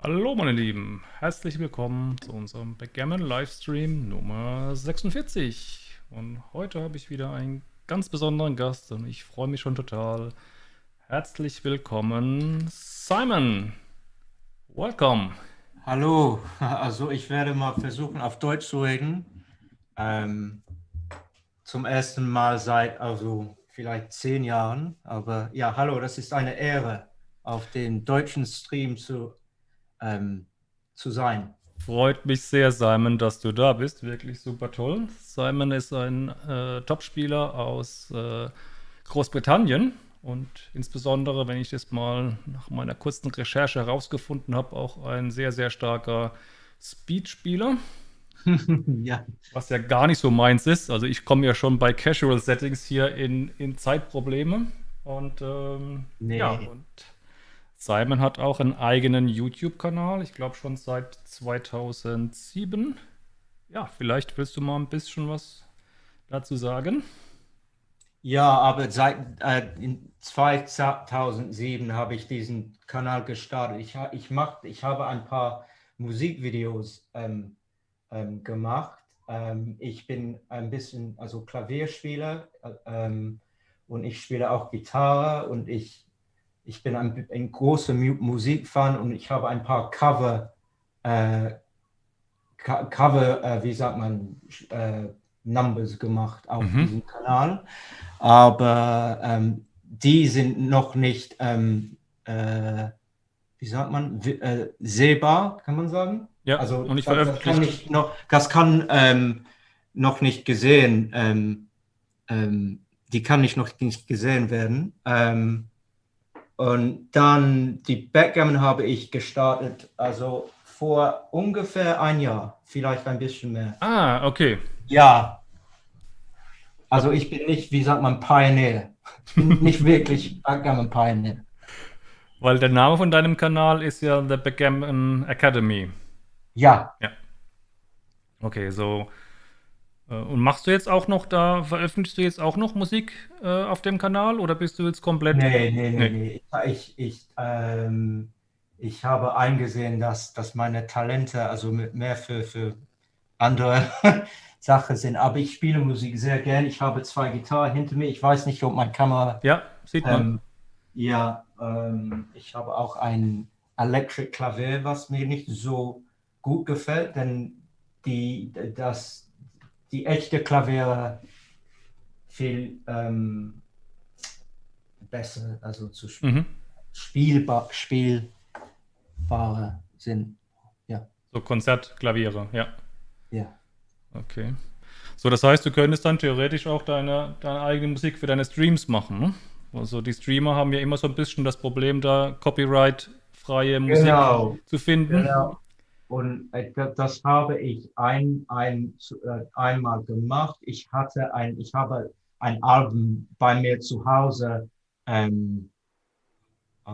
Hallo meine Lieben, herzlich willkommen zu unserem Backgammon-Livestream Nummer 46. Und heute habe ich wieder einen ganz besonderen Gast und ich freue mich schon total. Herzlich willkommen, Simon. Welcome. Hallo, also ich werde mal versuchen, auf Deutsch zu reden. Ähm, Zum ersten Mal seit also vielleicht 10 Jahren. Aber ja, hallo, das ist eine Ehre, auf dem deutschen Stream ähm, zu sein. Freut mich sehr, Simon, dass du da bist. Wirklich super toll. Simon ist ein Topspieler aus Großbritannien und insbesondere, wenn ich das mal nach meiner kurzen Recherche herausgefunden habe, auch ein sehr, sehr starker Speedspieler, Ja, was ja gar nicht so meins ist. Also ich komme ja schon bei Casual Settings hier in Zeitprobleme und ja, nee. und Simon hat auch einen eigenen YouTube-Kanal, ich glaube schon seit 2007. Ja, vielleicht willst du mal ein bisschen was dazu sagen. Ja, aber seit in 2007 habe ich diesen Kanal gestartet. Ich habe ein paar Musikvideos gemacht. Ich bin ein bisschen, also Klavierspieler, und ich spiele auch Gitarre und ich bin ein großer Musikfan und ich habe ein paar äh, wie sagt man, Numbers gemacht auf Mhm. diesem Kanal. Aber die sind noch nicht, wie sagt man, sehbar, kann man sagen. Ja, Also noch nicht das kann veröffentlicht. nicht noch, das kann noch nicht gesehen, die kann nicht gesehen werden. Und dann die Backgammon habe ich gestartet, also vor ungefähr ein Jahr, vielleicht ein bisschen mehr. Ah, okay. Ja, Ich habe also ich bin nicht, wie sagt man, Pioneer. Ich bin nicht wirklich Backgammon Pioneer. Weil der Name von deinem Kanal ist ja The Backgammon Academy. Ja, Ja. Okay, so. Und machst du jetzt auch noch da, veröffentlichst du jetzt auch noch Musik auf dem Kanal oder bist du jetzt komplett. Nee. nee. Ich habe eingesehen, dass meine Talente also mehr für andere Sachen sind. Aber ich spiele Musik sehr gern. Ich habe zwei Gitarren hinter mir. Ich weiß nicht, ob meine Kamera. Ja, sieht man. Ähm, ja, ich habe auch ein Electric Klavier, was mir nicht so gut gefällt, denn das, die echte Klaviere viel besser, also Mhm. spielbare sind. Ja, So Konzertklaviere, ja. ja. Okay. So, das heißt, du könntest dann theoretisch auch deine eigene Musik für deine Streams machen, ne? Also die Streamer haben ja immer so ein bisschen das Problem, da copyright-freie Musik Genau, zu finden. genau. Und das habe ich einmal gemacht. Ich habe ein Album bei mir zu Hause, ähm,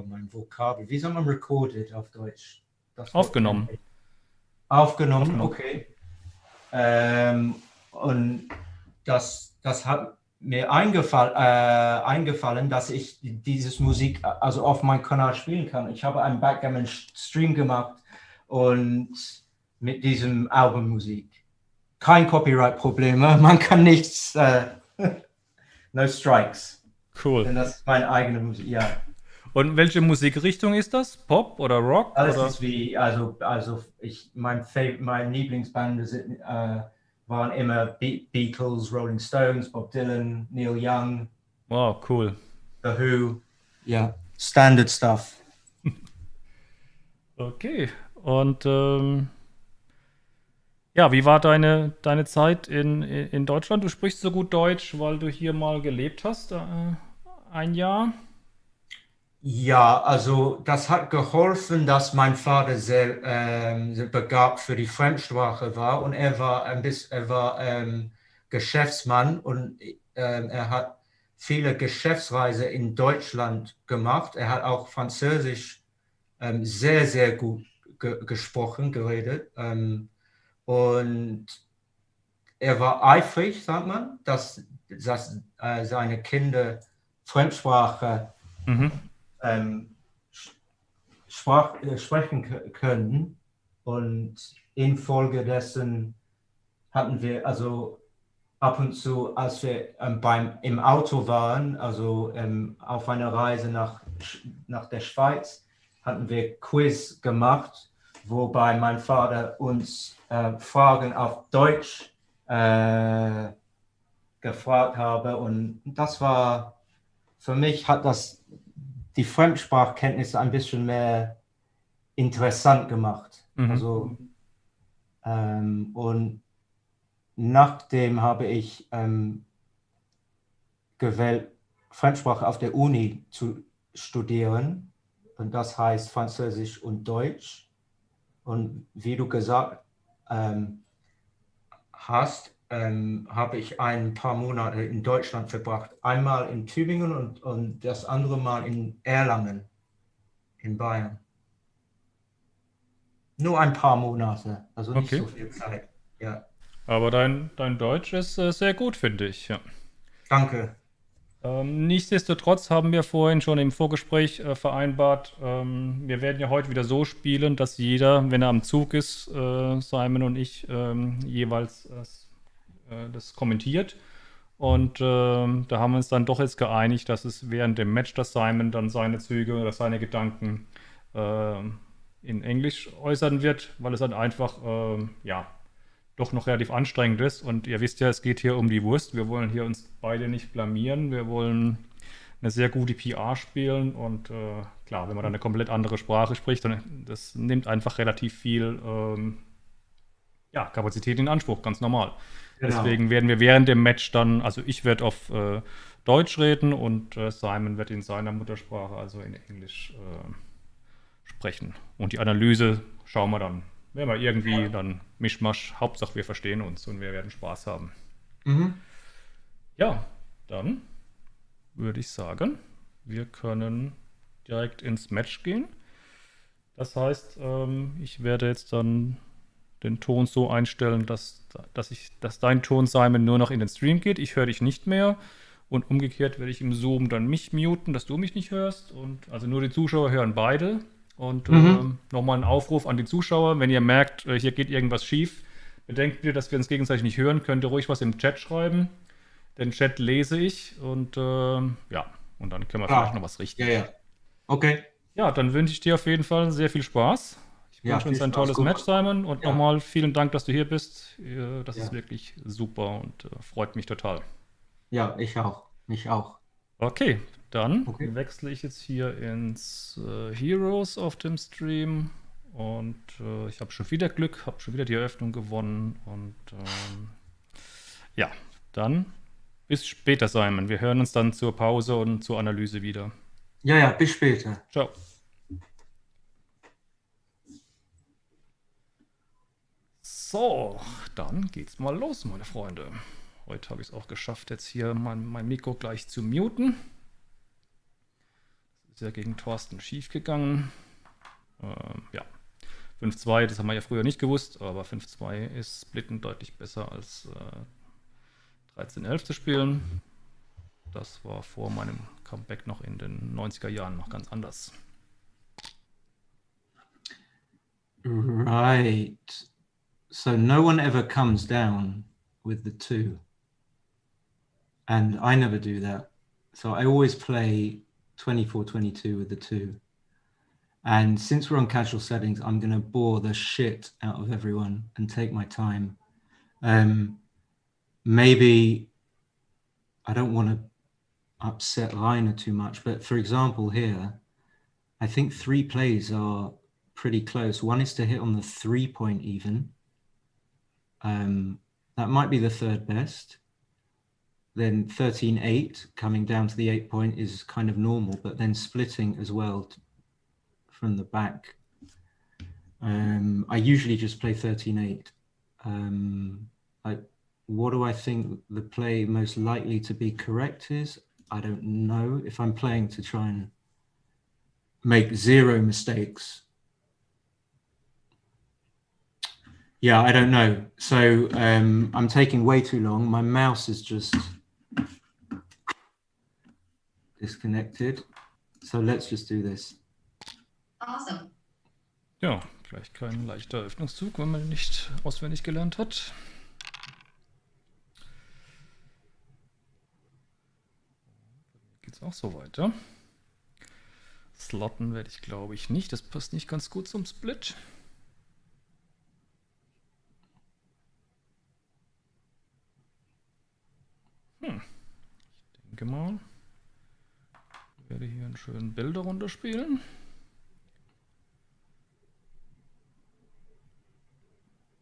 mein Vokabel, wie soll man recorded auf Deutsch? Das Wort kenne Aufgenommen. ich. Aufgenommen, Aufgenommen. okay. Und das hat mir eingefallen, dass ich dieses Musik also auf meinem Kanal spielen kann. Ich habe einen Backgammon-Stream gemacht und mit diesem Album Musik. Kein Copyright-Probleme, man kann nichts, no strikes. Cool. Denn das ist meine eigene Musik, ja. Und welche Musikrichtung ist das? Pop oder Rock Alles oder? ist wie, mein Lieblingsband waren immer Beatles, Rolling Stones, Bob Dylan, Neil Young, Wow, cool. The Who. Ja, Standard Stuff. Okay. Und ja, wie war deine Zeit in Deutschland? Du sprichst so gut Deutsch, weil du hier mal gelebt hast, ein Jahr. Ja, also das hat geholfen, dass mein Vater sehr begabt für die Fremdsprache war und er war Geschäftsmann und er hat viele Geschäftsreisen in Deutschland gemacht. Er hat auch Französisch sehr gut gesprochen, geredet. Und er war eifrig, sagt man, dass seine Kinder Fremdsprache Mhm. ähm, sprechen können. Und infolgedessen hatten wir also ab und zu, als wir im Auto waren, also auf einer Reise nach der Schweiz, hatten wir Quiz gemacht, wobei mein Vater uns Fragen auf Deutsch gefragt habe. Und das war, für mich hat das die Fremdsprachkenntnisse ein bisschen mehr interessant gemacht. Also, und nachdem habe ich gewählt, Fremdsprache auf der Uni zu studieren. Und das heißt Französisch und Deutsch. Und wie du gesagt hast, habe ich ein paar Monate in Deutschland verbracht. Einmal in Tübingen und das andere Mal in Erlangen in Bayern. Nur ein paar Monate, also nicht Okay. so viel Zeit. Ja, Aber dein Deutsch ist sehr gut, finde ich. Ja. danke. Nichtsdestotrotz haben wir vorhin schon im Vorgespräch vereinbart, wir werden ja heute wieder so spielen, dass jeder, wenn er am Zug ist, Simon und ich, jeweils das kommentiert. Und da haben wir uns dann doch jetzt geeinigt, dass es während dem Match, dass Simon dann seine Züge oder seine Gedanken in Englisch äußern wird, weil es dann einfach, ja, doch noch relativ anstrengend ist. Und ihr wisst ja, es geht hier um die Wurst. Wir wollen hier uns beide nicht blamieren. Wir wollen eine sehr gute PR spielen. Und klar, wenn man dann eine komplett andere Sprache spricht, dann das nimmt einfach relativ viel ja, Kapazität in Anspruch, ganz normal. Genau. Deswegen werden wir während dem Match dann, also ich werde auf Deutsch reden und Simon wird in seiner Muttersprache, also in Englisch, sprechen. Und die Analyse schauen wir dann. Wenn wir irgendwie dann Mischmasch, Hauptsache wir verstehen uns und wir werden Spaß haben. Ja, dann würde ich sagen, wir können direkt ins Match gehen. Das heißt, ich werde jetzt dann den Ton so einstellen, dass dein Ton, Simon, nur noch in den Stream geht. Ich höre dich nicht mehr. Und umgekehrt werde ich im Zoom dann mich muten, dass du mich nicht hörst. Und also nur die Zuschauer hören beide. Und nochmal ein Aufruf an die Zuschauer, wenn ihr merkt, hier geht irgendwas schief, bedenkt bitte, dass wir uns gegenseitig nicht hören, könnt ihr ruhig was im Chat schreiben. Den Chat lese ich und ja, und dann können wir vielleicht noch was richten. Ja. Okay. Ja, dann wünsche ich dir auf jeden Fall sehr viel Spaß. Ich Ja, wünsche uns viel ein Spaß. tolles Gut. Match, Simon. Und Ja. nochmal vielen Dank, dass du hier bist. Das Ja. ist wirklich super und freut mich total. Ja, ich auch. Mich auch. Okay, dann Okay. wechsle ich jetzt hier ins Heroes auf dem Stream. Und ich habe schon wieder Glück, habe schon wieder die Eröffnung gewonnen. Und ja, dann bis später, Simon. Wir hören uns dann zur Pause und zur Analyse wieder. Ja, bis später. Ciao. So, dann geht's mal los, meine Freunde. Heute habe ich es auch geschafft, jetzt hier mein Mikro gleich zu muten. Das ist ja gegen Thorsten schief gegangen. Ja, 5-2, das haben wir ja früher nicht gewusst, aber 5-2 ist splitten deutlich besser als 13-11 zu spielen. Das war vor meinem Comeback noch in den 90er Jahren noch ganz anders. Right. So no one ever comes down with the 2. And I never do that. So I always play 24-22 with the 2. And since we're on casual settings, I'm going to bore the shit out of everyone and take my time. Maybe I don't want to upset Rainer too much, but for example here, I think 3 plays are pretty close. One is to hit on the 3-point even. That might be the third best. Then 13-8 coming down to the 8-point is kind of normal, but then splitting as well from the back. I usually just play 13-8. What do I think the play most likely to be correct is? I don't know. If I'm playing to try and make 0 mistakes, yeah, I don't know. So I'm taking way too long. My mouse is just disconnected. So let's just do this. Awesome. Ja, vielleicht kein leichter Öffnungszug, wenn man ihn nicht auswendig gelernt hat. Geht es auch so weiter. Slotten werde ich, glaube ich, nicht. Das passt nicht ganz gut zum Split. Ich denke mal, ich werde hier einen schönen Bilder runterspielen.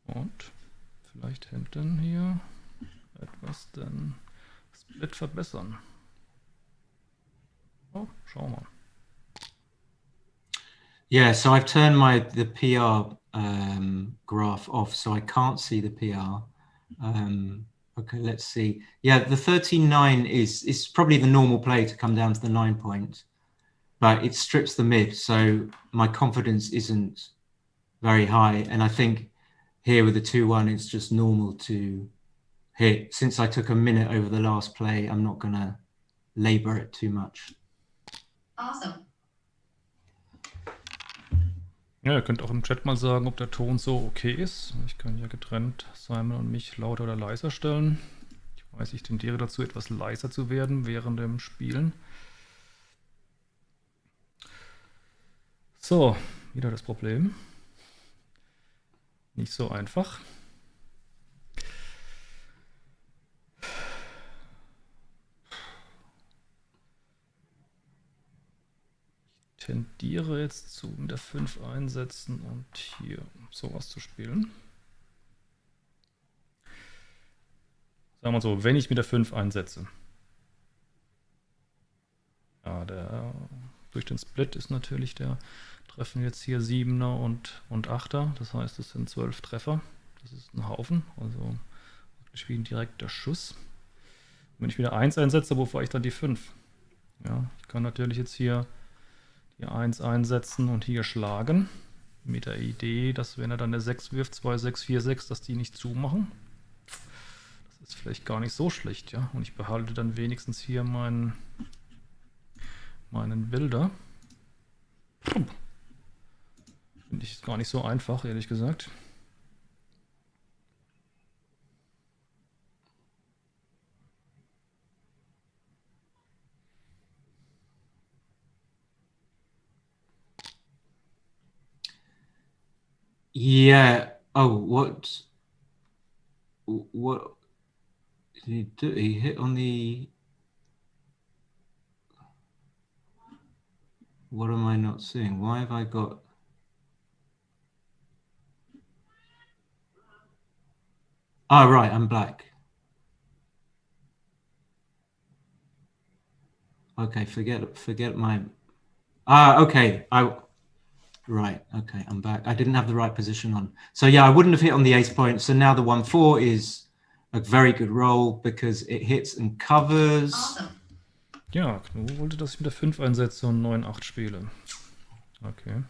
Und vielleicht hinten hier etwas den Split verbessern. Oh, schauen wir mal. Yeah, so I've turned the PR graph off, so I can't see the PR. Okay, let's see. Yeah, the 13.9 is probably the normal play to come down to the 9 point, but it strips the mid, so my confidence isn't very high. And I think here with the 2-1, it's just normal to hit. Since I took a minute over the last play, I'm not going to labor it too much. Awesome. Ja, ihr könnt auch im Chat mal sagen, ob der Ton so okay ist. Ich kann hier getrennt Simon und mich lauter oder leiser stellen. Ich weiß, ich tendiere dazu, etwas leiser zu werden während dem Spielen. So, wieder das Problem. Nicht so einfach. Ich tendiere jetzt zu mit der 5 einsetzen und hier sowas zu spielen. Sagen wir so, wenn ich mit der 5 einsetze. Ja, durch den Split ist natürlich der Treffen jetzt hier 7er und 8er. Das heißt, es sind 12 Treffer. Das ist ein Haufen. Also wirklich wie ein direkter Schuss. Und wenn ich wieder 1 einsetze, wo fahre ich dann die 5? Ja, ich kann natürlich jetzt hier die 1 einsetzen und hier schlagen. Mit der Idee, dass wenn er dann eine 6 wirft, 2, 6, 4, 6, dass die nicht zumachen. Das ist vielleicht gar nicht so schlecht, ja. Und ich behalte dann wenigstens hier meinen Bilder. Finde ich gar nicht so einfach, ehrlich gesagt. Yeah. Oh, what did he do? He hit on the... What am I not seeing? Why have I got... Oh, right, I'm black. Okay, forget my... okay. Right, okay, I'm back. I didn't have the right position on. So yeah, I wouldn't have hit on the ace point. So now the 1-4 is a very good roll because it hits and covers. Awesome. Ja, Knu wollte, dass ich mit der 5 einsetze und 9-8 spiele. Okay.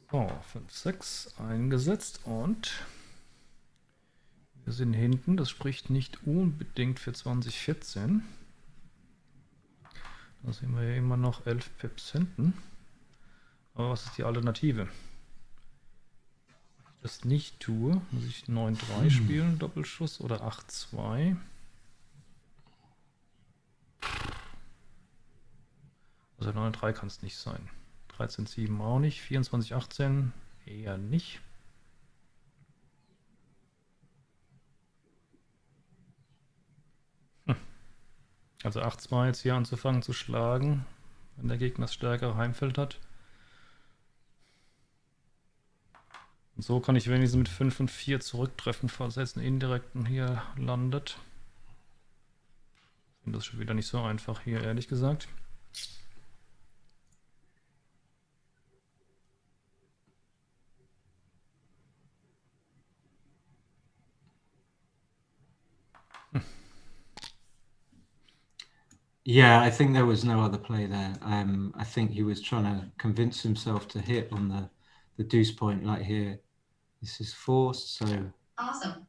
So, 5-6 eingesetzt und wir sind hinten. Das spricht nicht unbedingt für 2014. Da sind wir ja immer noch 11 Pips hinten. Aber was ist die Alternative? Wenn ich das nicht tue, muss ich 9-3 spielen, Doppelschuss, oder 8-2. Also 9-3 kann es nicht sein. 13-7 auch nicht. 24-18 eher nicht. Also 8-2 jetzt hier anzufangen zu schlagen, wenn der Gegner das stärkere Heimfeld hat. Und so kann ich wenigstens mit 5 und 4 zurücktreffen, falls er jetzt einen indirekten hier landet. Ich finde das schon wieder nicht so einfach hier, ehrlich gesagt. Yeah, I think there was no other play there. I think he was trying to convince himself to hit on the deuce point like here. This is forced, so... Awesome.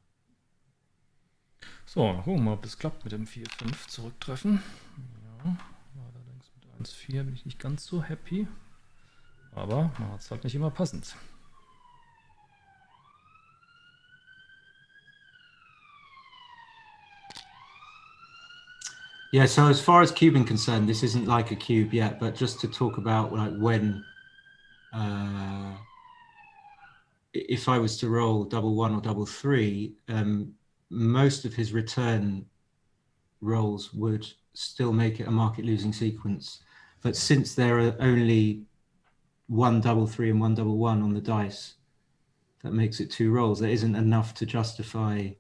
So, gucken wir mal, ob das klappt mit dem 4-5 zurücktreffen. Ja, allerdings mit 4 bin ich nicht ganz so happy. Aber man hat es halt nicht immer passend. Yeah, so as far as cubing concerned, this isn't like a cube yet, but just to talk about like when, if I was to roll double 1 or double 3, most of his return rolls would still make it a market losing sequence. But since there are only 1 double 3 and 1 double 1 on the dice, that makes it 2 rolls. That isn't enough to justify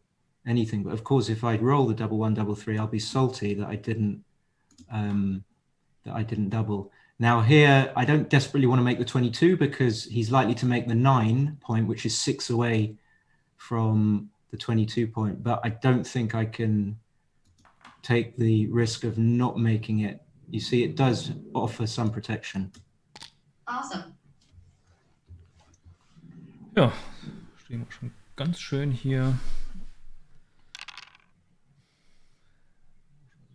anything. But of course, if I'd roll the double 1, double 3, I'll be salty that I didn't double. Now here, I don't desperately want to make the 22 because he's likely to make the 9 point, which is 6 away from the 22 point. But I don't think I can take the risk of not making it. You see, it does offer some protection. Awesome. Ja, stehen wir schon ganz schön hier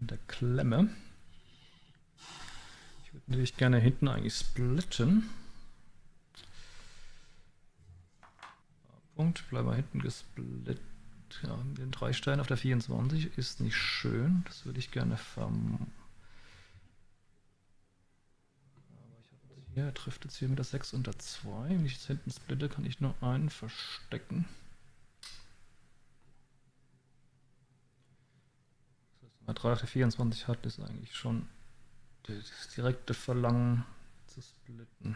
in der Klemme. Ich würde natürlich gerne hinten eigentlich splitten. Punkt, bleiben wir hinten gesplittet. Ja, den 3 Steinen auf der 24 ist nicht schön. Das würde ich gerne vermeiden. Er trifft jetzt hier mit der 6 und der 2. Wenn ich jetzt hinten splitte, kann ich nur einen verstecken. Das heißt, wenn man 3 auf der 24 hat, ist eigentlich schon das direkte Verlangen zu splitten.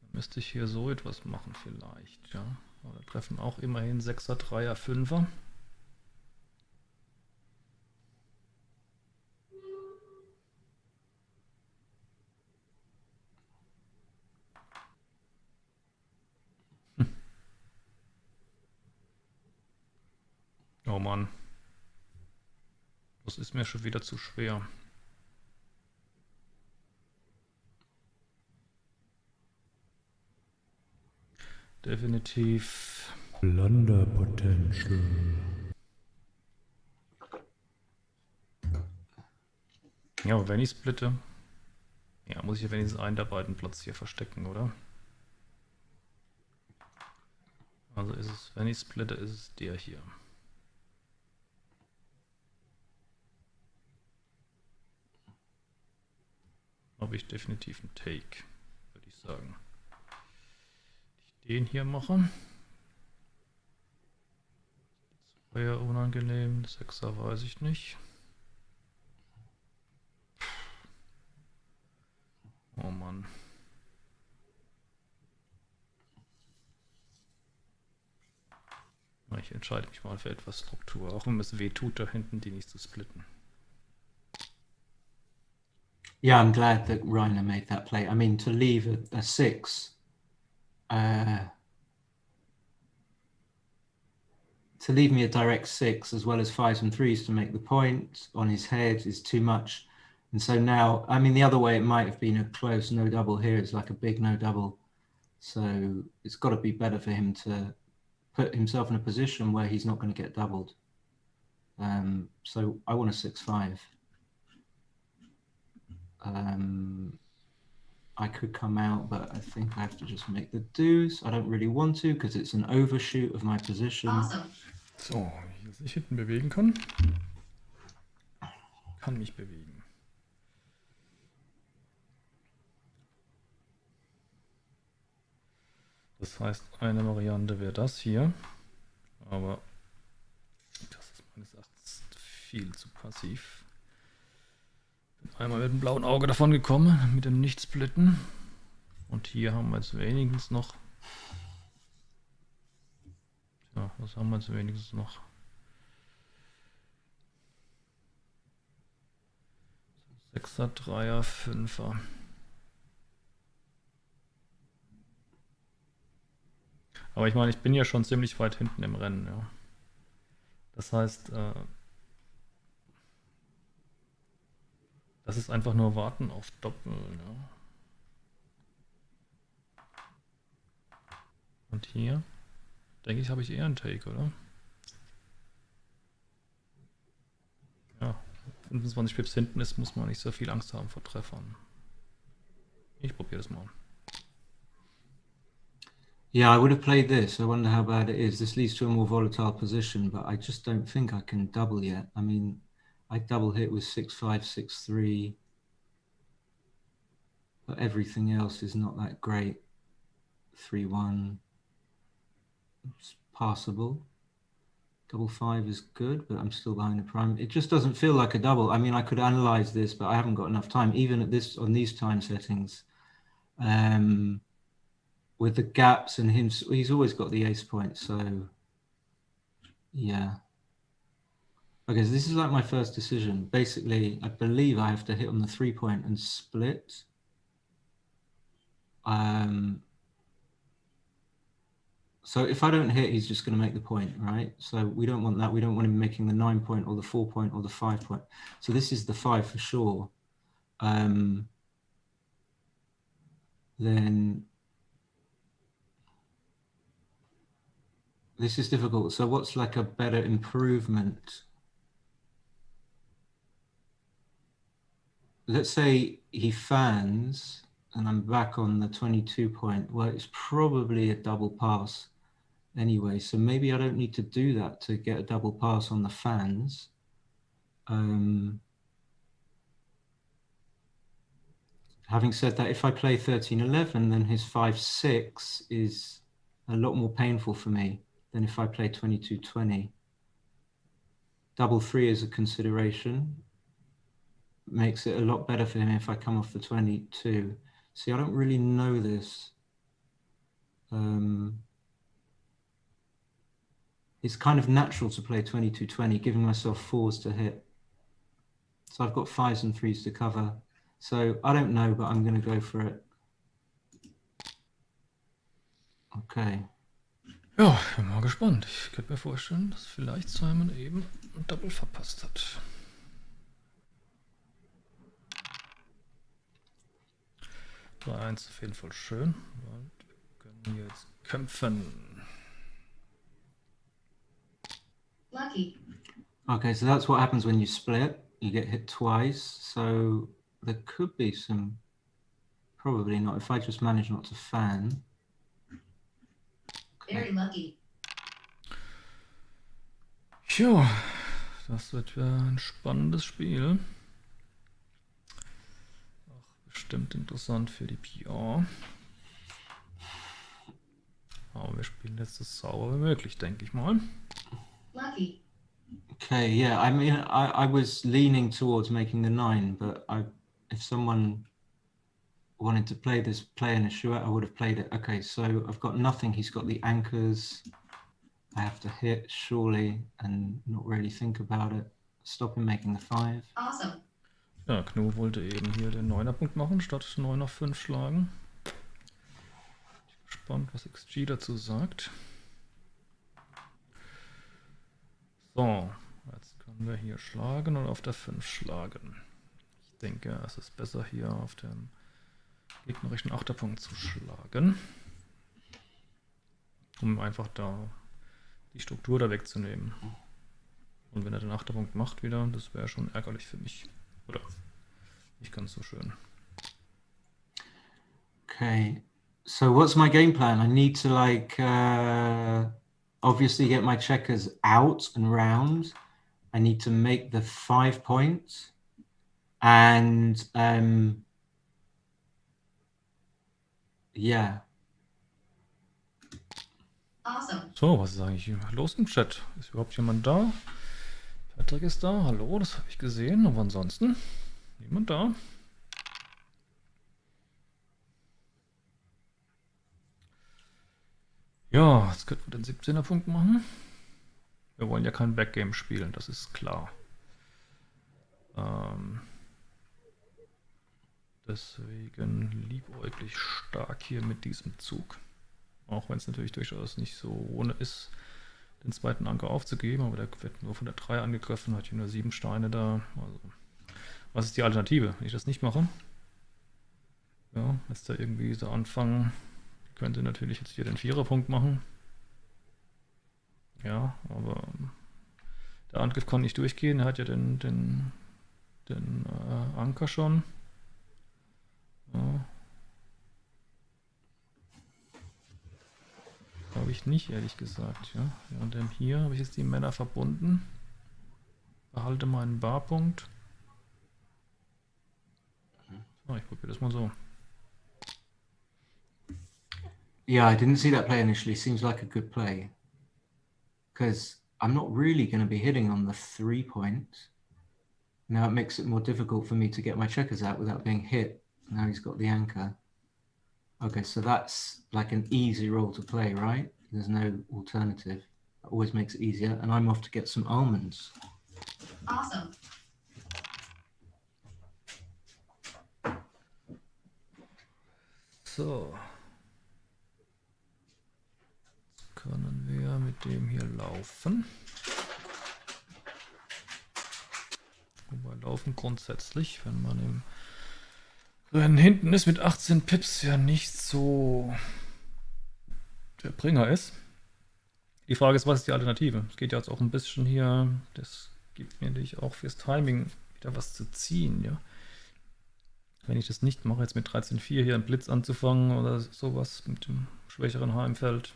Dann müsste ich hier so etwas machen vielleicht, ja. Aber da treffen auch immerhin 6er, 3er, 5er. Oh Mann. Das ist mir schon wieder zu schwer. Definitiv. Blunder Potential. Ja, aber wenn ich splitte, ja, muss ich ja wenigstens einen der beiden Platz hier verstecken, oder? Also ist es, wenn ich splitte, ist es der hier. Habe ich definitiv einen Take, würde ich sagen. Ich den hier mache. Das wäre unangenehm. 6er weiß ich nicht. Oh Mann. Ich entscheide mich mal für etwas Struktur, auch wenn es weh tut, da hinten die nicht zu splitten. Yeah, I'm glad that Reiner made that play. I mean, to leave a 6, to leave me a direct 6 as well as 5s and 3s to make the point on his head is too much. And so now, I mean, the other way it might have been a close no double. Here it's like a big no double. So it's got to be better for him to put himself in a position where he's not going to get doubled. So I want a 6-5. I could come out, but I think I have to just make the deuce. I don't really want to because it's an overshoot of my position. Awesome. So, hier sich hinten bewegen kann. Kann mich bewegen. Das heißt, eine Variante wäre das hier. Aber das ist meines Erachtens viel zu passiv. Bin einmal mit dem blauen Auge davon gekommen, mit dem Nicht-Splitten. Und hier haben wir jetzt wenigstens noch. Ja, was haben wir jetzt wenigstens noch? Sechser, Dreier, Fünfer. Aber ich meine, ich bin ja schon ziemlich weit hinten im Rennen, ja. Das heißt, das ist einfach nur Warten auf Doppel, ja. Und hier, denke ich, habe ich eher einen Take, oder? Ja, 25 Pips hinten ist, muss man nicht so viel Angst haben vor Treffern. Ich probiere das mal. Yeah, I would have played this. I wonder how bad it is. This leads to a more volatile position, but I just don't think I can double yet. I mean, I double hit with 6-5, 6-3, but everything else is not that great. 3-1, it's passable. Double 5 is good, but I'm still behind the prime. It just doesn't feel like a double. I mean, I could analyze this, but I haven't got enough time, even at this on these time settings. With the gaps and him, he's always got the ace point, so yeah. Okay, so this is like my first decision. Basically, I believe I have to hit on the 3-point and split. So if I don't hit, he's just going to make the point, right? So we don't want that. We don't want him making the 9-point or the 4-point or the 5-point. So this is the 5 for sure. Then this is difficult. So what's like a better improvement? Let's say he fans and I'm back on the 22-point. Well, it's probably a double pass anyway. So maybe I don't need to do that to get a double pass on the fans. Having said that, if I play 13-11, then his 5-6 is a lot more painful for me than if I play 22-20. Double 3 is a consideration. Makes it a lot better for him if I come off the 22. See, I don't really know this. It's kind of natural to play 22-20, giving myself 4s to hit. So I've got 5s and 3s to cover. So I don't know, but I'm going to go for it. Okay. Ja, ich bin mal gespannt. Ich könnte mir vorstellen, dass vielleicht Simon eben ein Double verpasst hat. 3-1 auf jeden Fall schön. Und wir können jetzt kämpfen. Lucky. Okay, so that's what happens when you split. You get hit twice. So there could be some, probably not, if I just manage not to fan. Okay. Very lucky. Ja, das wird ja ein spannendes Spiel. Auch bestimmt interessant für die PR. Aber wir spielen jetzt so sauber wie möglich, denke ich mal. Lucky. Okay, yeah, I mean, I was leaning towards making the 9, but if someone wanted to play this play in a short, I would have played it. Okay, so I've got nothing. He's got the anchors. I have to hit, surely, and not really think about it. Stop him making the 5. Awesome. Ja, Knu wollte eben hier den 9er-Punkt machen, statt 9 auf 5 schlagen. Ich bin gespannt, was XG dazu sagt. So, jetzt können wir hier schlagen und auf der 5 schlagen. Ich denke, es ist besser hier auf dem gegnerischen Achterpunkt zu schlagen, um einfach da die Struktur da wegzunehmen. Und wenn er den Achterpunkt macht wieder, das wäre schon ärgerlich für mich. Oder nicht ganz so schön. Okay, so what's my game plan? I need to like obviously get my checkers out and round. I need to make the 5 points, and yeah. Awesome. So, was ist eigentlich los im Chat? Ist überhaupt jemand da? Patrick ist da, hallo, das habe ich gesehen, aber ansonsten niemand da. Ja, jetzt könnten wir den 17er-Punkt machen. Wir wollen ja kein Backgame spielen, das ist klar. Deswegen liebäuglich stark hier mit diesem Zug. Auch wenn es natürlich durchaus nicht so ohne ist, den zweiten Anker aufzugeben, aber der wird nur von der 3 angegriffen, hat hier nur 7 Steine da. Also, was ist die Alternative, wenn ich das nicht mache? Ja, jetzt da irgendwie so anfangen, könnte natürlich jetzt hier den 4er-Punkt machen. Ja, aber der Angriff kann nicht durchgehen, er hat ja den den Anker schon. Ja. Glaube ich nicht, ehrlich gesagt. Ja. Und dann hier habe ich jetzt die Männer verbunden. Behalte meinen Barpunkt. So, ich probiere das mal so. Yeah, I didn't see that play initially. Seems like a good play. Because I'm not really going to be hitting on the 3 point. Now it makes it more difficult for me to get my checkers out without being hit. Now he's got the anchor. Okay, so that's like an easy role to play, right? There's no alternative. That always makes it easier. And I'm off to get some almonds. Awesome. So. Jetzt können wir mit dem hier laufen. Wobei laufen grundsätzlich, wenn man im Rennen hinten ist mit 18 Pips, ja nicht so der Bringer ist. Die Frage ist, was ist die Alternative? Es geht ja jetzt auch ein bisschen hier, das gibt mir natürlich auch fürs Timing wieder was zu ziehen, ja. Wenn ich das nicht mache, jetzt mit 13,4 hier einen Blitz anzufangen oder sowas mit dem schwächeren Heimfeld,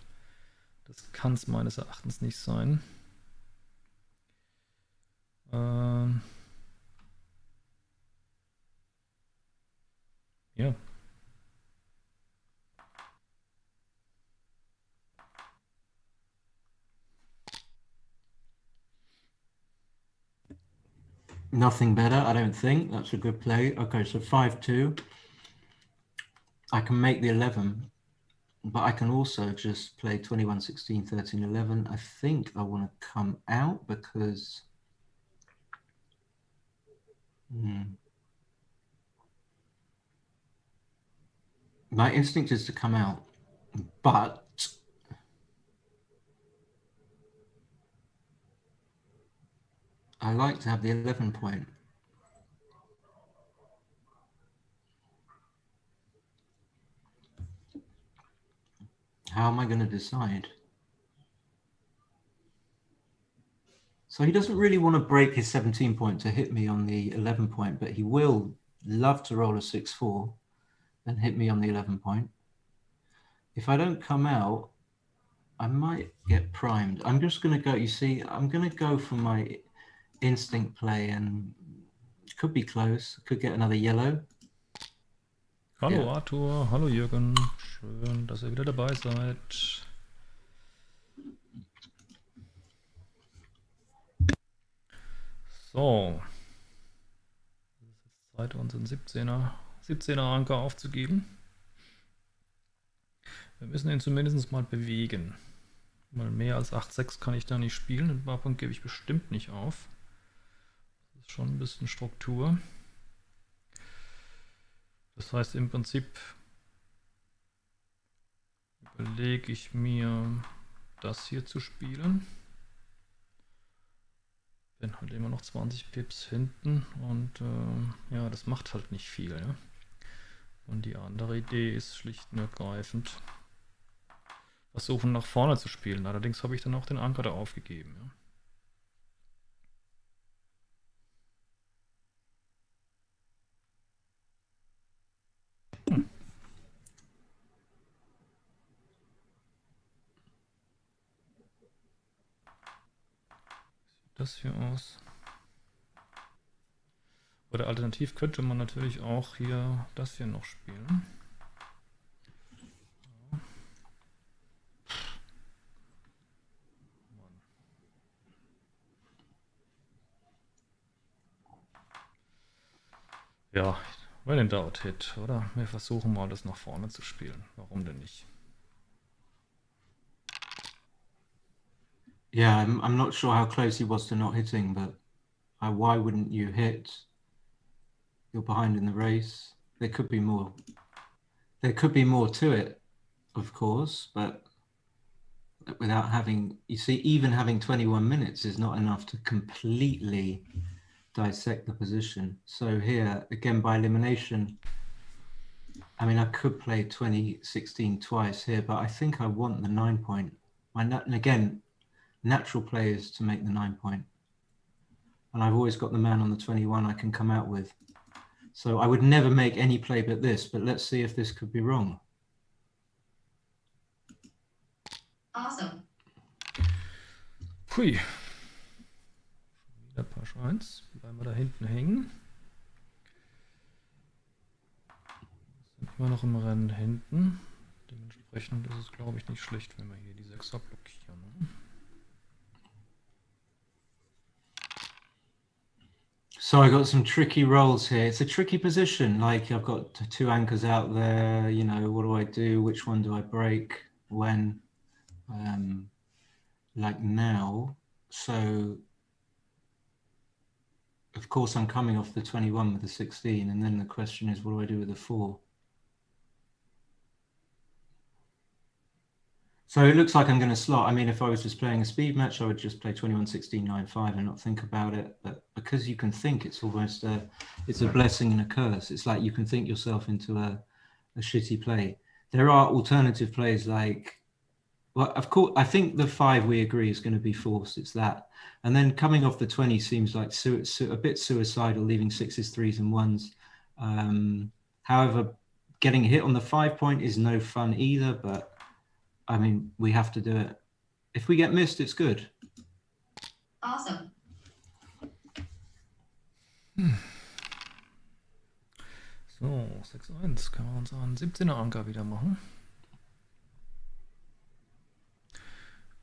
das kann es meines Erachtens nicht sein. Ja. Nothing better, I don't think. That's a good play. Okay, so 5-2. I can make the 11, but I can also just play 21, 16, 13, 11. I think I want to come out because... My instinct is to come out, but I like to have the 11 point. How am I going to decide? So he doesn't really want to break his 17 point to hit me on the 11 point, but he will love to roll a 6-4 and hit me on the 11 point. If I don't come out, I might get primed. I'm just going to go, you see, I'm going to go for my instinct play, and it could be close. Could get another yellow. Hallo Ja. Arthur, hallo Jürgen, schön, dass ihr wieder dabei seid. So, es ist jetzt Zeit, unseren 17er Anker aufzugeben. Wir müssen ihn zumindest mal bewegen. Weil mehr als 8,6 kann ich da nicht spielen. Den Barpunkt gebe ich bestimmt nicht auf. Das ist schon ein bisschen Struktur. Das heißt im Prinzip überlege ich mir, das hier zu spielen. Bin halt immer noch 20 Pips hinten und ja, das macht halt nicht viel. Ja? Und die andere Idee ist schlicht und ergreifend, versuchen nach vorne zu spielen. Allerdings habe ich dann auch den Anker da aufgegeben. Ja? Das hier aus. Oder alternativ könnte man natürlich auch hier das hier noch spielen. Ja, wenn in doubt hit, oder? Wir versuchen mal das nach vorne zu spielen. Warum denn nicht? Yeah, I'm not sure how close he was to not hitting, but why wouldn't you hit? You're behind in the race. There could be more. There could be more to it, of course, but without having, you see, even having 21 minutes is not enough to completely dissect the position. So here, again, by elimination, I mean, I could play 2016 twice here, but I think I want the 9 point. And again, natural play is to make the 9 point. and I've always got the man on the 21 I can come out with. So I would never make any play but this, but let's see if this could be wrong. Awesome. Hui. Wieder Pasch 1. Bleiben wir da hinten hängen. Sind immer noch im Rennen hinten. Dementsprechend ist es, glaube ich, nicht schlecht, wenn wir hier die 6er blockieren. Ne? So I got some tricky rolls here. It's a tricky position. Like I've got 2 anchors out there. You know, what do I do? Which one do I break? When? Like now. So, of course, I'm coming off the 21 with the 16. And then the question is, what do I do with the 4? So it looks like I'm going to slot. I mean, if I was just playing a speed match, I would just play 21, 16, 9, 5 and not think about it. But because you can think, it's almost it's a blessing and a curse. It's like you can think yourself into a shitty play. There are alternative plays like, well, of course, I think the 5 we agree is going to be forced. It's that. And then coming off the 20 seems like a bit suicidal, leaving 6s, 3s and 1s. However, getting hit on the 5 point is no fun either, but I mean, we have to do it. If we get missed, it's good. Awesome. So, 6-1. Können wir uns einen 17er Anker wieder machen.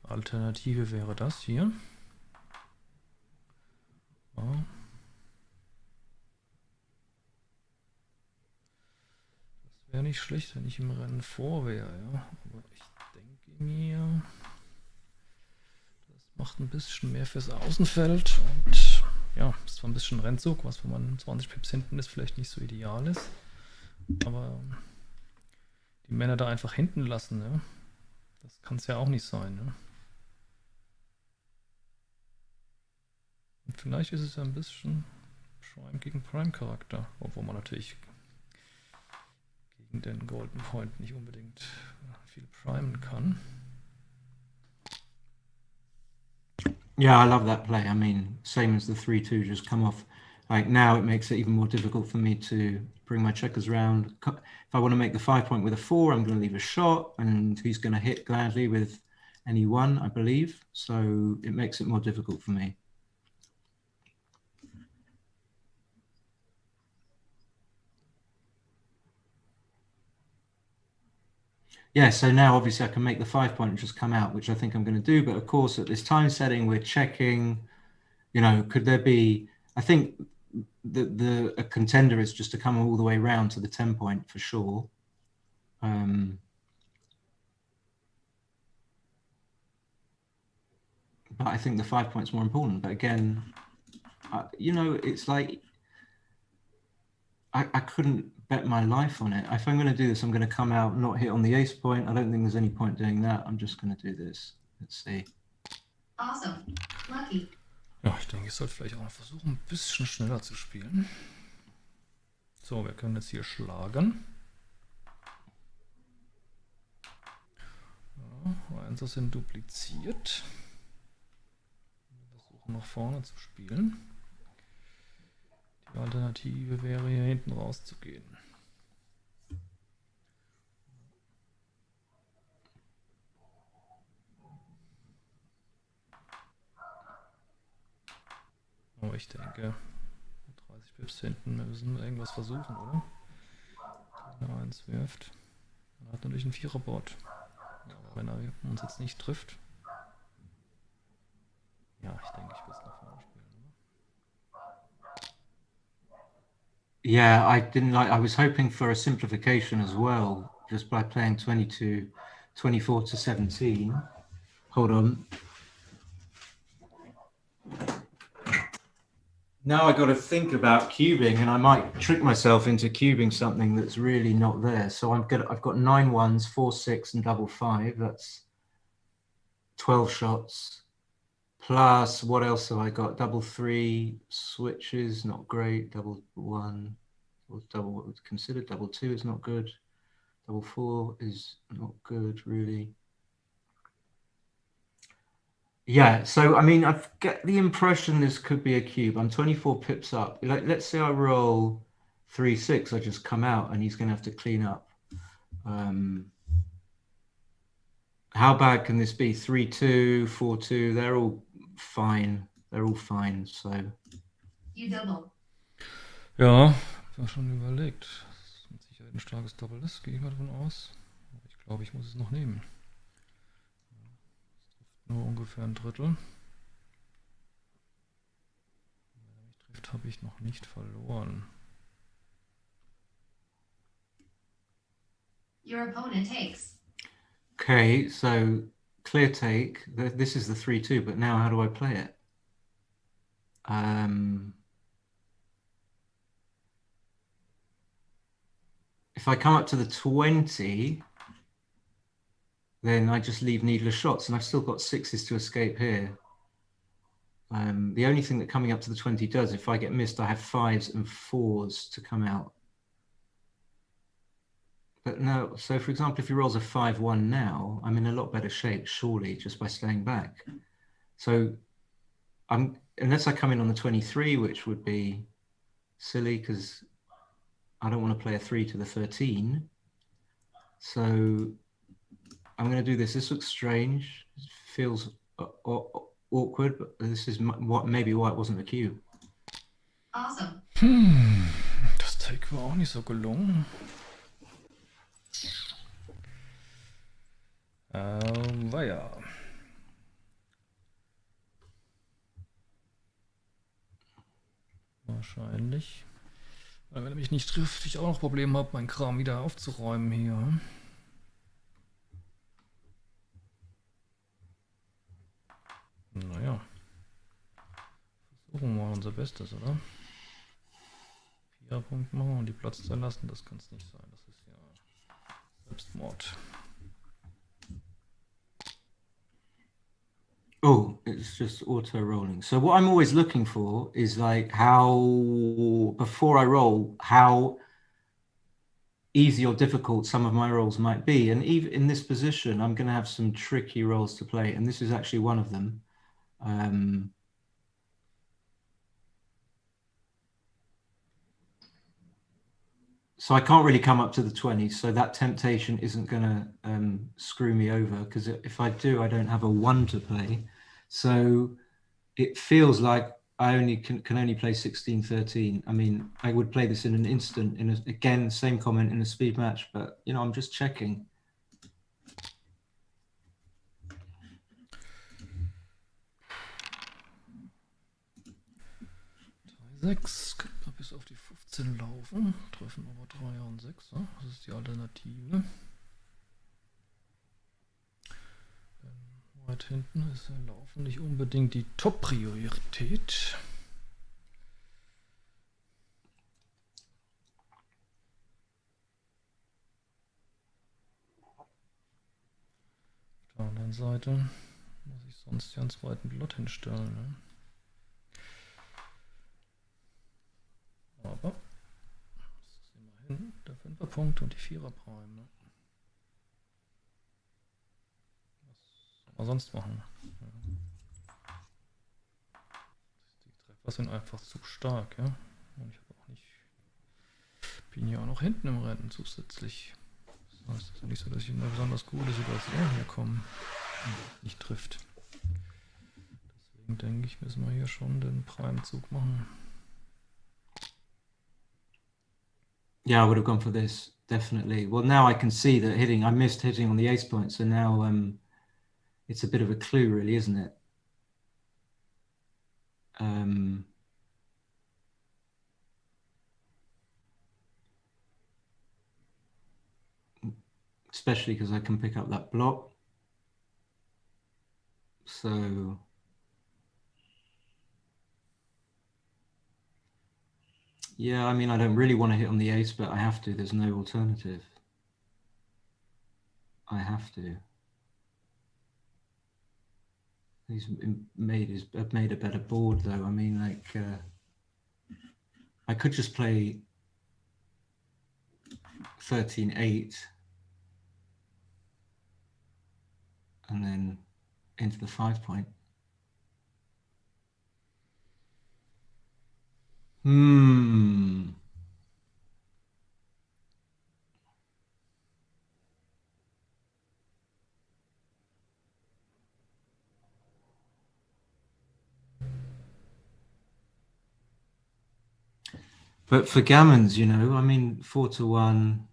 Alternative wäre das hier. Ja. Das wäre nicht schlecht, wenn ich im Rennen vor wäre, ja. Aber ich denke mir, das macht ein bisschen mehr fürs Außenfeld und ja, ist zwar ein bisschen Rennzug, was wenn man 20 Pips hinten ist, vielleicht nicht so ideal ist. Aber die Männer da einfach hinten lassen, ja. Das kann es ja auch nicht sein, ne? Und vielleicht ist es ja ein bisschen Prime gegen Prime-Charakter, obwohl man natürlich gegen den Golden Point nicht unbedingt viel primen kann. Yeah, I love that play. I mean, same as the 3-2 just come off. Like now it makes it even more difficult for me to bring my checkers round. If I want to make the 5 point with a 4, I'm going to leave a shot and he's going to hit gladly with any 1, I believe. So it makes it more difficult for me. Yeah, so now obviously I can make the 5 point and just come out, which I think I'm going to do. But of course, at this time setting, we're checking, you know, could there be, I think a contender is just to come all the way around to the 10 point for sure. But I think the 5 point's more important. But again, you know, it's like, I couldn't bet my life on it. If I'm going to do this, I'm going to come out, not hit on the ace point. I don't think there's any point doing that. I'm just going to do this. Let's see. Awesome. Lucky. Ja, ich denke, ich sollte vielleicht auch mal versuchen, ein bisschen schneller zu spielen. So, wir können jetzt hier schlagen. Ja, Einser sind dupliziert. Wir versuchen nach vorne zu spielen. Die Alternative wäre hier hinten rauszugehen. Aber ich denke, 30 Pips hinten müssen wir irgendwas versuchen, oder? Wenn er 1 wirft. Er hat natürlich ein 4er-Board. Aber wenn er uns jetzt nicht trifft. Ja, ich denke, ich will es nach vorne spielen, oder? Yeah, I was hoping for a simplification as well, just by playing 24 to 17. Hold on. Now I got to think about cubing, and I might trick myself into cubing something that's really not there. So I've got 9 1s, 4 6, and double 5. That's 12 shots. Plus, what else have I got? Double 3 switches, not great. Double 1, or double what was considered. Double 2 is not good. Double 4 is not good, really. Yeah, so I mean, I get the impression this could be a cube. I'm 24 pips up. Like, let's say I roll 3-6, I just come out and he's going to have to clean up. How bad can this be? 3-2, 4-2, they're all fine. They're all fine, so. You double. Ja, ich war schon überlegt. Das ist mit Sicherheit ein starkes Doppel ist, gehe ich mal davon aus. Aber ich glaube, ich muss es noch nehmen. Es trifft nur ungefähr ein Drittel. Wenn er mich trifft, habe ich noch nicht verloren. Your opponent takes. Okay, so clear take. This is the 3-2, but now how do I play it? If I come up to the 20, then I just leave needless shots, and I've still got 6s to escape here. The only thing that coming up to the 20 does, if I get missed, I have 5s and 4s to come out. But no, so for example, if he rolls a 5-1 now, I'm in a lot better shape, surely, just by staying back. So unless I come in on the 23, which would be silly because I don't want to play a 3 to the 13. So I'm going to do this. This looks strange. It feels awkward, but this is maybe why it wasn't a cube. Awesome. Das Take war auch nicht so gelungen. War ja. Wahrscheinlich. Weil wenn er mich nicht trifft, ich auch noch Probleme habe, meinen Kram wieder aufzuräumen hier. Naja. Versuchen wir mal unser Bestes, oder? 4 Punkte machen und die Platz zu lassen, das kann es nicht sein. Das ist ja Selbstmord. Oh, it's just auto rolling. So what I'm always looking for is like how, before I roll, how easy or difficult some of my rolls might be. And even in this position, I'm going to have some tricky rolls to play. And this is actually one of them. So I can't really come up to the 20. So that temptation isn't going to screw me over, because if I do, I don't have a 1 to play. So it feels like I can only play 16-13. I mean, I would play this in an instant, again, same comment, in a speed match, but you know, I'm just checking. Sechs, könnte man bis auf die 15 laufen, treffen aber 3 und 6, das ist die Alternative. Denn weit hinten ist der Laufen nicht unbedingt die Top-Priorität. Auf der anderen Seite muss ich sonst ja einen zweiten Blot hinstellen, ne? Aber das ist immerhin der 5er Punkt und die 4er Prime. Ne? Was soll man sonst machen? Ja. Die Treffer sind einfach zu stark. Ja? Und ich habe auch nicht. Bin ja auch noch hinten im Rennen zusätzlich. Das heißt, es ist ja nicht so, dass ich in eine besonders gute Situation hier komme und nicht trifft. Deswegen denke ich, müssen wir hier schon den Prime-Zug machen. Yeah, I would have gone for this, definitely. Well, now I can see that I missed hitting on the ace point, so now it's a bit of a clue, really, isn't it? Especially because I can pick up that block. So yeah, I mean, I don't really want to hit on the ace, but I have to. There's no alternative. I have to. I've made a better board, though. I mean, like, I could just play 13-8 and then into the 5 point. Hmm. But for gammons, you know, I mean, 4 to 1.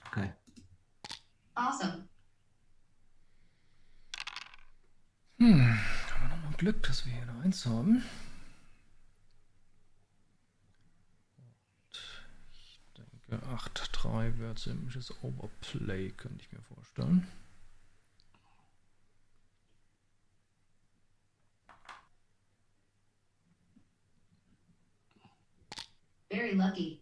Okay. Awesome. Haben wir nochmal Glück, dass wir hier eine 1 haben. Ich denke, 8-3 wäre ziemliches Overplay, könnte ich mir vorstellen. Very lucky.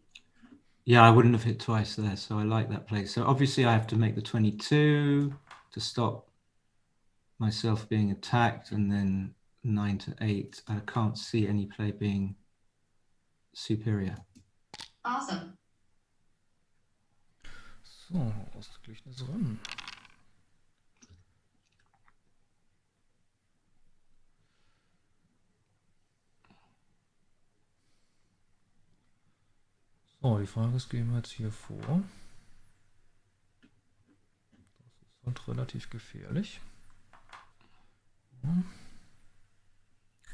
Yeah, I wouldn't have hit twice there, so I like that play. So obviously I have to make the 22 to stop myself being attacked, and then 9 to 8. I can't see any play being superior. Awesome. So, ausgeglichenes Rennen. So, die Frage ist, gehen wir jetzt hier vor. Das ist halt relativ gefährlich. Ja.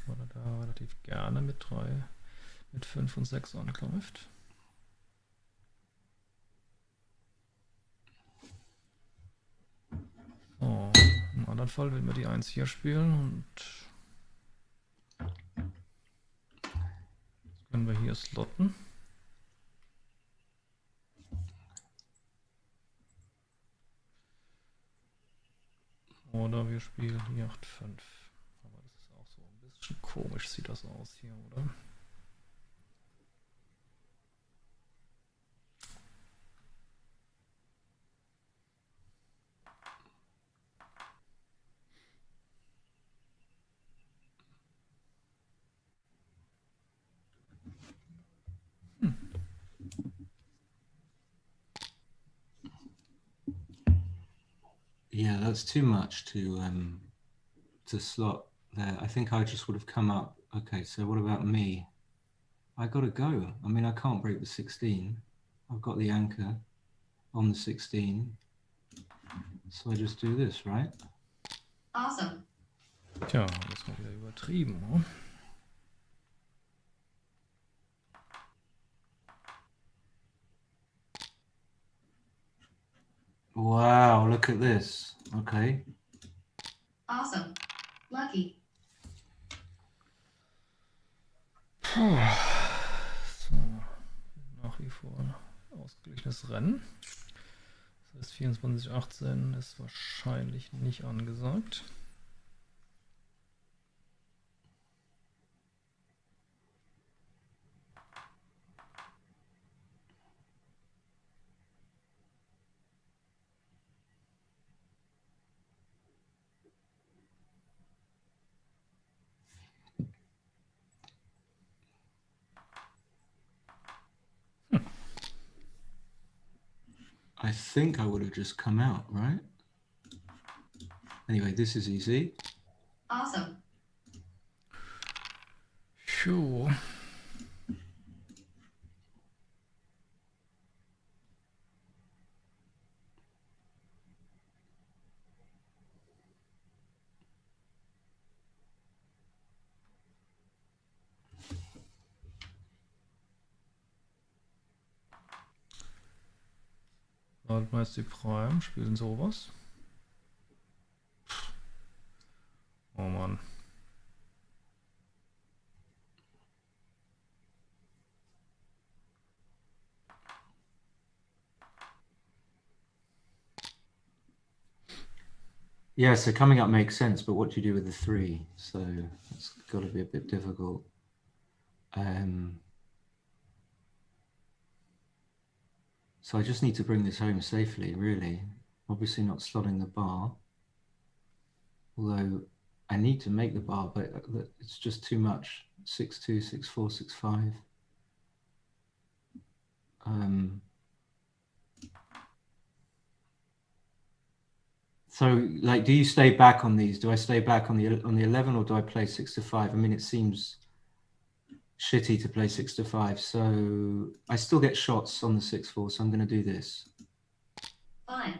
Weil er da relativ gerne mit 5 und 6 angreift. So, im anderen Fall werden wir die 1 hier spielen und jetzt können wir hier slotten. Oder wir spielen hier 8-5. Aber das ist auch so ein bisschen komisch, sieht das aus hier, oder? Yeah, that's too much to slot there. I think I just would have come up. Okay, so what about me? I got to go. I mean, I can't break the 16. I've got the anchor on the 16. So I just do this, right? Awesome. Tja, das war wieder übertrieben, ne? Wow, look at this. Okay. Awesome. Lucky. So, nach wie vor ausgeglichenes Rennen. Das heißt, 24-18 ist wahrscheinlich nicht angesagt. I think I would have just come out, right? Anyway, this is easy. Awesome. Jo. Halten wir jetzt die Prime, spielen sowas. Oh Mann. Yeah, so coming up makes sense, but what do you do with the 3? So it's got to be a bit difficult. So I just need to bring this home safely, really. Obviously not slotting the bar. Although I need to make the bar, but it's just too much. 6-2, 6-4, 6-5. So, like, do you stay back on these? Do I stay back on the 11, or do I play 6 to 5? I mean, it seems shitty to play 6 to 5, so I still get shots on the 6-4, so I'm going to do this. Fine.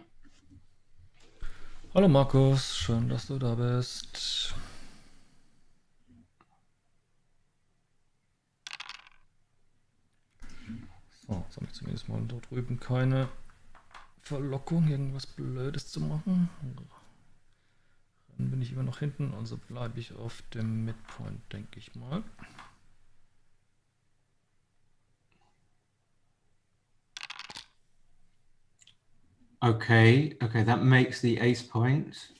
Hallo Markus, schön, dass du da bist. So, jetzt habe ich zumindest mal dort drüben keine Verlockung, irgendwas Blödes zu machen. Dann bin ich immer noch hinten, also bleibe ich auf dem Midpoint, denke ich mal. Okay, that makes the ace point.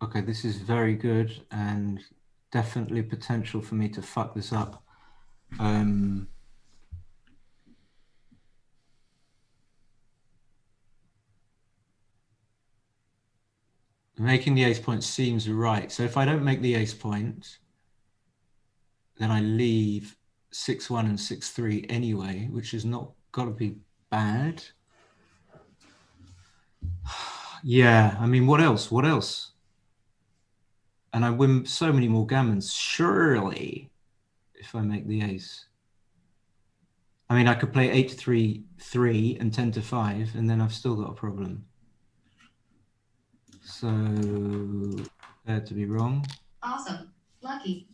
Okay, this is very good and definitely potential for me to fuck this up. Making the ace point seems right. So if I don't make the ace point, then I leave 6-1 and 6-3 anyway, which is not got to be bad. Yeah, I mean, what else? What else? And I win so many more gammons, surely, if I make the ace. I mean, I could play 8-3-3 and 10-5, and then I've still got a problem. So, prepared to be wrong. Awesome. Lucky.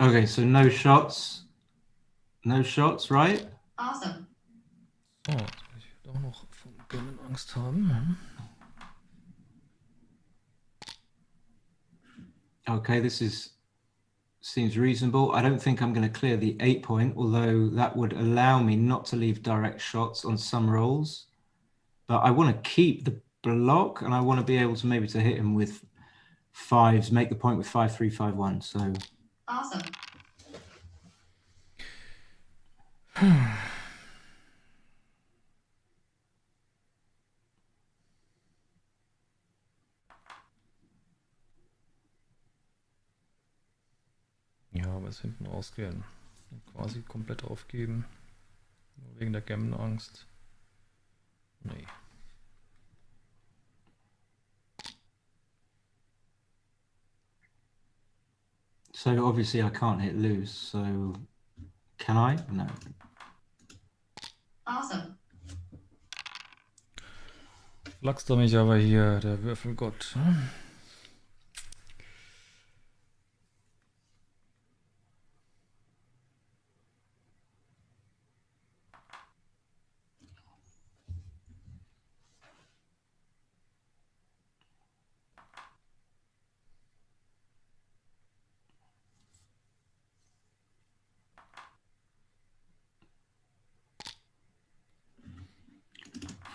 Okay, so no shots. No shots, right? Awesome. So, jetzt muss ich doch noch vom Gammon Angst haben. Okay, this seems reasonable. I don't think I'm going to clear the 8 point, although that would allow me not to leave direct shots on some rolls. But I want to keep the block, and I want to be able to maybe to hit him with 5s, make the point with 5-3, 5-1. So Awesome. Ja, aber es hinten rausgehen. Und quasi komplett aufgeben. Nur wegen der Gammon-Angst. Nee. So obviously I can't hit loose. So can I? No. Awesome. Flachst du mich aber hier, der Würfelgott.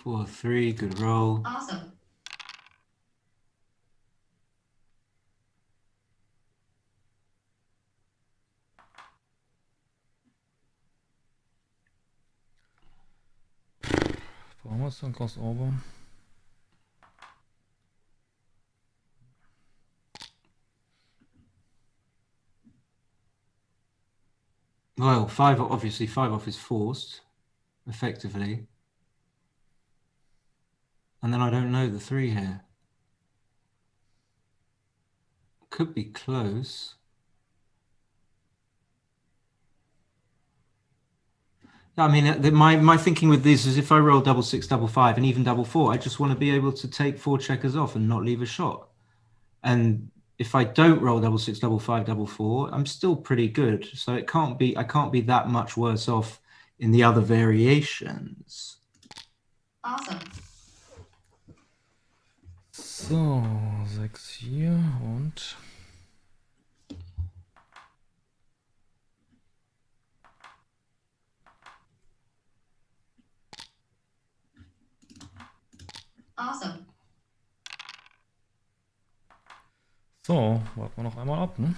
Four, 3, good roll. Awesome. Brauchen wir jetzt ein Crossover? Well, 5, obviously 5 off is forced, effectively. And then I don't know the 3 here. Could be close. I mean, my thinking with this is if I roll 6, 6, 5, and even 4, I just want to be able to take 4 checkers off and not leave a shot. And if I don't roll 6, 6, 5, 4, I'm still pretty good. So I can't be that much worse off in the other variations. Awesome. So, 6 hier und... Awesome. So, warten wir noch einmal ab, ne?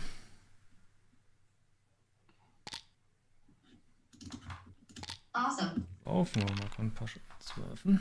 Awesome. Laufen wir mal ein paar Shots werfen.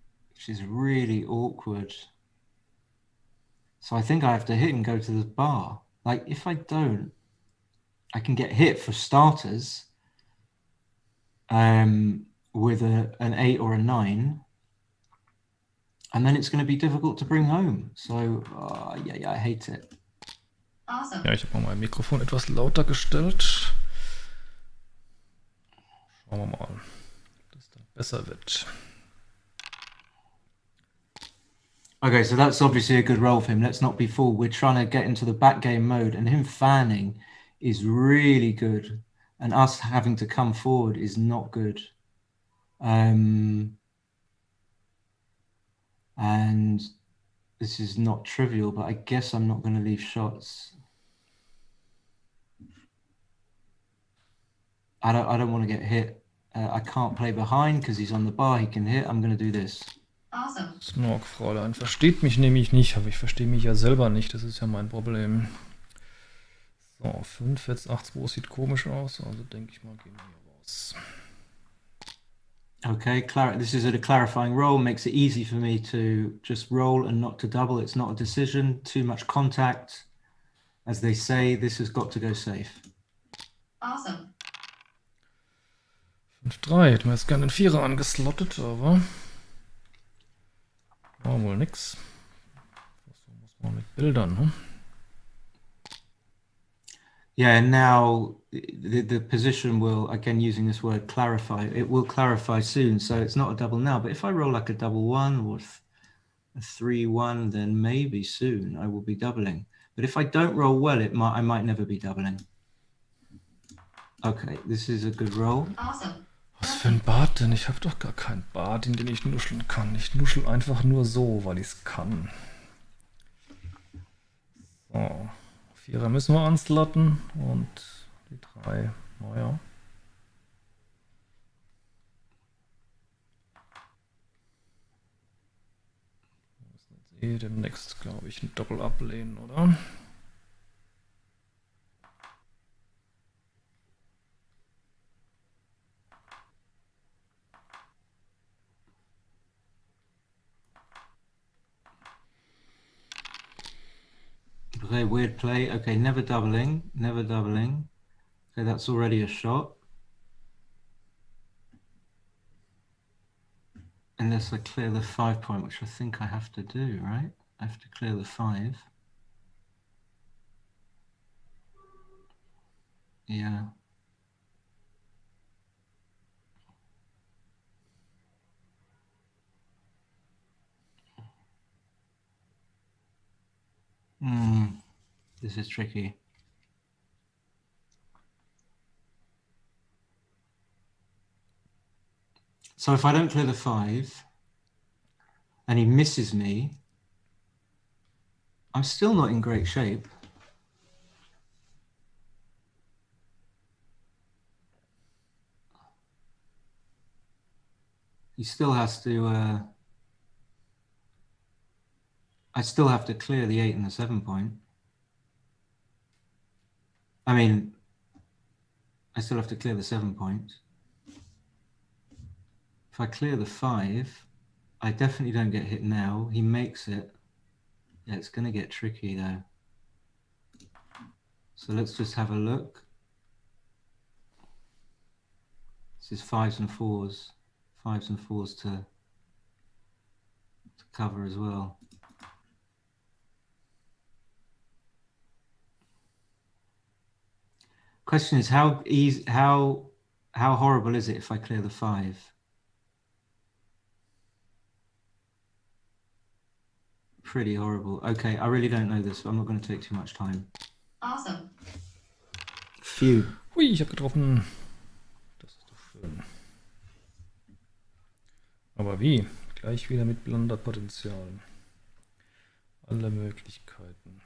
which is really awkward. So I think I have to hit and go to the bar. Like, if I don't, I can get hit for starters with an 8 or a 9. And then it's going to be difficult to bring home. So, yeah, I hate it. Awesome. Ja, ich habe mal mein Mikrofon etwas lauter gestellt. Schauen wir mal, ob das dann besser wird. Okay, so that's obviously a good roll for him. Let's not be fooled. We're trying to get into the backgammon mode, and him fanning is really good. And us having to come forward is not good. And this is not trivial, but I guess I'm not going to leave shots. I don't want to get hit. I can't play behind because he's on the bar. He can hit. I'm going to do this. Awesome. Snork, Fräulein, versteht mich nämlich nicht, aber ich verstehe mich ja selber nicht. Das ist ja mein Problem. So, 5, jetzt 8, 2 sieht komisch aus. Also denke ich mal, gehen wir hier raus. Okay, this is a clarifying roll. Makes it easy for me to just roll and not to double. It's not a decision. Too much contact. As they say, this has got to go safe. Awesome. 5-3. Hätten wir jetzt gerne den Vierer angeslottet, aber war wohl nix. So muss man mit Bildern, ne? Yeah, and now the position will, again, using this word clarify, it will clarify soon. So it's not a double now, but if I roll like a double 1 or a 3-1, then maybe soon I will be doubling. But if I don't roll well, I might never be doubling. Okay, this is a good roll. Awesome. Was für ein Bart denn? Ich habe doch gar keinen Bart, in den ich nuscheln kann. Ich nuschel einfach nur so, weil ich es kann. So. Vierer müssen wir anslotten und die 3, naja. Wir müssen jetzt demnächst, glaube ich, ein Doppel ablehnen, oder? Okay, weird play. Okay, never doubling, never doubling. Okay, that's already a shot. Unless I clear the 5 point, which I think I have to do, right? I have to clear the 5. Yeah. This is tricky. So if I don't clear the 5 and he misses me, I'm still not in great shape. He still has to, I still have to clear the 8 and the 7 point. I mean, I still have to clear the 7 point. If I clear the 5, I definitely don't get hit now. He makes it. Yeah, it's going to get tricky though. So let's just have a look. This is 5s and 4s. 5s and 4s to cover as well. Question is how horrible is it if I clear the 5? Pretty horrible. Okay, I really don't know this. I'm not going to take too much time. Awesome. Phew. Hui, ich habe getroffen. Das ist doch schön. Aber wie? Gleich wieder mit Blunderpotenzial. Alle Möglichkeiten.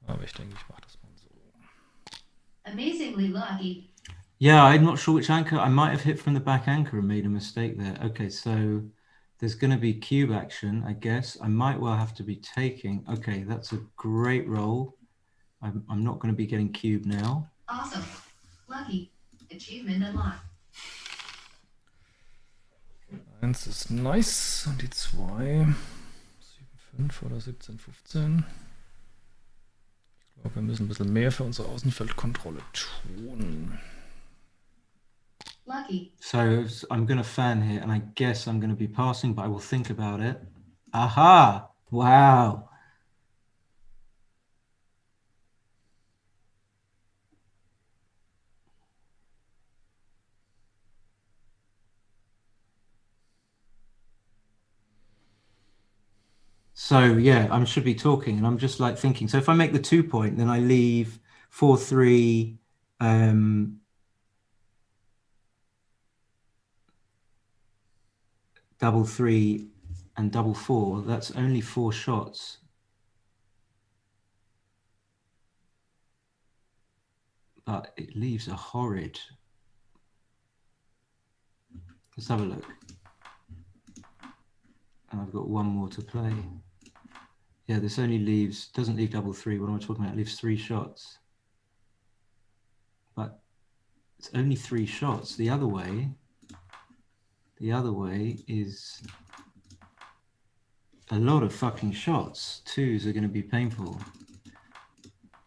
Aber ich denke, ich mache das mal so. Amazingly lucky. Yeah, I'm not sure which anchor. I might have hit from the back anchor and made a mistake there. Okay, so there's going to be cube action, I guess. I might well have to be taking. Okay, that's a great roll. I'm not going to be getting cube now. Awesome. Lucky. Achievement unlocked. 1 ist nice und die 2 7,5 oder 17,15. Ich glaube, wir müssen ein bisschen mehr für unsere Außenfeldkontrolle tun. Lucky. So I'm going to fan here, and I guess I'm going to be passing, but I will think about it. Aha! Wow! So yeah, I should be talking, and I'm just like thinking. So if I make the 2 point, then I leave 4-3, double 3, and double 4. That's only 4 shots. But it leaves a horrid. Let's have a look. And I've got 1 more to play. Yeah, this only leaves, doesn't leave double 3. What am I talking about? It leaves 3 shots. But it's only 3 shots. The other way is a lot of fucking shots. 2s are going to be painful.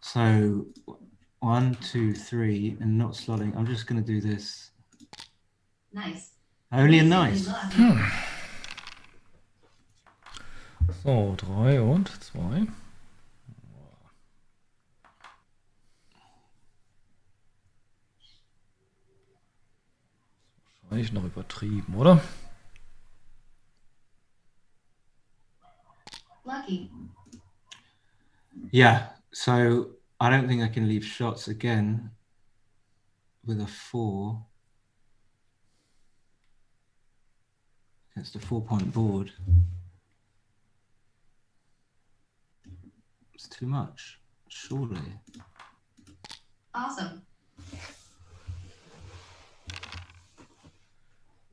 So 1, 2, 3, and not slotting. I'm just going to do this. Nice. Only a Amazingly nice. lucky. So, 3 und 2. Wahrscheinlich noch übertrieben, oder? Lucky. Yeah, so I don't think I can leave shots again with a 4 against a 4-point board. It's too much, surely. Awesome.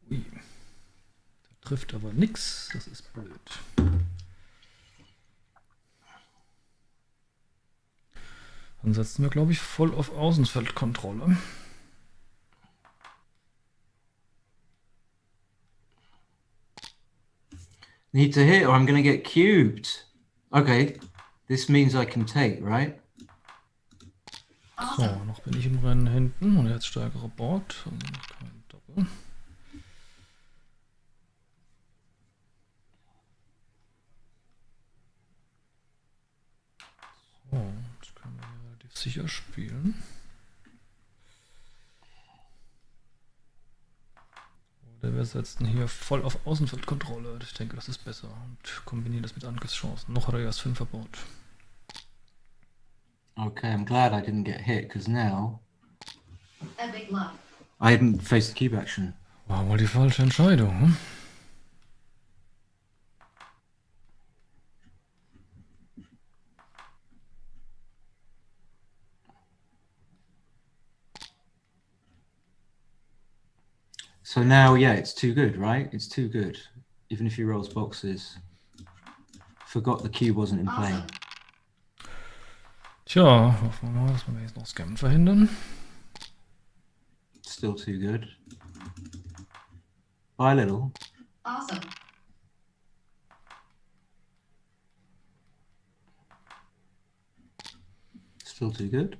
Ui. Da trifft aber nichts. Das ist blöd. Dann setzen wir, glaube ich, voll auf Außenfeldkontrolle. Need to hit or I'm going to get cubed. Okay, this means I can take, right? So, Awesome. noch bin ich im Rennen hinten und jetzt stärkere Board. Und kein Doppel. So, jetzt können wir hier relativ sicher spielen. Oder wir setzen hier voll auf Außenfeldkontrolle. Ich denke, das ist besser. Und kombinieren das mit Angriffschancen. Noch hat er erst 5 verbaut. Okay, I'm glad I didn't get hit because now Epic luck. I haven't faced the cube action. War wohl die falsche Entscheidung. Hm? So now, yeah, it's too good, right? It's too good. Even if he rolls boxes. Forgot the cube wasn't in play. Awesome. Tja, hoffen wir mal, dass wir jetzt noch Scammen verhindern. Still too good. By a little. Awesome. Still too good.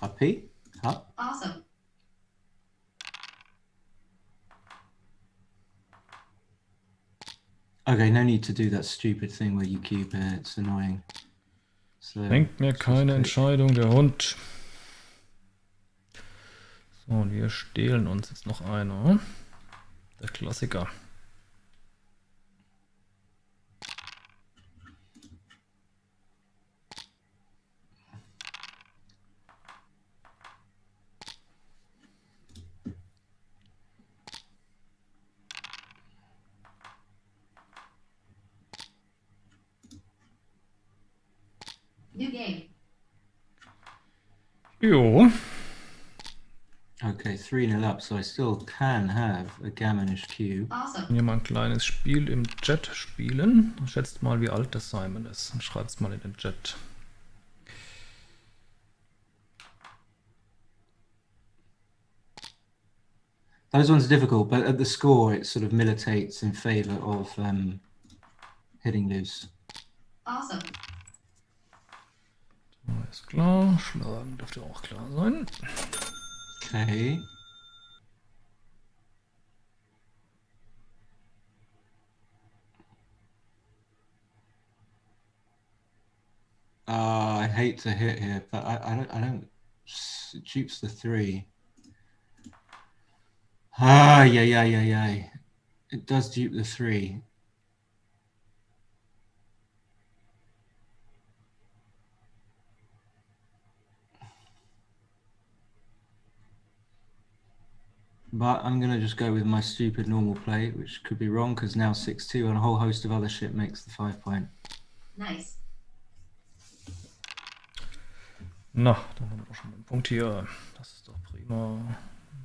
Happy. Up. Awesome. Okay, no need to do that stupid thing where you cube it. It's annoying. So, Bringt mir let's just keine pick. Entscheidung, der Hund. So, und wir stehlen uns jetzt noch eine. Der Klassiker. New game. Jo. Okay, 3-0 up, so I still can have a gammonish cube. Awesome. Wenn wir mal ein kleines Spiel im Chat spielen, schätzt mal, wie alt der Simon ist und schreibt es mal in den Chat. Those ones are difficult, but at the score, it sort of militates in favor of hitting loose. Awesome. Alles klar. Schlagen dürfte auch klar sein. Okay. I hate to hit here, but I don't. It dupes the 3. Yeah. It does dupe the 3. But I'm going to just go with my stupid normal play, which could be wrong because now 6-2 and a whole host of other shit makes the 5 point. Nice. Na, dann haben wir auch schon mal einen Punkt hier. Das ist doch prima.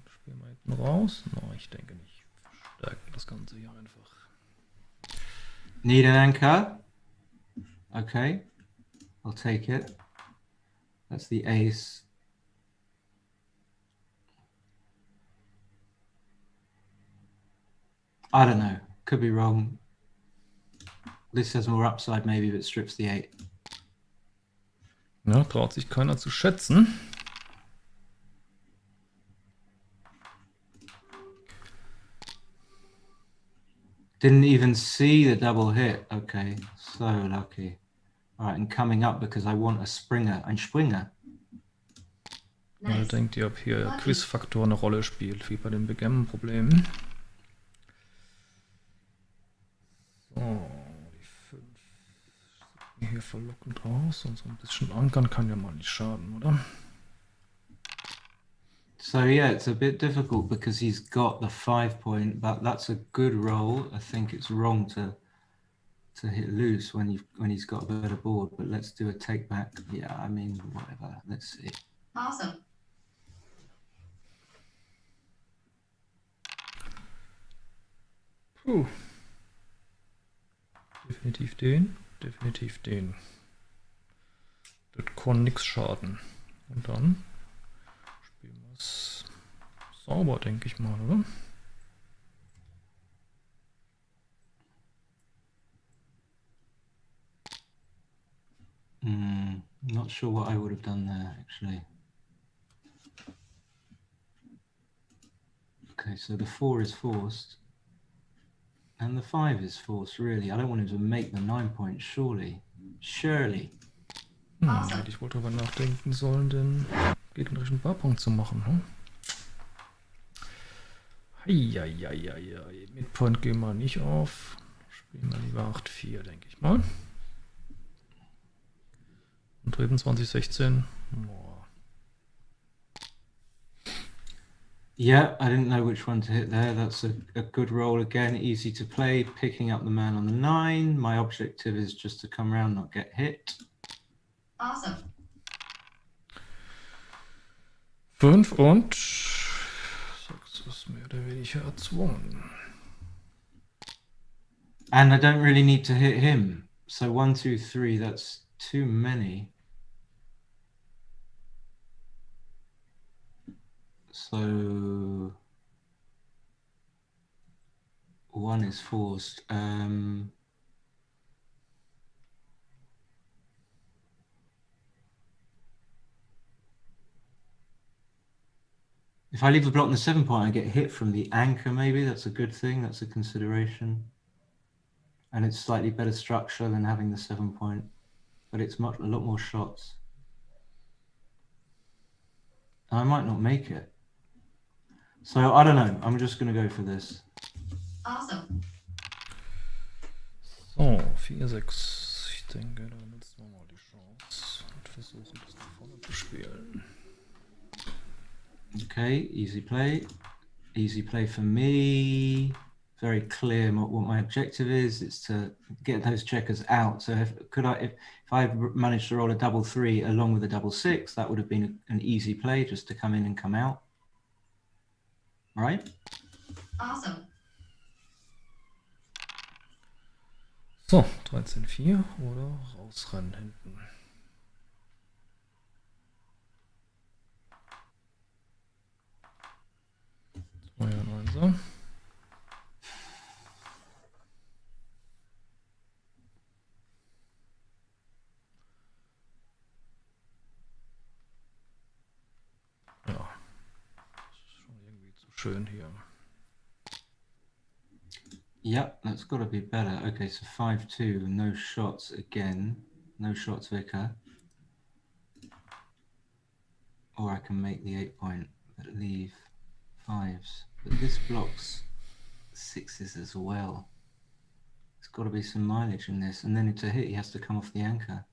Spielen wir hinten raus? No, ich denke nicht. Verstärken das Ganze hier einfach. Need an anchor? Okay. I'll take it. That's the ace. I don't know. Could be wrong. This has more upside maybe, but strips the 8. Ja, traut sich keiner zu schätzen. Didn't even see the double hit. Okay, so lucky. All right, and coming up because I want a Springer. Ein Springer. Nice. Denkt ihr, ob hier Quizfaktor eine Rolle spielt, wie bei den Backgammon-Problemen? So, die 5 sieht mir hier verlockend aus und so ein bisschen ankern kann ja mal nicht schaden, oder? So yeah, it's a bit difficult because he's got the 5 point, but that's a good roll. I think it's wrong to hit loose when he's got a better board. But let's do a take back. Yeah, I mean whatever. Let's see. Awesome. Puh. Definitiv den, definitiv den. Das kann nix schaden. Und dann spielen wir es sauber, denke ich mal, oder? Not sure what I would have done there, actually. Okay, so the 4 is forced. And the 5 is forced, really. I don't want him to make the 9 point, surely. Surely. Hätte ich wohl drüber nachdenken sollen, den gegnerischen Barpunkt zu machen. Hm? Heieieiei. Midpoint gehen wir nicht auf. Spielen wir lieber 8-4, denke ich mal. Und drüben 2016. Boah. Yeah, I didn't know which one to hit there. That's a good roll again, easy to play, picking up the man on the 9. My objective is just to come around, not get hit. Awesome. 5 und 6 ist mehr oder weniger erzwungen. And I don't really need to hit him. So 1, 2, 3, that's too many. So 1 is forced. If I leave the block in the 7 point, I get hit from the anchor, maybe. That's a good thing. That's a consideration. And it's slightly better structure than having the 7 point. But it's a lot more shots. And I might not make it. So I don't know. I'm just going to go for this. Awesome. So, 4-6. Ich denke, da nutzen wir mal die Chance und versuchen, das nach vorne zu spielen. Okay, easy play. Easy play for me. Very clear what my objective is. It's to get those checkers out. So if I managed to roll a double 3 along with a double 6, that would have been an easy play just to come in and come out. Right? Awesome. So, 13-4 oder rausrennen hinten. Ja, 9 Also. Ja, das ist schon irgendwie zu schön hier. Yeah, that's got to be better. Okay, so 5-2, no shots again. No shots, Vicar. Or I can make the 8-point, but leave 5s. But this blocks 6s as well. There's got to be some mileage in this. And then to hit, he has to come off the anchor.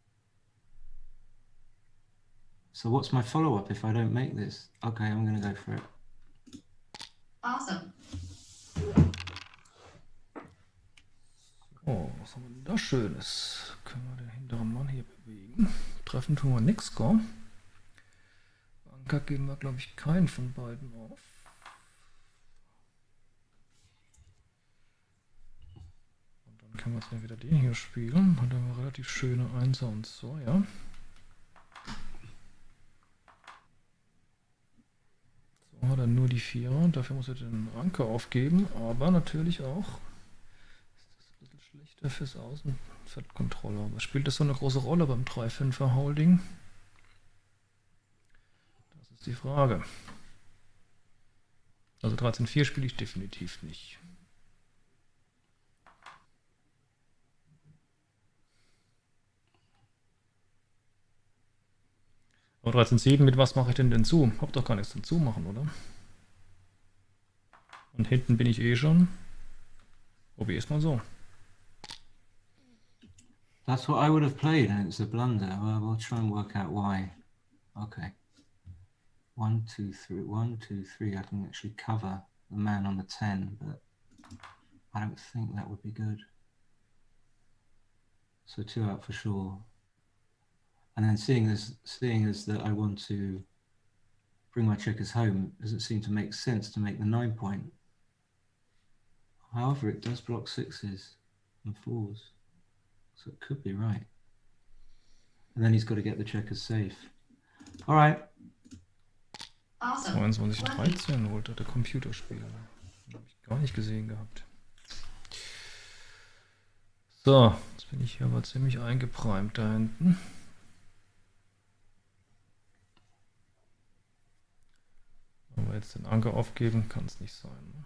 So what's my follow-up if I don't make this? Okay, I'm going to go for it. Awesome. Oh, was haben wir denn da Schönes? Können wir den hinteren Mann hier bewegen? Treffen tun wir nichts, gell? Anker geben wir, glaube ich, keinen von beiden auf. Und dann können wir jetzt entweder den hier spielen. Hat aber relativ schöne Einser und so, ja. So hat er nur die Vierer. Dafür muss er den Anker aufgeben, aber natürlich auch. Schlechter fürs Außenfeldkontrolle. Aber spielt das so eine große Rolle beim 3-5er Holding? Das ist die Frage. Also 13-4 spiele ich definitiv nicht. Aber 13-7, mit was mache ich denn zu? Hab doch gar nichts zum Zumachen, oder? Und hinten bin ich eh schon. Probier es mal so. That's what I would have played, and it's a blunder. Well, we'll try and work out why. Okay. 1, 2, 3. 1, 2, 3. I can actually cover the man on the 10, but I don't think that would be good. So 2 out for sure. And then seeing as that I want to bring my checkers home, it doesn't seem to make sense to make the 9-point. However, it does block 6s and 4s. So it could be right. And then he's got to get the checkers safe. All right. Awesome. 22-13 wollte der Computerspieler. Habe ich gar nicht gesehen gehabt. So, jetzt bin ich hier aber ziemlich eingeprimed da hinten. Aber jetzt den Anker aufgeben kann es nicht sein. Ne?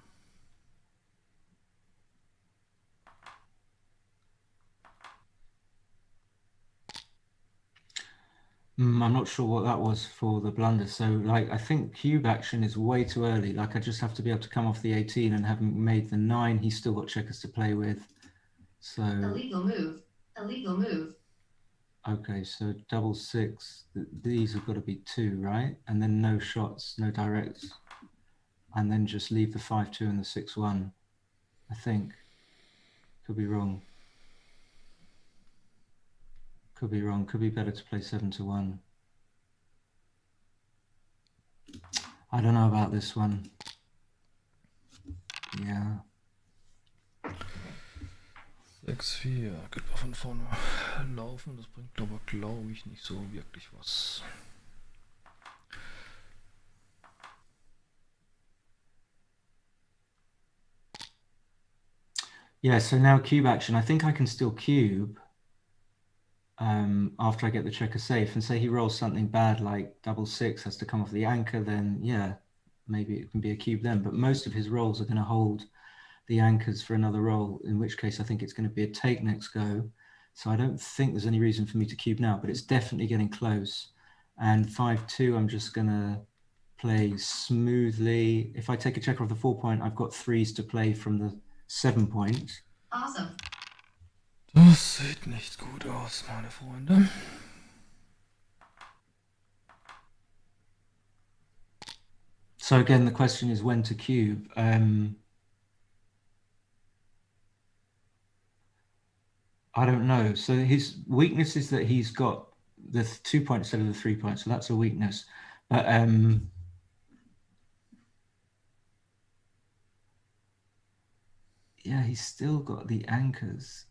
I'm not sure what that was for the blunder. So, like, I think cube action is way too early. Like, I just have to be able to come off the 18 and having made the 9, he's still got checkers to play with. So, Illegal move. Illegal move. okay, so double 6. These have got to be 2, right? And then no shots, no directs. And then just leave the 5-2 and the 6-1, I think. Could be wrong. Could be wrong. Could be better to play 7-1. I don't know about this one. Yeah. 6-4. Geht mal von vorne laufen. Das bringt aber, glaube ich, nicht so wirklich was. Yeah, so now cube action. I think I can still cube after I get the checker safe, and say he rolls something bad like double 6, has to come off the anchor, then yeah, maybe it can be a cube then. But most of his rolls are going to hold the anchors for another roll, in which case I think it's going to be a take next go. So I don't think there's any reason for me to cube now, but it's definitely getting close. And 5-2, I'm just going to play smoothly. If I take a checker off the 4-point, I've got 3s to play from the 7-point. Awesome. Das sieht nicht gut aus, meine Freunde. So again, the question is when to cube. I don't know. So his weakness is that he's got the 2-point instead of the 3-point. So that's a weakness. But yeah, he's still got the anchors.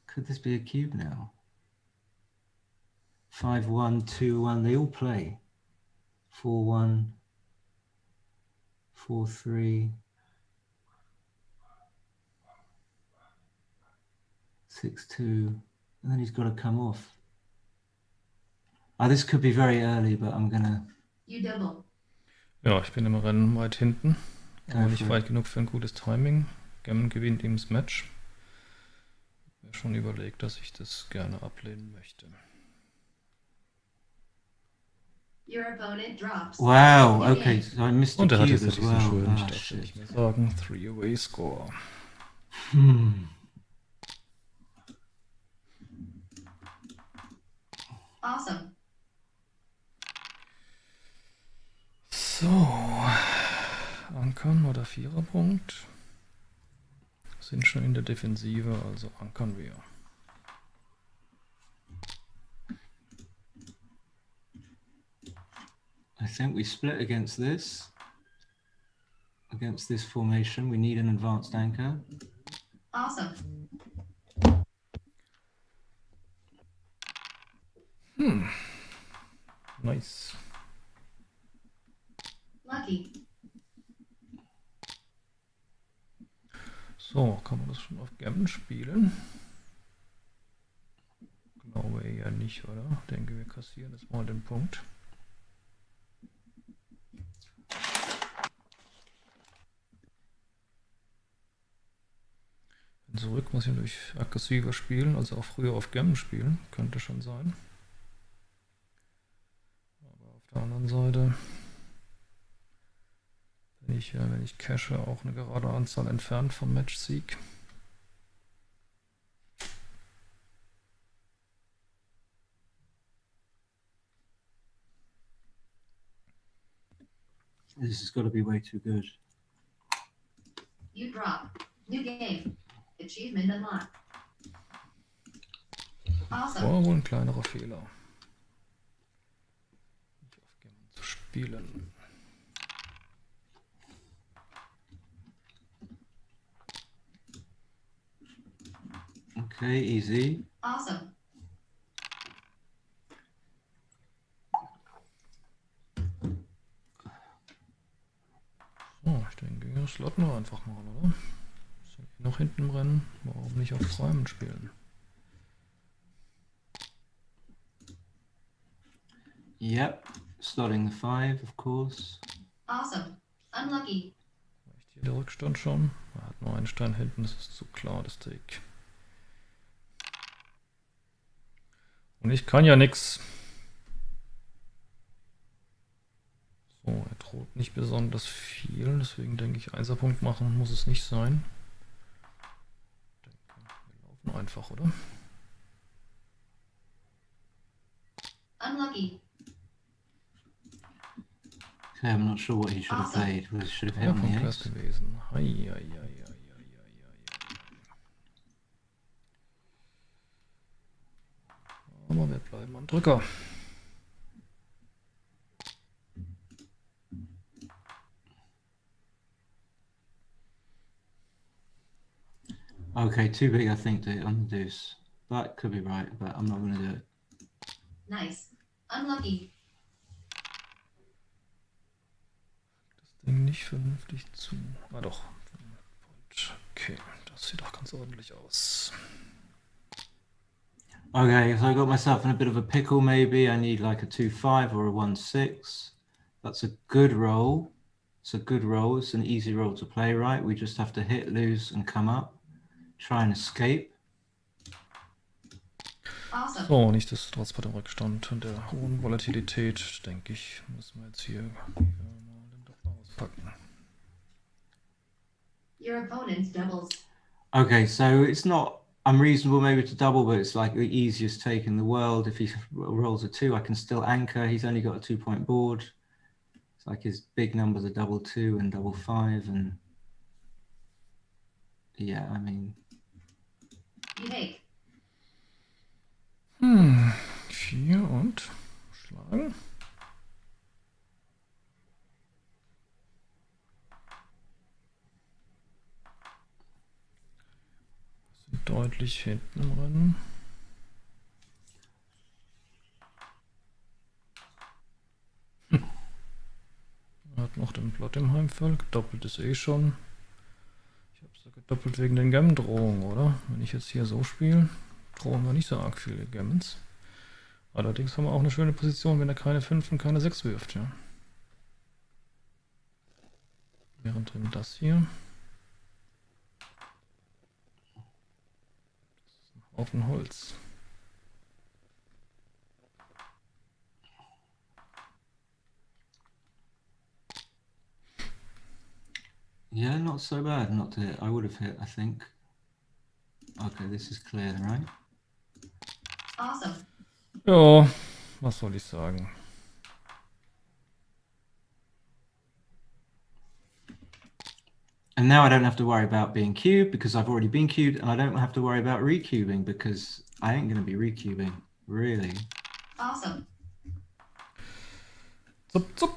Could this be a cube now? 5-1, 2-1, they all play. 4-1, 4-3, 6-2, and then he's got to come off. This could be very early, but I'm gonna... You double. Ja, ich bin im Rennen weit hinten, aber Go nicht for weit it. genug für ein gutes Timing. Gammon gewinnt ihm das Match. Ich habe mir schon überlegt, dass ich das gerne ablehnen möchte. Your opponent drops. Wow, You okay, gain. so I missed the Und er hat cube jetzt as diesen well. schönen, ich Ah, darf shit. nicht mehr sagen, 3-away Score. Awesome. So, ankern oder Viererpunkt. Sind schon in der Defensive, also ankern wir. I think we split against this formation. We need an advanced anchor. Awesome. Nice. Lucky. So, kann man das schon auf Gammon spielen? Glaube eher nicht, oder? Ich denke, wir kassieren jetzt mal den Punkt. Zurück muss ich natürlich aggressiver spielen, also auch früher auf Gammon spielen, könnte schon sein. Aber auf der anderen Seite bin ich, wenn ich cache, auch eine gerade Anzahl entfernt vom Match-Sieg. This has got to be way too good. You drop. New game. Achievement unlocked. Awesome. War wohl ein kleinerer Fehler. Nicht auf Gammon zu spielen. Okay, easy. Awesome. So, ich denke, das slotten wir einfach mal, oder? Sind wir noch hinten im Rennen? Warum nicht auf Träumen spielen? Yep, starting the 5, of course. Awesome. Unlucky. Reicht hier der Rückstand schon? Er hat nur einen Stein hinten, das ist zu klar, das Take. Und ich kann ja nix. So, er droht nicht besonders viel, deswegen denke ich, Einserpunkt machen muss es nicht sein. Ich denke, wir laufen einfach, oder? Unlucky. Okay, I'm not sure what he should have Awesome. played. He should have hit on Punkt the wäre es ace. gewesen. Aber wir bleiben am Drücker. Okay, too big, I think, to hit on the deuce. That could be right, but I'm not going to do it. Nice. Unlucky. Das Ding nicht vernünftig zu. Ah doch. Okay, das sieht doch ganz ordentlich aus. Okay, so I got myself in a bit of a pickle maybe. I need like a 2-5 or a 1-6. That's a good roll. It's a good roll. It's an easy roll to play, right? We just have to hit, lose, and come up. Try and escape. Awesome. So, nichtsdestotrotz bei dem Rückstand und der hohen Volatilität, denke ich, müssen wir jetzt hier mal den Doppler auspacken. Your opponent's doubles. Okay, so it's not unreasonable maybe to double, but it's like the easiest take in the world. If he rolls a 2, I can still anchor. He's only got a 2-point board. It's like his big numbers are double 2 and double 5, and yeah, I mean, You take. 4 und schlagen. Sind deutlich hinten im Rennen. Steinblott im Heimfeld. Gedoppelt ist eh schon. Ich habe es ja gedoppelt wegen den Gammon-Drohungen, oder? Wenn ich jetzt hier so spiele, drohen wir nicht so arg viele Gammons. Allerdings haben wir auch eine schöne Position, wenn er keine 5 und keine 6 wirft, ja. Während drin das hier. Das ist ein Haufen Holz. Yeah, not so bad not to hit. I would have hit, I think. Okay, this is clear, right? Awesome. Ja, was soll ich sagen? And now I don't have to worry about being cubed because I've already been cubed, and I don't have to worry about recubing because I ain't going to be recubing, really. Awesome. Zup, zup.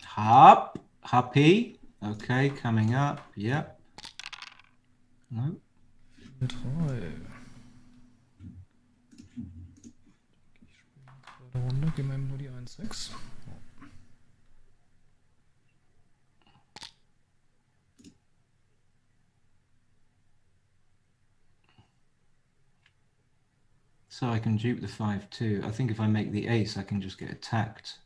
Hop, happy. Okay, coming up. Yep. No. 3. Ich spiele zweite Runde, geben wir ihm nur die 1-6. So I can dupe the 5-2. I think if I make the ace, I can just get attacked.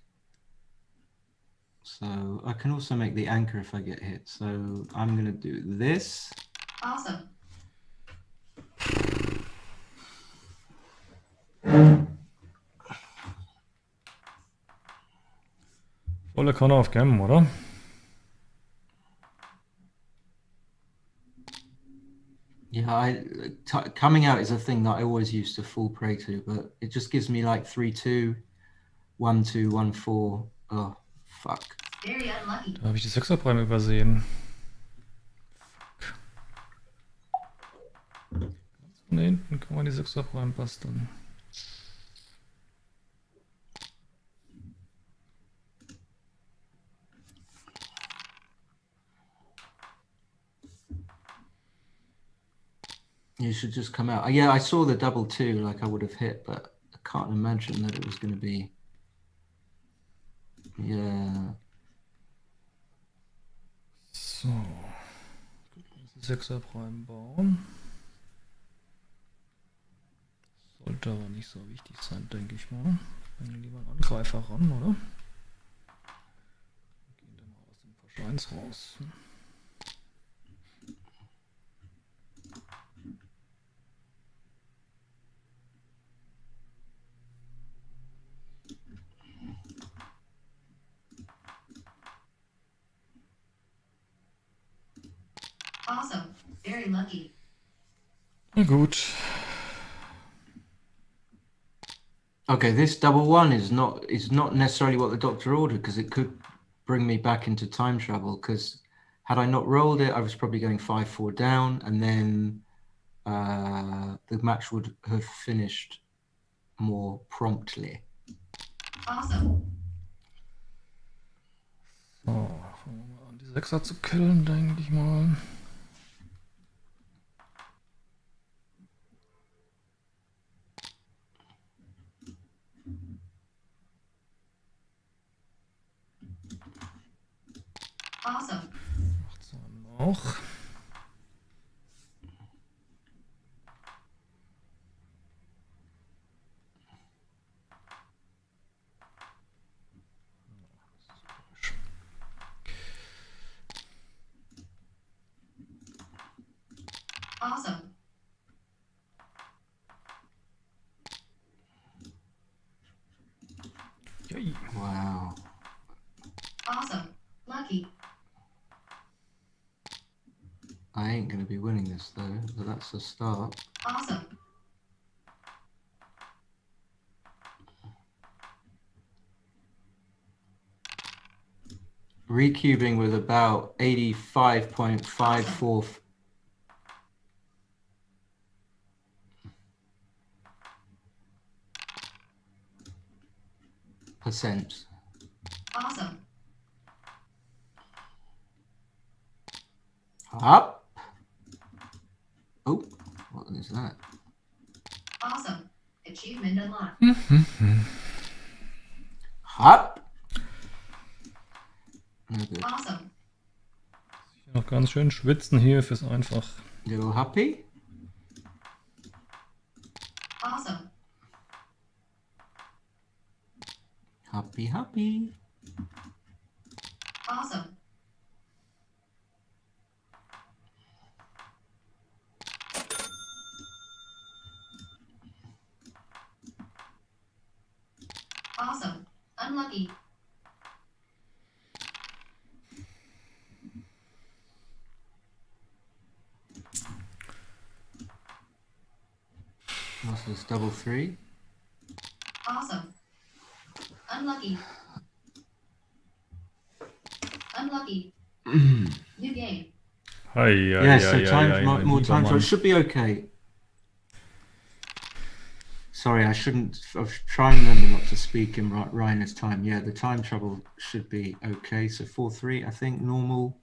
So I can also make the anchor if I get hit. So I'm going to do this. Awesome. Volle Kanne auf Gammon, oder? Yeah, coming out is a thing that I always used to fall prey to, but it just gives me like 3-2, 1-2, 1-4. Oh, fuck. Very unlucky. Da habe ich die 6er Prime übersehen. Ganz von hinten kann man die 6er Prime basteln. You should just come out. Yeah, I saw the double 2, like I would have hit, but I can't imagine that it was going to be. Yeah. So. Die 6er Prime bauen. Sollte aber nicht so wichtig sein, denke ich mal. Bringen wir lieber einen Angreifer ran, oder? Gehen dann mal aus dem Pasch 1 raus. Awesome. Very lucky. Na gut. Okay, this double 1 is not necessarily what the doctor ordered because it could bring me back into time travel. Because had I not rolled it, I was probably going 5-4 down, and then the match would have finished more promptly. Awesome. So, fangen wir mal an, die 6er zu killen, denke ich mal. Awesome. 18 noch. Awesome. Yay. Wow. Awesome. Lucky. I ain't going to be winning this though, but that's a start. Awesome. Recubing with about 85.54. %. Awesome. Up. Oh, what is that? Awesome. Achievement unlocked. Up. ganz schön schwitzen hier fürs einfach. You happy? Awesome. Happy, happy. Awesome. Awesome. Unlucky. What's this? Double three? Awesome. Unlucky. Unlucky. New game. Yeah, so more time. So it should be okay. Sorry, I shouldn't. I was trying to remember not to speak in Rainer's time. Yeah, the time trouble should be okay. So 4-3, I think, normal.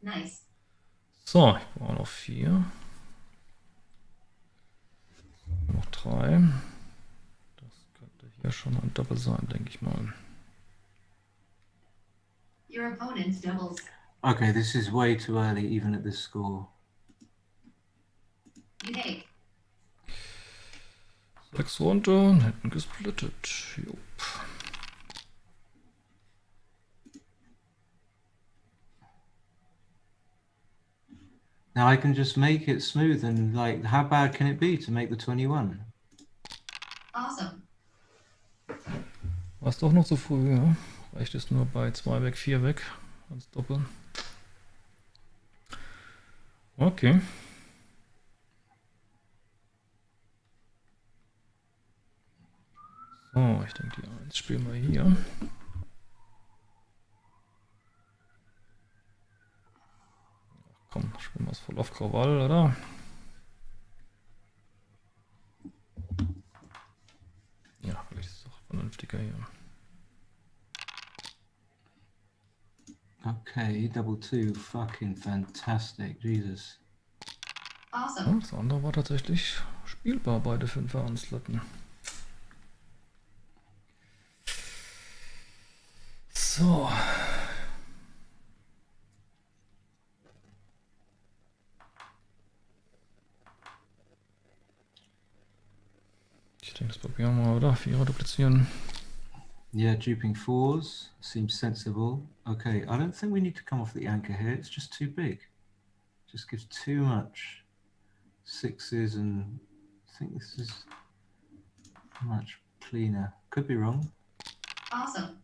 Nice. So, ich brauche noch 4. Noch 3. Das könnte hier schon ein Doppel sein, denke ich mal. Your opponent's doubles. Okay, this is way too early, even at this score. You take. 6 runter, hinten gesplittet. Jupp. Now I can just make it smooth and like, how bad can it be to make the 21? Awesome. War es doch noch zu früh, ja? Reicht es nur bei 2 weg, 4 weg. Als Doppel. Okay. So, ich denke, die 1 spielen wir hier. Ach komm, spielen wir es voll auf Krawall, oder? Ja, vielleicht ist es doch vernünftiger hier. Okay, double 2, fucking fantastic, Jesus. Ja, Awesome. das andere war tatsächlich spielbar, beide 5er anslotten. So. Ich denke, das probieren wir mal, oder? 4er duplizieren. Yeah, duping 4s seems sensible. Okay, I don't think we need to come off the anchor here. It's just too big. Just gives too much 6s, and I think this is much cleaner. Could be wrong. Awesome.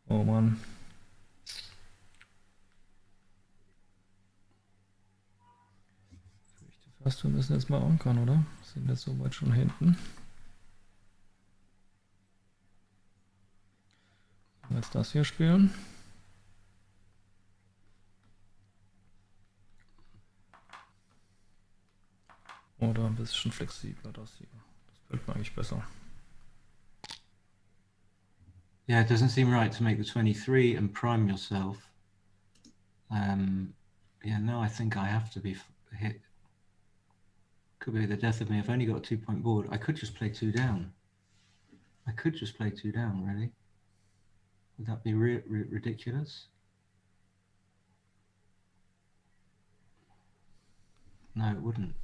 Oh Mann. Ich fürchte fast, wir müssen jetzt mal ankern, oder? Sind jetzt soweit schon hinten. Können wir jetzt das hier spielen? Oder ein bisschen flexibler das hier. Das gefällt mir eigentlich besser. Yeah, it doesn't seem right to make the 23 and prime yourself. Yeah, no, I think I have to be hit. Could be the death of me. I've only got a 2-point board. I could just play 2 down. I could just play 2 down, really. Would that be ridiculous? No, it wouldn't.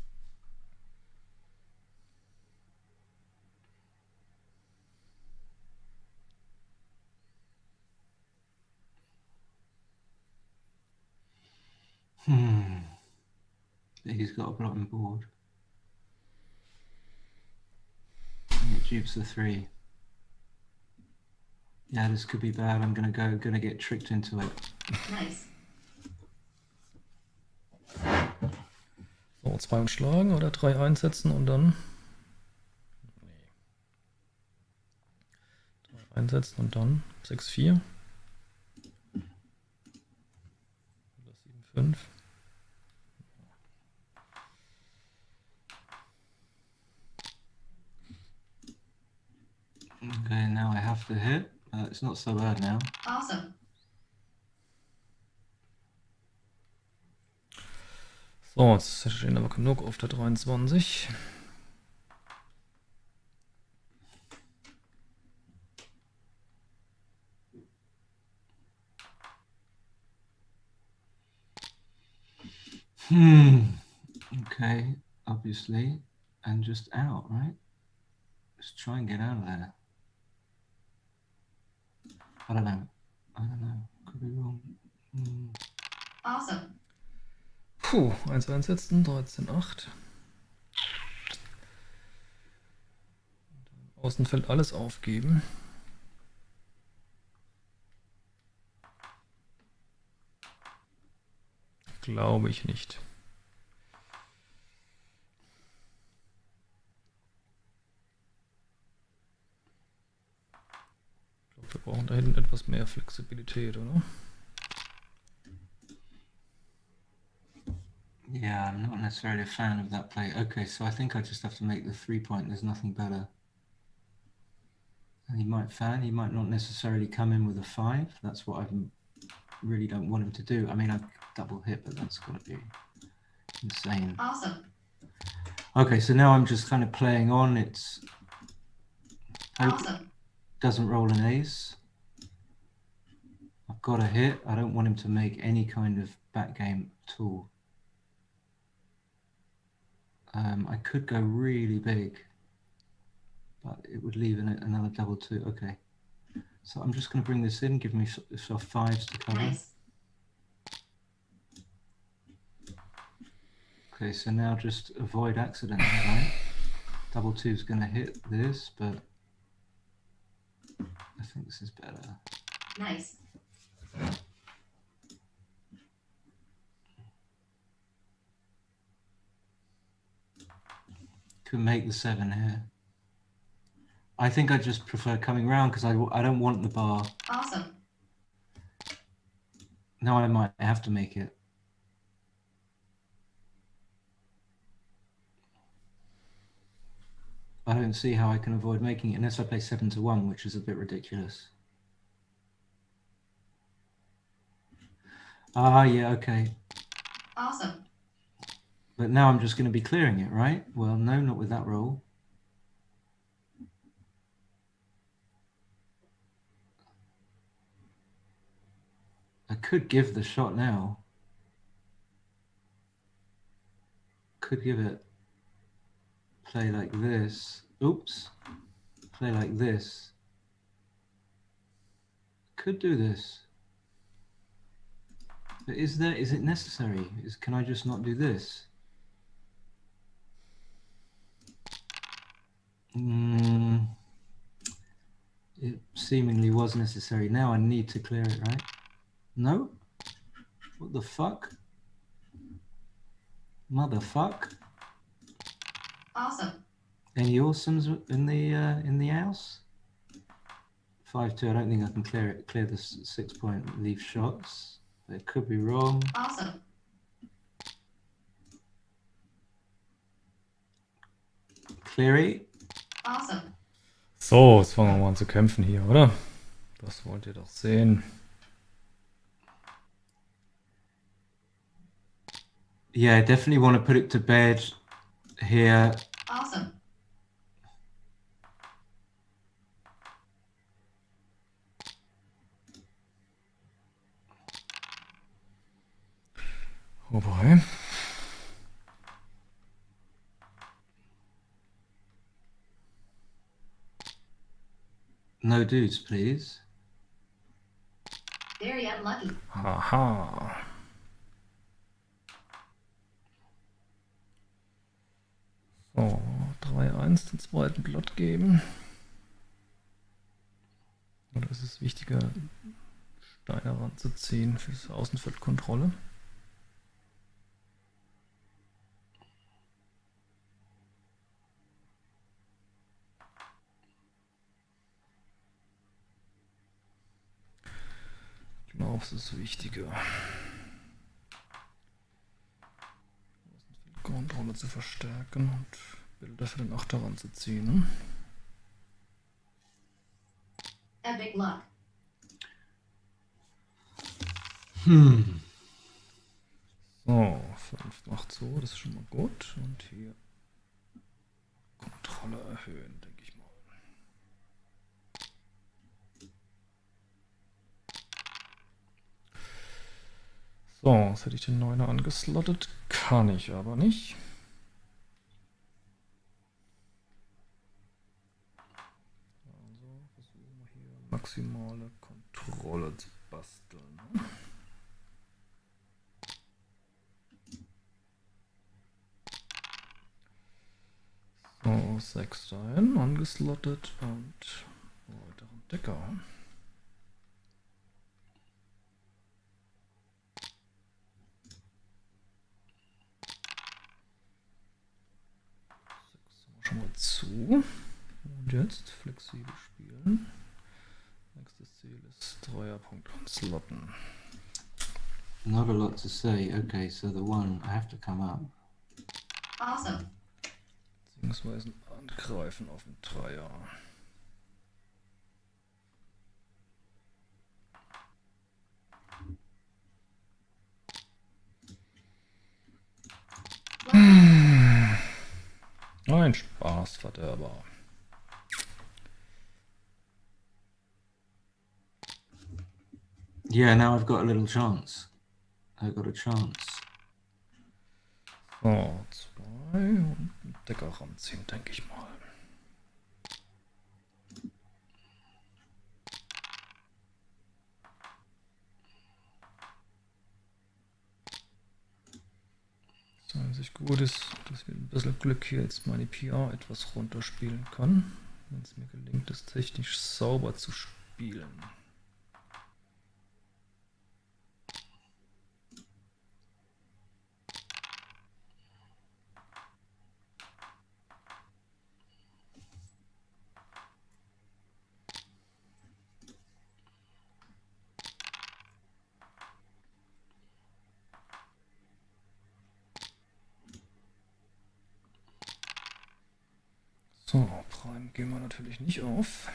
He's got a blocking board. It dupes the 3. Yeah, this could be bad. I'm gonna get tricked into it. Nice. So, 2 umschlagen oder 3 einsetzen und dann. Nee. 3 einsetzen und dann 6-4. Oder 7-5. Okay, now I have to hit. It's not so bad now. Awesome. So, jetzt stehen aber genug auf der 23. Okay, obviously. And just out, right? Just try and get out of there. I don't know. Could be wrong. Awesome. Puh, 1 einsetzen, 13,8. Außenfeld alles aufgeben. Glaube ich nicht. Ich glaube, wir brauchen da hinten etwas mehr Flexibilität, oder? Yeah, I'm not necessarily a fan of that play. Okay, so I think I just have to make the 3-point. There's nothing better. And he might fan. He might not necessarily come in with a 5. That's what I really don't want him to do. I mean, I double hit, but that's got to be insane. Awesome. Okay, so now I'm just kind of playing on. It's hope Awesome. doesn't roll an ace. I've got a hit. I don't want him to make any kind of back game at all. I could go really big, but it would leave another double 2. Okay, so I'm just going to bring this in, give myself 5s to cover. Nice. Okay, so now just avoid accidents, right? Double 2 is going to hit this, but I think this is better. Nice. Could make the 7 here. I think I just prefer coming round because I don't want the bar. Awesome. Now I might have to make it. I don't see how I can avoid making it unless I play 7 to 1, which is a bit ridiculous. Ah, yeah, okay. Awesome. But now I'm just going to be clearing it, right? Well, no, not with that roll. I could give the shot now. Could give it. Play like this. Oops. Play like this. Could do this. But is it necessary? Can I just not do this? It seemingly was necessary. Now I need to clear it, right? No? What the fuck? Motherfuck. Awesome. Any awesomes in the house? 5-2. I don't think I can clear the 6-point leave shots. It could be wrong. Awesome. Cleary. Awesome. So, jetzt fangen wir mal an zu kämpfen hier, oder? Das wollt ihr doch sehen. Yeah, I definitely want to put it to bed here. Awesome. Oh boy. No dudes, please. Very unlucky. Haha. So, 3-1 den zweiten Blot geben. Oder ist es wichtiger, Steine ranzuziehen für die Außenfeldkontrolle? Ich glaube, es ist wichtiger, Außenfeldkontrolle zu verstärken und Bilder für den Achter ranzuziehen. Ne? Epic luck. So, 5 macht so, das ist schon mal gut. Und hier Kontrolle erhöhen, denke ich mal. So, jetzt hätte ich den 9er angeslottet. Kann ich aber nicht. Also versuchen wir hier maximale Kontrolle zu basteln. So, 6 dahin, angeslottet und weiteren Decker. Schon mal zu. Und jetzt flexibel spielen. Nächstes Ziel ist Treuerpunkt anslotten. Not a lot to say. Okay, so the 1, I have to come up. Awesome. Beziehungsweise angreifen auf den Dreier. Ein Spaßverderber. Yeah, now I've got a little chance. I've got a chance. So, 2 und einen Decker ranziehen, denke ich mal. Das einzig gut ist, dass wir ein bisschen Glück hier jetzt meine PR etwas runterspielen kann, wenn es mir gelingt, es technisch sauber zu spielen. So, Prime gehen wir natürlich nicht auf.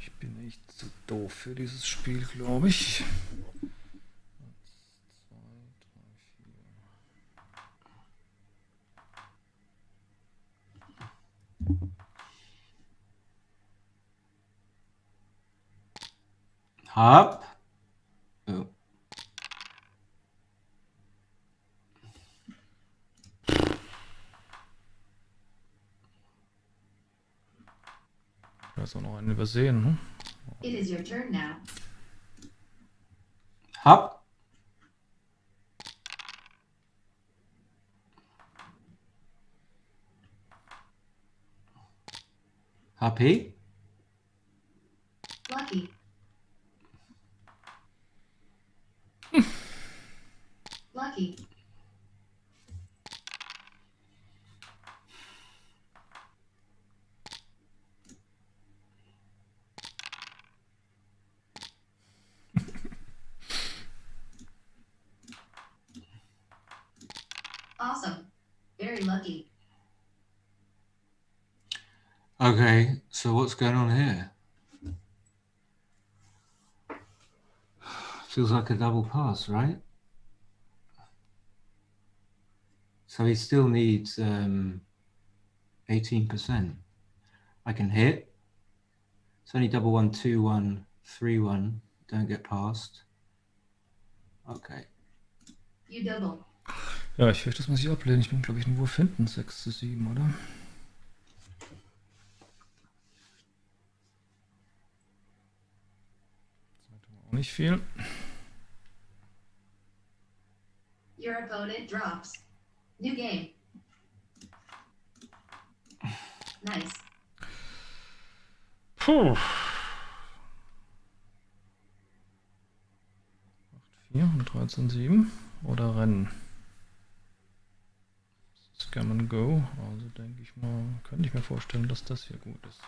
Ich bin echt zu doof für dieses Spiel, glaube ich. 1, 2, 3, 4. Hop. Oh. Da ist auch noch einen übersehen, ne? It is your turn now. Hop. Happy. Lucky. Lucky. Awesome. Very lucky. Okay, so what's going on here? Feels like a double pass, right? So he still needs 18%. I can hit. It's only double 1, 2, 1, 3, 1. Don't get past. Okay. You double. Ja, ich fürchte, das muss ich ablehnen. Ich bin, glaube ich, nur finden. 6 zu 7, oder? Auch nicht viel. Your opponent drops. New game. Nice. Puh. 8-4 und 13-7. Oder Rennen. Scam Go. Also denke ich mal, könnte ich mir vorstellen, dass das hier gut ist.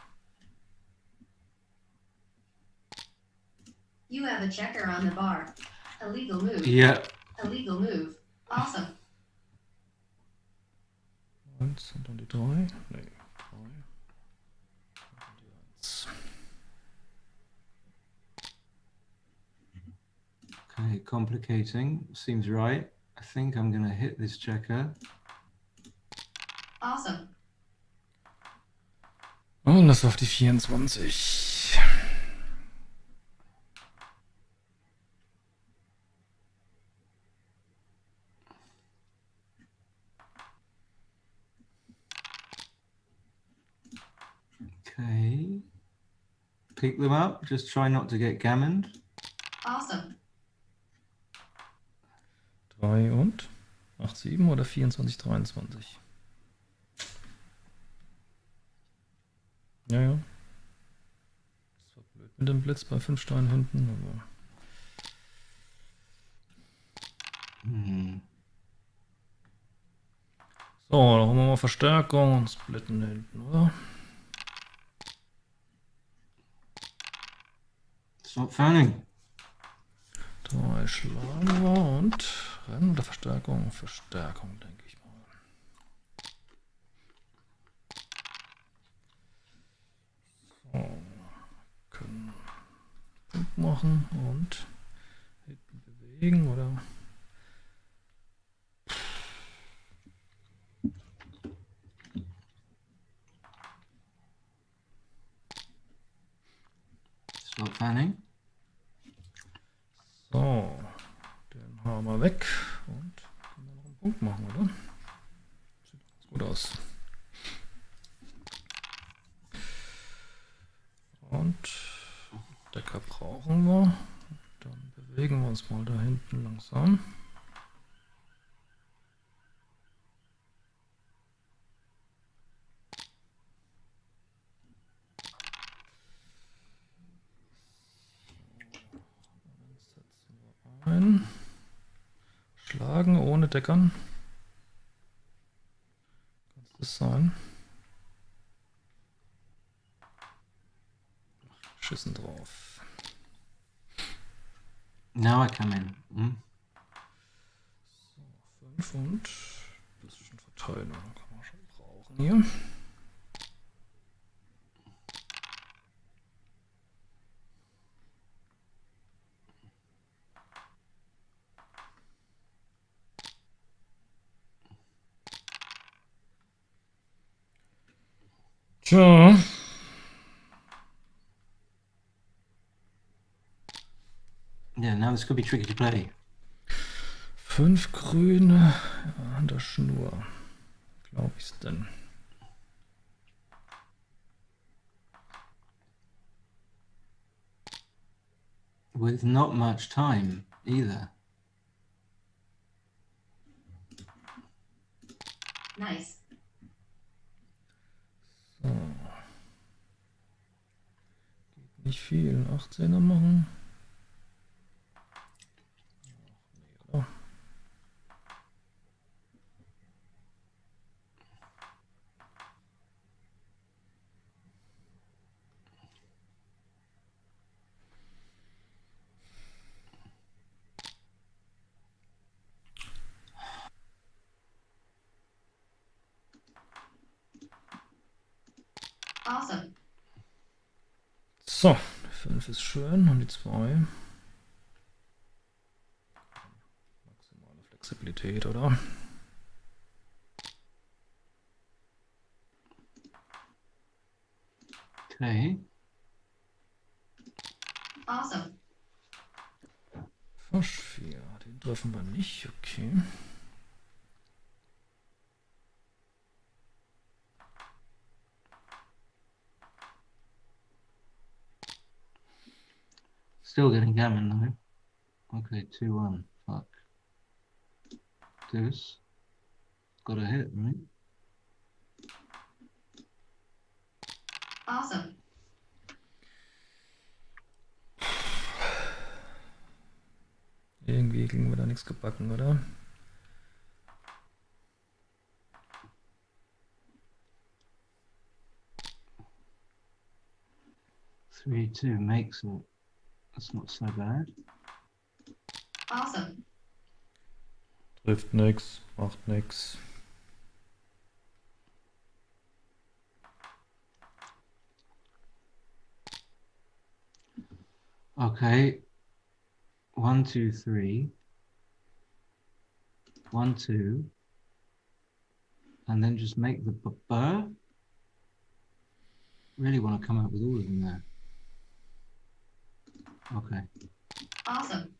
You have a checker on the bar. Illegal move. Yeah. Illegal move. Awesome. 1 und dann die 3. Nee, 3. Und die 1. Okay, complicating. Seems right. I think I'm going to hit this checker. Awesome. Und das auf die 24. Okay. Pick them up. Just try not to get gammoned. Awesome. 3 und 8, 7 oder 24, 23. Ja, ja. Das war blöd mit dem Blitz bei 5 Steinen hinten, aber. So, dann haben wir mal Verstärkung und splitten hinten, oder? Stop fanning. 3 schlagen wir und Rennen oder Verstärkung? Verstärkung, denke ich mal. So, können Punkt machen und hinten bewegen, oder? Stop fanning. So, den haben wir weg und können wir noch einen Punkt machen, oder? Sieht ganz gut aus. Und Decker brauchen wir. Dann bewegen wir uns mal da hinten langsam. Ein. Schlagen ohne Deckern. Kann das sein? Schissen drauf. Now I come in. 5 und bisschen Verteilung kann man schon brauchen hier. Tja. Yeah, now this could be tricky to play. 5 Grüne an der Schnur. Glaube ich's denn? With not much time either. Nice. So. Geht nicht viel. 18er machen. Nee, oder? Awesome. So, 5 ist schön und die 2. Maximale Flexibilität, oder? Okay. Awesome. Fasch 4, den treffen wir nicht, okay. Still getting gammon though. Okay, 2-1. Fuck. Deuce. Got a hit, right? Awesome. Irgendwie kriegen wir da nichts gebacken, oder? Three, two makes it. That's not so bad. Awesome. Trifft nix, macht nix. Okay. 1, 2, 3. 1, 2. And then just make the burr. really want to come up with all of them there. Okay. Awesome.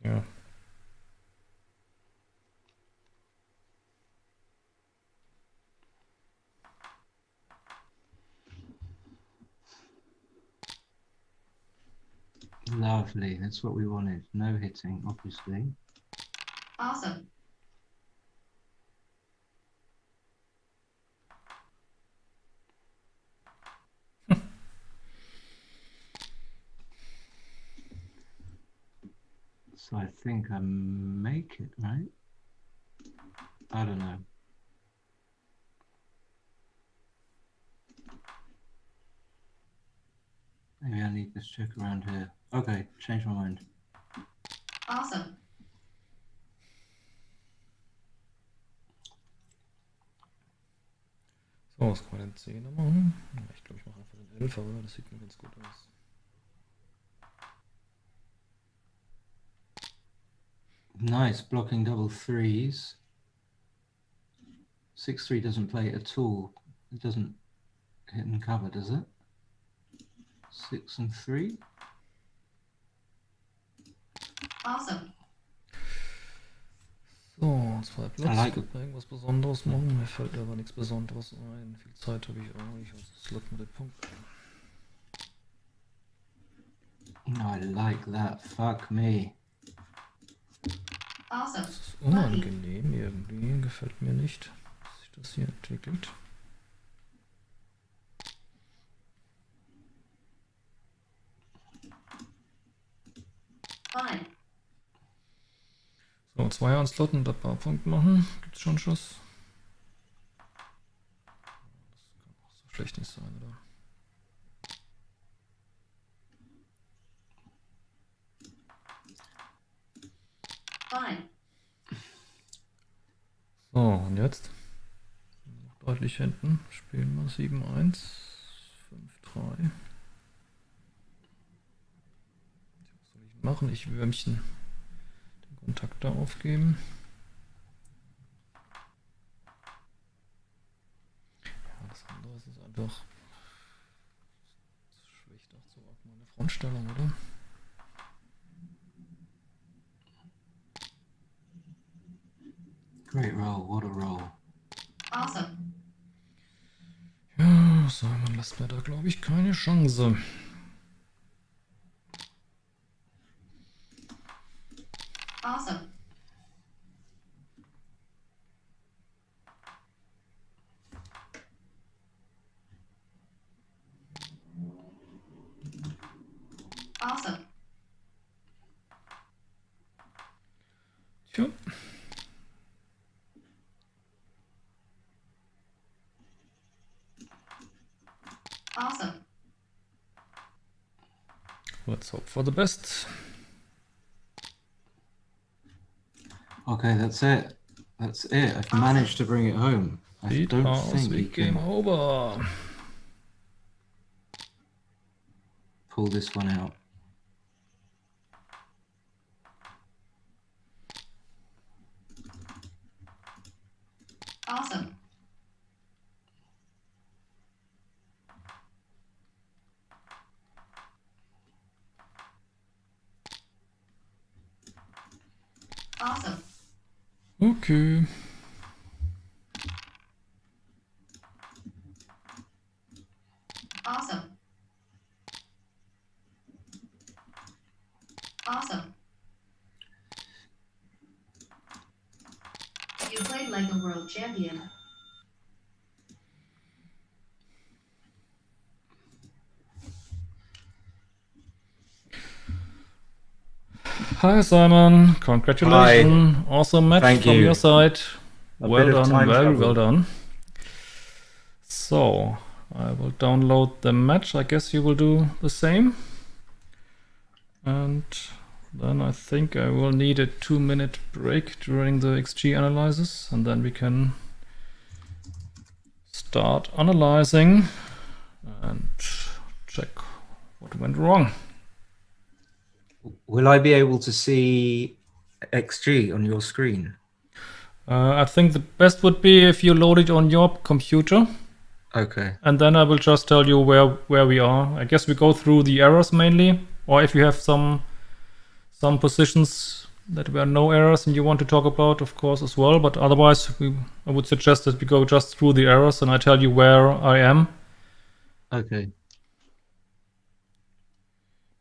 Ja. Lovely. That's what we wanted. No hitting, obviously. Awesome. So I think I make it, right? I don't know. Maybe I need this check around here. Okay, change my mind. Awesome. So, was kann man den 10er machen? Ja, ich glaube, ich mache einfach den 11er, oder? Das sieht mir ganz gut aus. Nice, blocking double threes. 6-3 doesn't play at all. It doesn't hit and cover, does it? 6 and 3. Awesome. So, 2 Platz. like Ich könnte mal irgendwas Besonderes machen. Mir fällt aber nichts Besonderes ein. Viel Zeit habe ich auch nicht. Also Slot mit den Punkten. No, I like that. Fuck me. Awesome. Das ist unangenehm irgendwie. Gefällt mir nicht, dass sich das hier entwickelt. Fine. So, 2 an Slot und ein paar Punkte machen. Gibt's schon Schuss? Das kann auch so schlecht nicht sein, oder? Fine. So, und jetzt? Noch deutlich hinten. Spielen wir 7-1, 5-3. Was soll ich machen? Ich Würmchen den Kontakt da aufgeben. Ja, das andere ist einfach. Das schwächt auch so ab meine Frontstellung, oder? Great roll, what a roll. Awesome. Ja, Simon lässt mir da, glaube ich, keine Chance. Awesome. Awesome. Tja. Awesome. Let's hope for the best. Okay, that's it. That's it. I've managed to bring it home. I Sieht don't aus think wie we can Game Over. pull this one out. Awesome. Awesome. Okay. Awesome. Awesome. You played like a world champion. Hi Simon, congratulations. Awesome match Thank from you. your side. A Well bit of done, time very travel. well done. So, I will download the match. I guess you will do the same. And then I think I will need a 2-minute break during the XG analysis, and then we can start analyzing and check what went wrong. Will I be able to see XG on your screen? I think the best would be if you load it on your computer, Okay. and then I will just tell you where we are. I guess we go through the errors mainly, or if you have some positions that were no errors and you want to talk about, of course, as well. But otherwise, I would suggest that we go just through the errors, and I tell you where I am. Okay.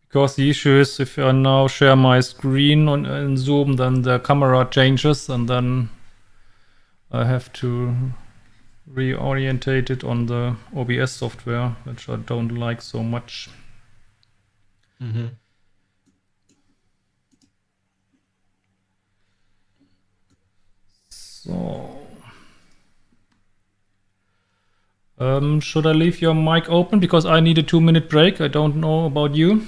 Because the issue is, if I now share my screen in Zoom, then the camera changes, and then I have to reorientate it on the OBS software, which I don't like so much. Mm-hmm. So, should I leave your mic open because I need a 2-minute break? I don't know about you.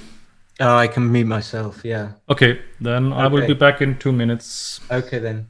Oh, I can mute myself. Yeah. Okay, then I will be Okay. back in 2 minutes. Okay then.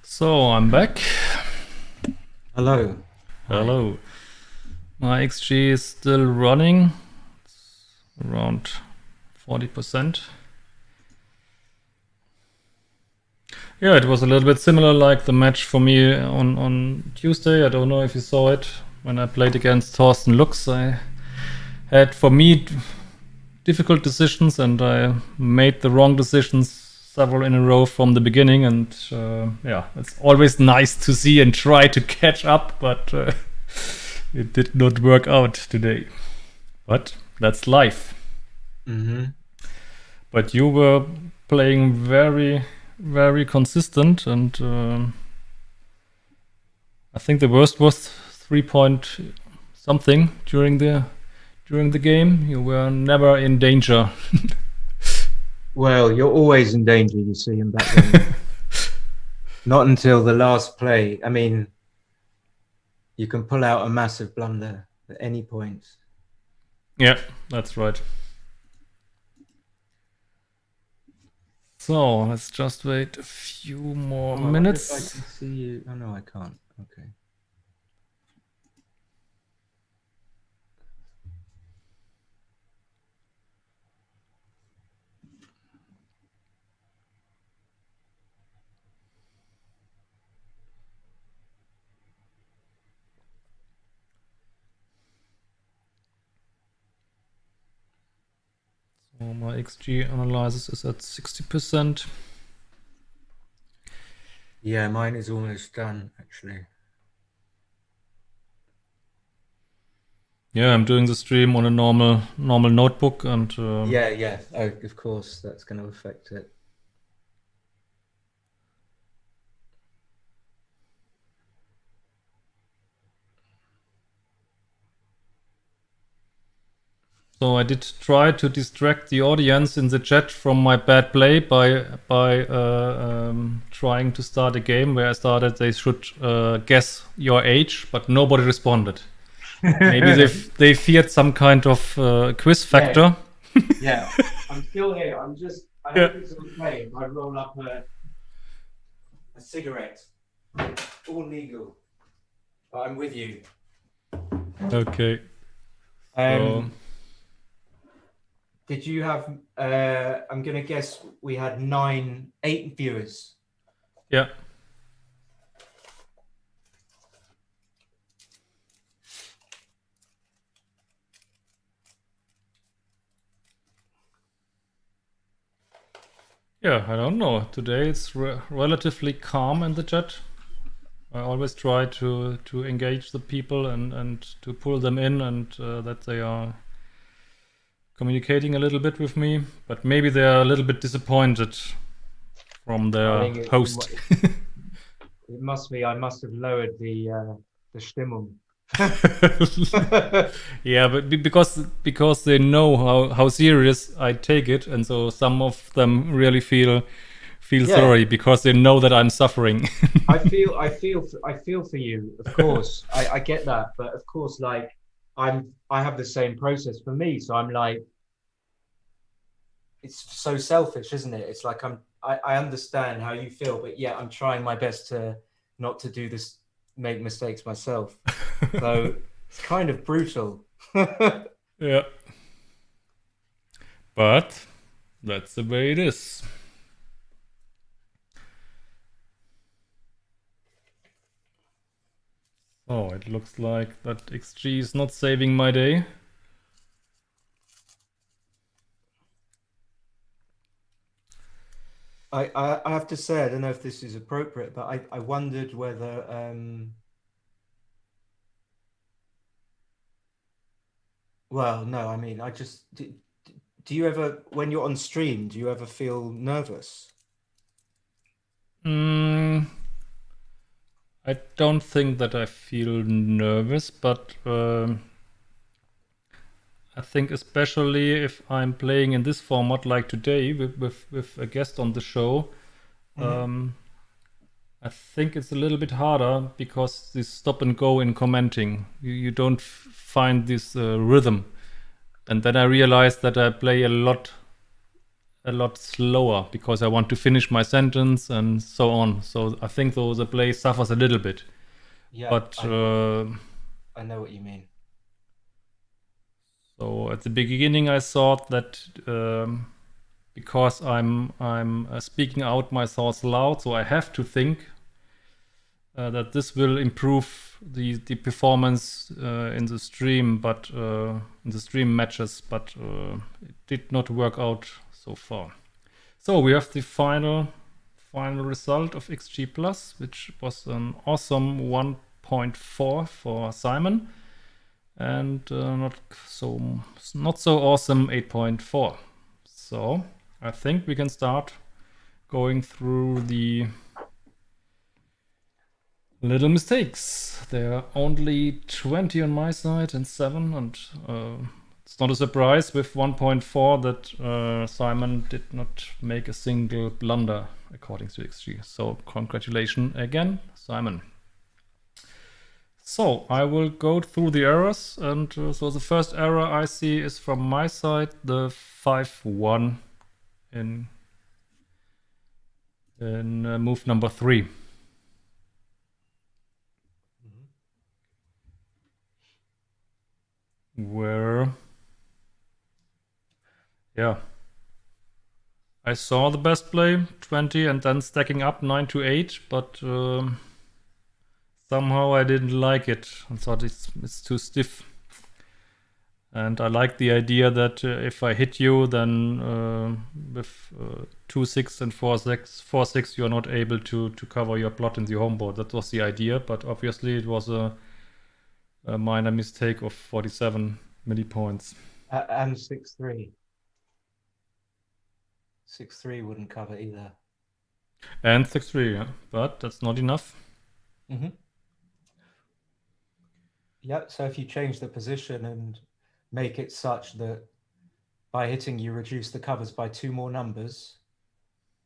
So, I'm back. Hello. Hello. My XG is still running. It's around 40%. Yeah, it was a little bit similar like the match for me on Tuesday. I don't know if you saw it. When I played against Thorsten Lux, I had, for me, difficult decisions, and I made the wrong decisions several in a row from the beginning. And yeah, it's always nice to see and try to catch up, but it did not work out today. But that's life. Mm-hmm. But you were playing very, very consistent, and I think the worst was 3 point something during the game. You were never in danger. Well, you're always in danger, you see, in backgammon. Not until the last play. I mean, you can pull out a massive blunder at any point. Yeah, that's right. So let's just wait a few more I wonder if minutes. I can see you. Oh no, I can't. Okay. So my XG analysis is at 60%. Yeah, mine is almost done, actually. Yeah, I'm doing the stream on a normal notebook, and Yeah. Oh, of course, that's going to affect it. So I did try to distract the audience in the chat from my bad play by trying to start a game where I started they should guess your age, but nobody responded. Maybe they feared some kind of quiz factor. Yeah, I'm still here. I Yeah. hope it's okay if I roll up a cigarette. All legal. But I'm with you. Okay. Did you have, I'm going to guess we had 8 viewers. Yeah. Yeah, I don't know. Today it's relatively calm in the chat. I always try to engage the people and to pull them in and that they are communicating a little bit with me. But maybe they are a little bit disappointed from their host. It must be. I must have lowered the Stimmung. Yeah, but because they know how serious I take it, and so some of them really feel sorry because they know that I'm suffering. I feel for you, of course. I get that, but of course, like I have the same process for me. So I'm like, it's so selfish, isn't it? It's like I understand how you feel, but yeah, I'm trying my best to not to do this, make mistakes myself. So it's kind of brutal. Yeah. But that's the way it is. Oh, it looks like that XG is not saving my day. I have to say, I don't know if this is appropriate, but I wondered whether well, no, I mean, do you ever, when you're on stream, do you ever feel nervous? I don't think that I feel nervous, but I think especially if I'm playing in this format like today with a guest on the show, I think it's a little bit harder because this stop and go in commenting. You don't find this rhythm. And then I realized that I play a lot slower because I want to finish my sentence and so on. So I think though the play suffers a little bit. Yeah, but I know what you mean. So at the beginning I thought that because I'm speaking out my thoughts loud, so I have to think that this will improve the performance in the stream, but in the stream matches, but it did not work out so far. So we have the final result of XG Plus, which was an awesome 1.4 for Simon, and not so awesome 8.4. So I think we can start going through the little mistakes. There are only 20 on my side and 7, and it's not a surprise with 1.4 that Simon did not make a single blunder according to XG. So congratulations again, Simon. So I will go through the errors, and so the first error I see is from my side, the 5-1 in move number 3. Where, yeah, I saw the best play 20 and then stacking up 9 to 8, but somehow I didn't like it and thought it's too stiff. And I like the idea that if I hit you, then with 2-6 and 4-6, you're not able to cover your plot in the home board. That was the idea, but obviously it was a minor mistake of 47 millipoints. And 6-3. 6-3 wouldn't cover either. And 6-3, yeah. But that's not enough. Yeah, so if you change the position and make it such that by hitting you reduce the covers by 2 more numbers,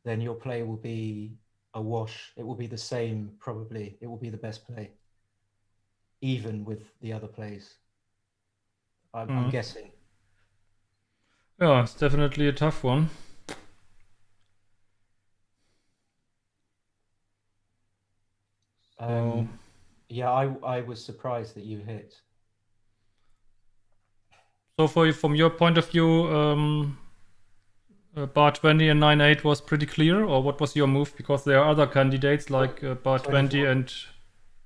then your play will be a wash. It will be the same, probably. It will be the best play, even with the other plays. I'm guessing. Yeah, it's definitely a tough one. Yeah, I was surprised that you hit. So from your point of view, bar 20 and 9-8 was pretty clear, or what was your move? Because there are other candidates like bar 20 and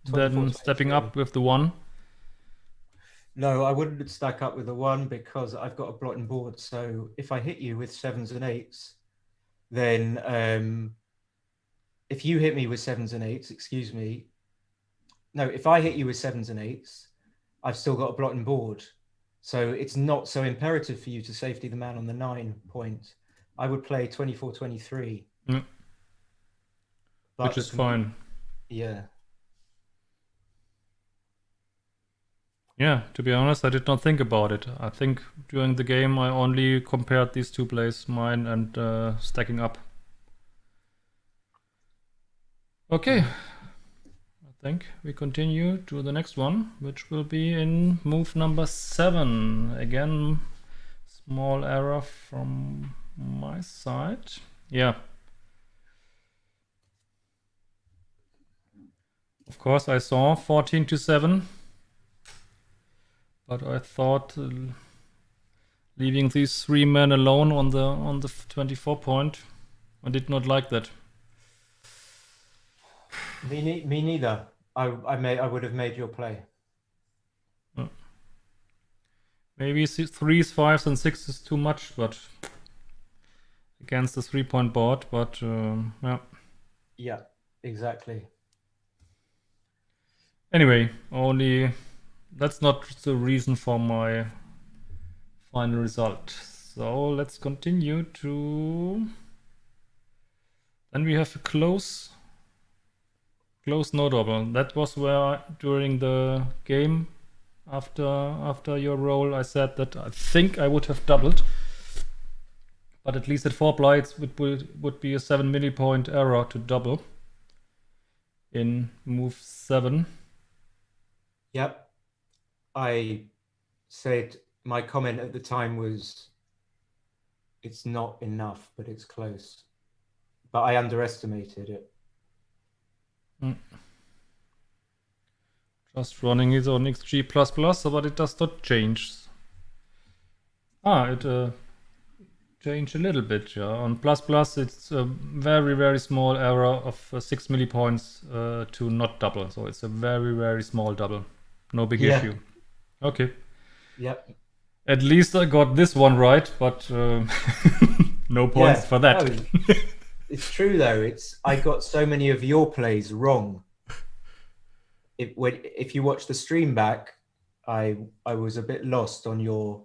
then stepping up with the 1. No, I wouldn't stack up with the 1 because I've got a blotting board. So if I hit you with 7s and 8s, then if you hit me with 7s and 8s, excuse me. No, if I hit you with 7s and 8s, I've still got a blotting board. So it's not so imperative for you to safety the man on the 9 point. I would play 24-23. Which is fine. Yeah. Yeah, to be honest, I did not think about it. I think during the game I only compared these 2 plays, mine and stacking up. Okay. I think we continue to the next one, which will be in move number 7. Again, small error from my side. Yeah. Of course, I saw 14-7. But I thought leaving these 3 men alone on the 24 point, I did not like that. Me neither. I would have made your play. Maybe 3s, 5s, and 6s is too much, but against the 3-point board. But yeah. Yeah, exactly. Anyway, that's not the reason for my final result. So let's continue to. Then we have a close no double. That was where during the game after your roll I said that I think I would have doubled, but at least at 4 blights it would be a 7 millipoint error to double in move 7. Yep. I said my comment at the time was it's not enough, but it's close. But I underestimated it. Just running it on XG++, but it does not change. It changed a little bit, yeah. On ++, it's a very, very small error of 6 millipoints to not double. So it's a very, very small double. No big issue. Okay. Yep. At least I got this one right, but no points for that. No, it's true though. I got so many of your plays wrong. If you watch the stream back, I was a bit lost on your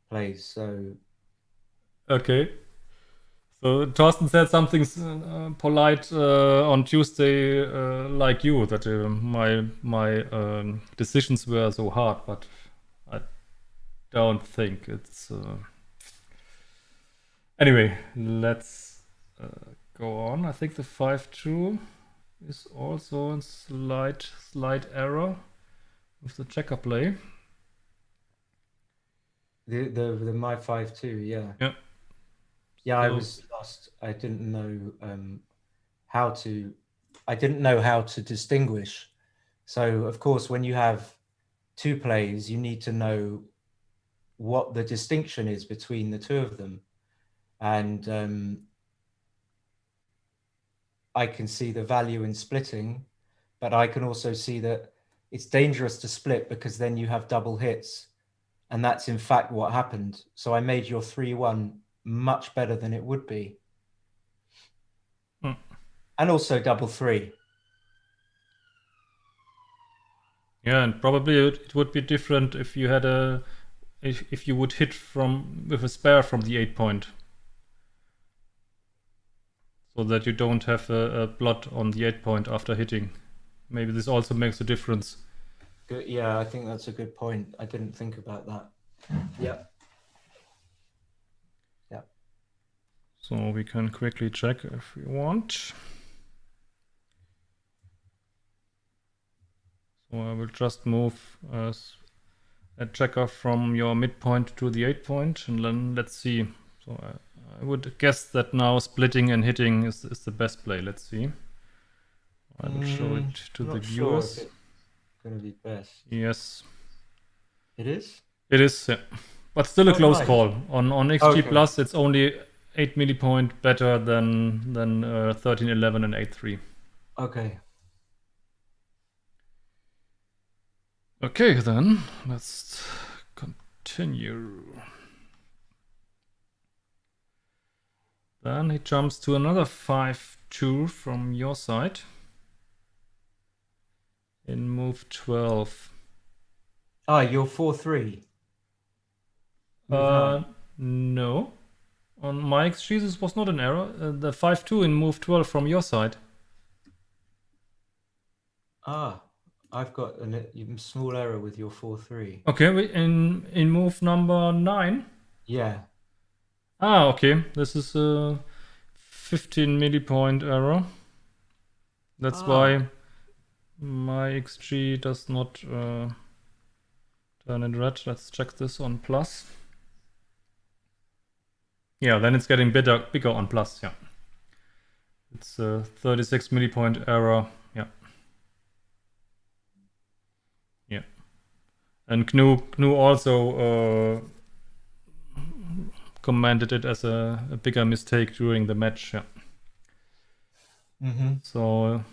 plays. So okay. So Thorsten said something polite on Tuesday, like you, that my decisions were so hard, but I don't think it's. Anyway, let's go on. I think the 5-2 is also a slight error with the checker play. the my 5-2, yeah. Yeah. Yeah, I was lost. I didn't know how to distinguish. So of course, when you have 2 plays, you need to know what the distinction is between the 2 of them. And I can see the value in splitting, but I can also see that it's dangerous to split because then you have double hits. And that's in fact what happened. So I made your 3-1 much better than it would be. And also double 3. Yeah, and probably it would be different if you had if you would hit with a spare from the 8 point. So that you don't have a blot on the 8 point after hitting. Maybe this also makes a difference. Good. Yeah, I think that's a good point. I didn't think about that. Yeah. Yeah. So we can quickly check if we want. So I will just move a checker from your midpoint to the 8 point, and then let's see. So I would guess that now splitting and hitting is the best play. Let's see. I will show it to I'm the not sure if viewers. it's going to be best. Yes, It is? it is, yeah. But still a Oh, close nice. call. On XG Okay. Plus, it's only 8 millipoint better than 1311 and 8.3. Okay. Okay, then let's continue. Then he jumps to another 5-2 from your side in move 12. Ah, you're 4-3. Move 9. No. On my XG, this was not an error. The 5-2 in move 12 from your side. Ah, I've got a even small error with your 4-3. Okay, in move number 9. Yeah. Ah, okay. This is a 15 millipoint error. That's why my XG does not turn it red. Let's check this on plus. Yeah, then it's getting bigger on plus, yeah. It's a 36 millipoint error, yeah. Yeah. And GNU also commented it as a bigger mistake during the match, yeah. Mm-hmm. So,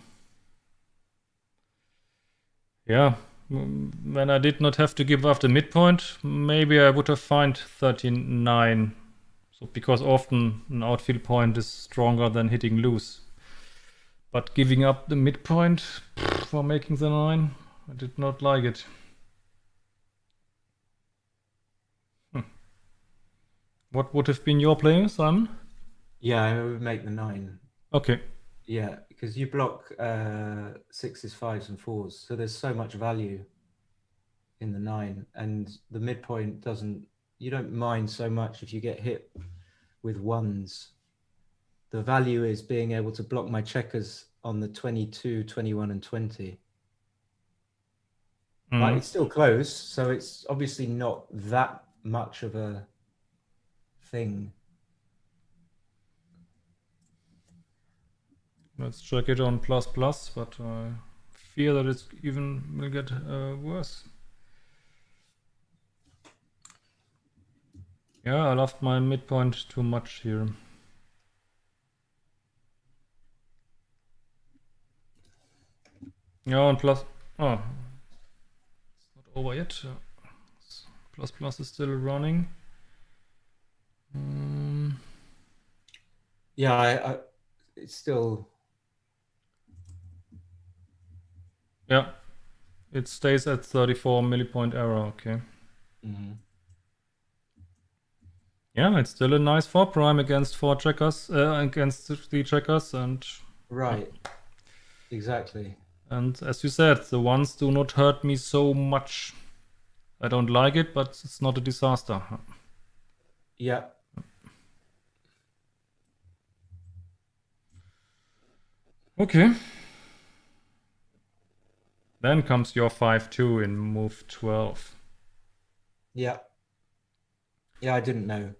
yeah, when I did not have to give up the midpoint, maybe I would have found 13.9. So, because often an outfield point is stronger than hitting loose. But giving up the midpoint for making the 9, I did not like it. What would have been your play, Simon? Yeah, I would make the 9. Okay. Yeah, because you block 6s, 5s, and 4s. So there's so much value in the 9. And the midpoint doesn't, you don't mind so much if you get hit with 1s. The value is being able to block my checkers on the 22, 21, and 20. But it's still close, so it's obviously not that much of a thing. Let's check it on plus, but I fear that it even will get worse. Yeah, I loved my midpoint too much here. Yeah, and plus... Oh, it's not over yet. Plus is still running. Yeah, it's still... Yeah, it stays at 34 millipoint error, okay. Yeah, it's still a nice 4 prime against 4 checkers, against 3 checkers, and... Right, exactly. And as you said, the ones do not hurt me so much. I don't like it, but it's not a disaster. Yeah. Okay. Then comes your 5-2 in move 12. Yeah. Yeah, I didn't know.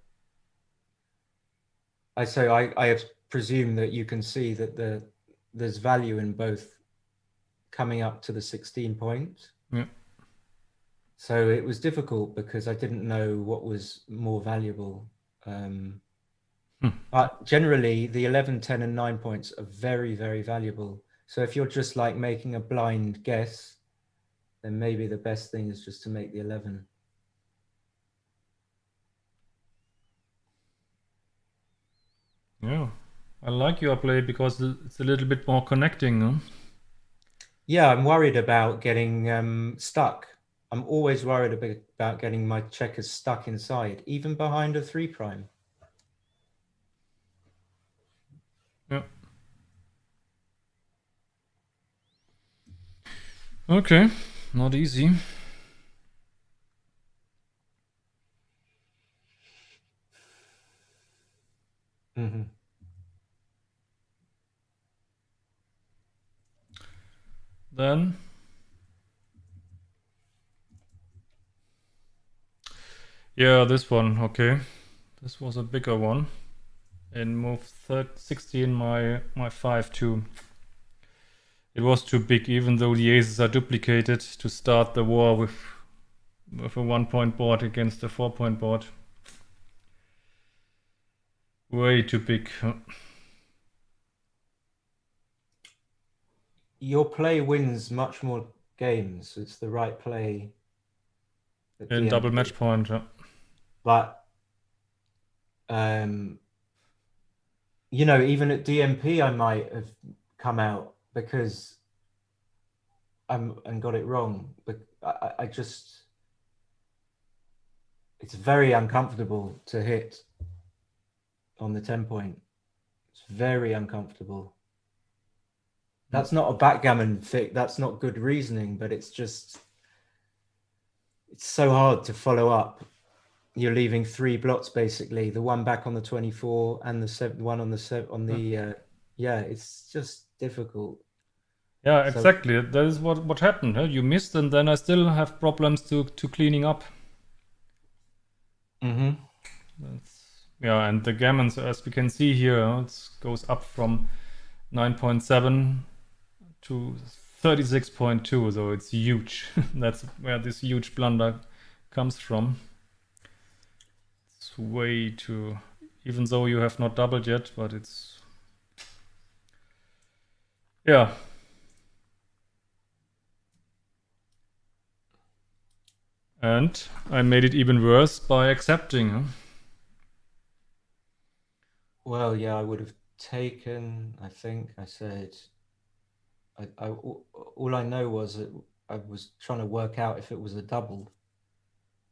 I presume that you can see that there's value in both coming up to the 16 point. Yeah. So it was difficult because I didn't know what was more valuable. But generally, the 11, 10, and 9 points are very, very valuable. So if you're just like making a blind guess, then maybe the best thing is just to make the 11. Yeah, I like your play because it's a little bit more connecting. Huh? Yeah, I'm worried about getting stuck. I'm always worried about getting my checkers stuck inside, even behind a 3 prime. Yeah. Okay, not easy. Mm-hmm. Then yeah, this one, okay. This was a bigger one. In move 16, my 5-2. It was too big, even though the aces are duplicated to start the war with a 1-point board against a 4-point board. Way too big. Your play wins much more games. It's the right play at In double DMP. match point, yeah. But you know, even at DMP, I might have come out because and got it wrong. But I just, it's very uncomfortable to hit on the 10-point. It's very uncomfortable. That's not a backgammon thing. That's not good reasoning, but it's just, it's so hard to follow up. You're leaving 3 blots basically, the one back on the 24 and the one on the yeah, it's just difficult. Yeah, exactly. That is what happened. Huh? You missed, and then I still have problems to cleaning up. Mm-hmm. Yeah, and the gammons, as we can see here, it goes up from 9.7 to 36.2, so it's huge. That's where this huge blunder comes from. It's way too, even though you have not doubled yet, but it's, yeah. And I made it even worse by accepting. Huh? Well, yeah, I would have taken, I think I said, all I know was that I was trying to work out if it was a double,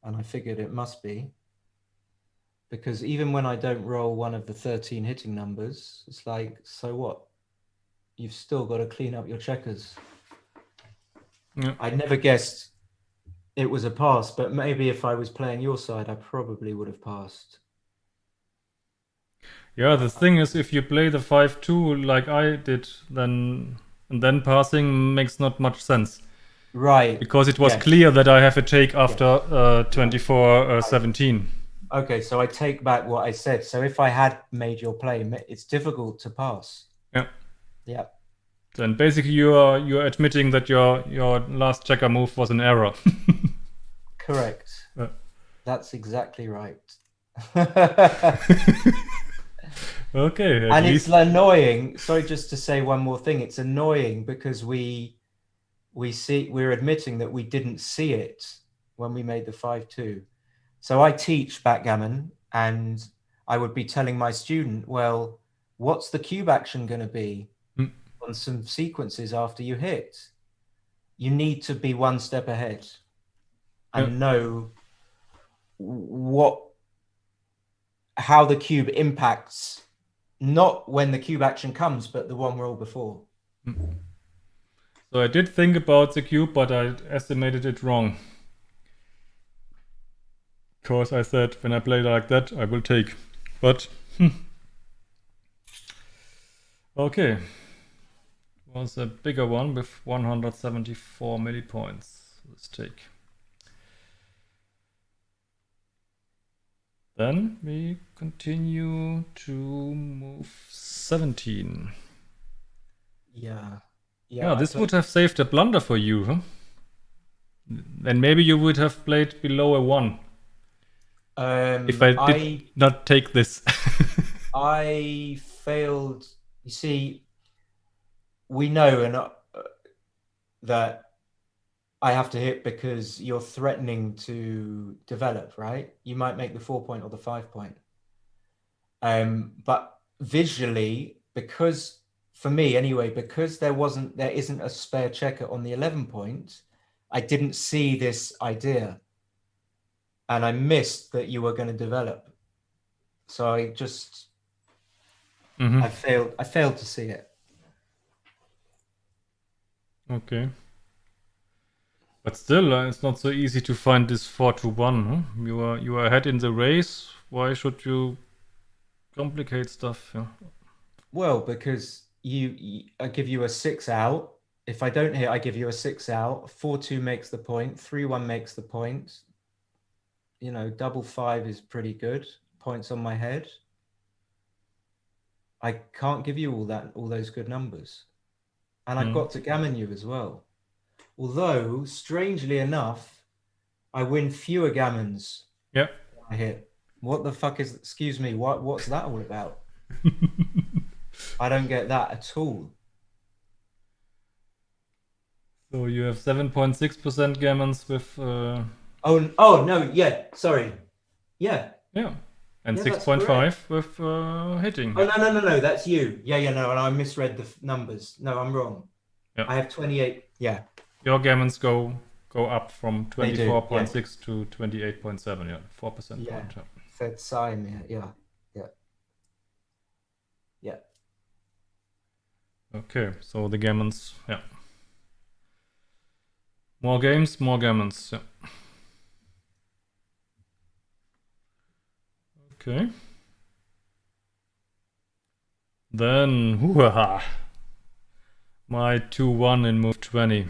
and I figured it must be, because even when I don't roll one of the 13 hitting numbers, it's like, so what? You've still got to clean up your checkers. Yeah. I never guessed it was a pass, but maybe if I was playing your side, I probably would have passed. Yeah, the thing is, if you play the 5-2 like I did, then passing makes not much sense. Right. Because it was clear that I have a take after 24-17. Okay, so I take back what I said. So if I had made your play, it's difficult to pass. Yeah. Yeah. Then basically you're admitting that your last checker move was an error. Correct. Yeah. That's exactly right. Okay. And it's annoying. Sorry, just to say one more thing. It's annoying because we're admitting that we didn't see it when we made the 5-2. So I teach backgammon, and I would be telling my student, well, what's the cube action going to be on some sequences after you hit? You need to be one step ahead and know how the cube impacts, not when the cube action comes, but the one roll before. So I did think about the cube, but I estimated it wrong. Because I said, when I play like that, I will take. But, okay. It was a bigger one with 174 millipoints. Let's take. Then we continue to move 17. Yeah. Yeah, this would have saved a blunder for you, huh? Then maybe you would have played below a 1. If I did not take this. I failed. You see, we know that I have to hit because you're threatening to develop, right? You might make the 4-point or the 5-point. But visually, because for me anyway, because there isn't a spare checker on the 11-point, I didn't see this idea. And I missed that you were going to develop. So I just, I failed to see it. Okay. But still, it's not so easy to find this 4-1. Huh? You are ahead in the race. Why should you complicate stuff. Yeah. Well, because I give you a 6 out. If I don't hit, I give you a 6 out. 4-2 makes the point. 3-1 makes the point. You know, double 5 is pretty good. Points on my head. I can't give you all those good numbers. And I've got to gammon you as well. Although, strangely enough, I win fewer gammons. Yeah. I hit. What the fuck is? Excuse me. What's that all about? I don't get that at all. So you have 7.6% gammons with. Oh no, yeah. Sorry. Yeah. Yeah. And Yeah, 6.5 with hitting. Oh no. That's you. Yeah. No, and I misread the numbers. No, I'm wrong. Yeah. I have 28. Yeah. Your gammons go up from They do, 24.6 to 28.7. Yeah, 4% Yeah. point. Yeah. Verbessern, yeah. Okay, so the gammons, yeah. More games, more gammons, yeah. Okay. Then, hoo-ha! My 2-1 in move 20.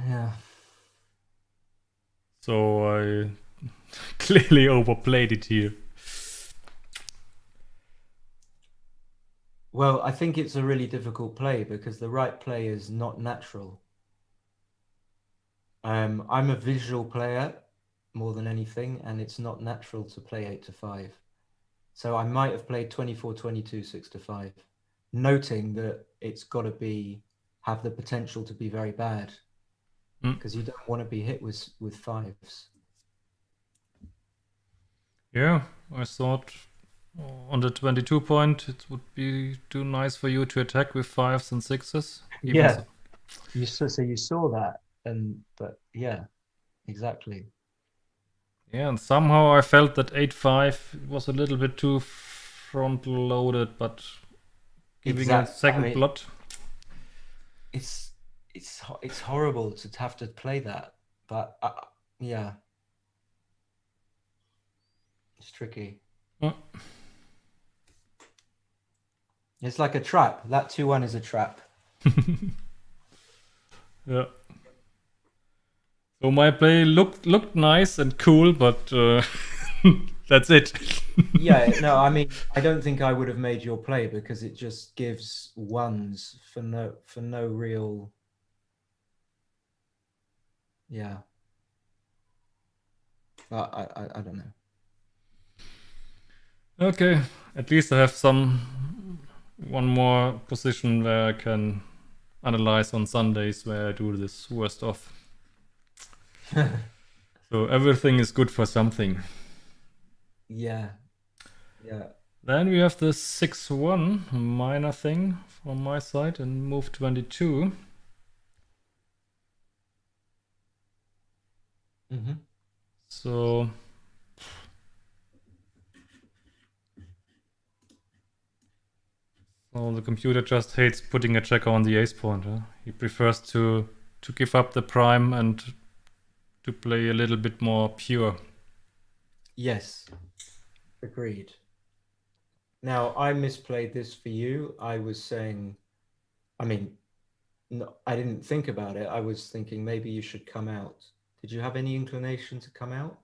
Yeah. So I clearly overplayed it here. Well, I think it's a really difficult play because the right play is not natural. I'm a visual player more than anything, and it's not natural to play 8-5. So I might have played 24-22, 6-5, noting that it's got to have the potential to be very bad because you don't want to be hit with fives. Yeah, I thought on the 22 point it would be too nice for you to attack with 5s and 6s. Yeah. So you saw that, but yeah, exactly. Yeah, and somehow I felt that 8-5 was a little bit too frontal loaded, but giving a second blood. It's horrible to have to play that, but yeah, it's tricky. It's like a trap. That 2-1 is a trap. Yeah. So my play looked nice and cool, but that's it. Yeah, no, I mean, I don't think I would have made your play because it just gives ones for no real. Yeah. I don't know. Okay, at least I have one more position where I can analyze on Sundays where I do this worst off. So everything is good for something. Yeah. Then we have the 6-1 minor thing from my side and move 22. Mm-hmm. So the computer just hates putting a checker on the ace point. Huh? He prefers to give up the prime and to play a little bit more pure. Yes, agreed. Now, I misplayed this for you. I was saying, I mean, no, I didn't think about it. I was thinking maybe you should come out. Did you have any inclination to come out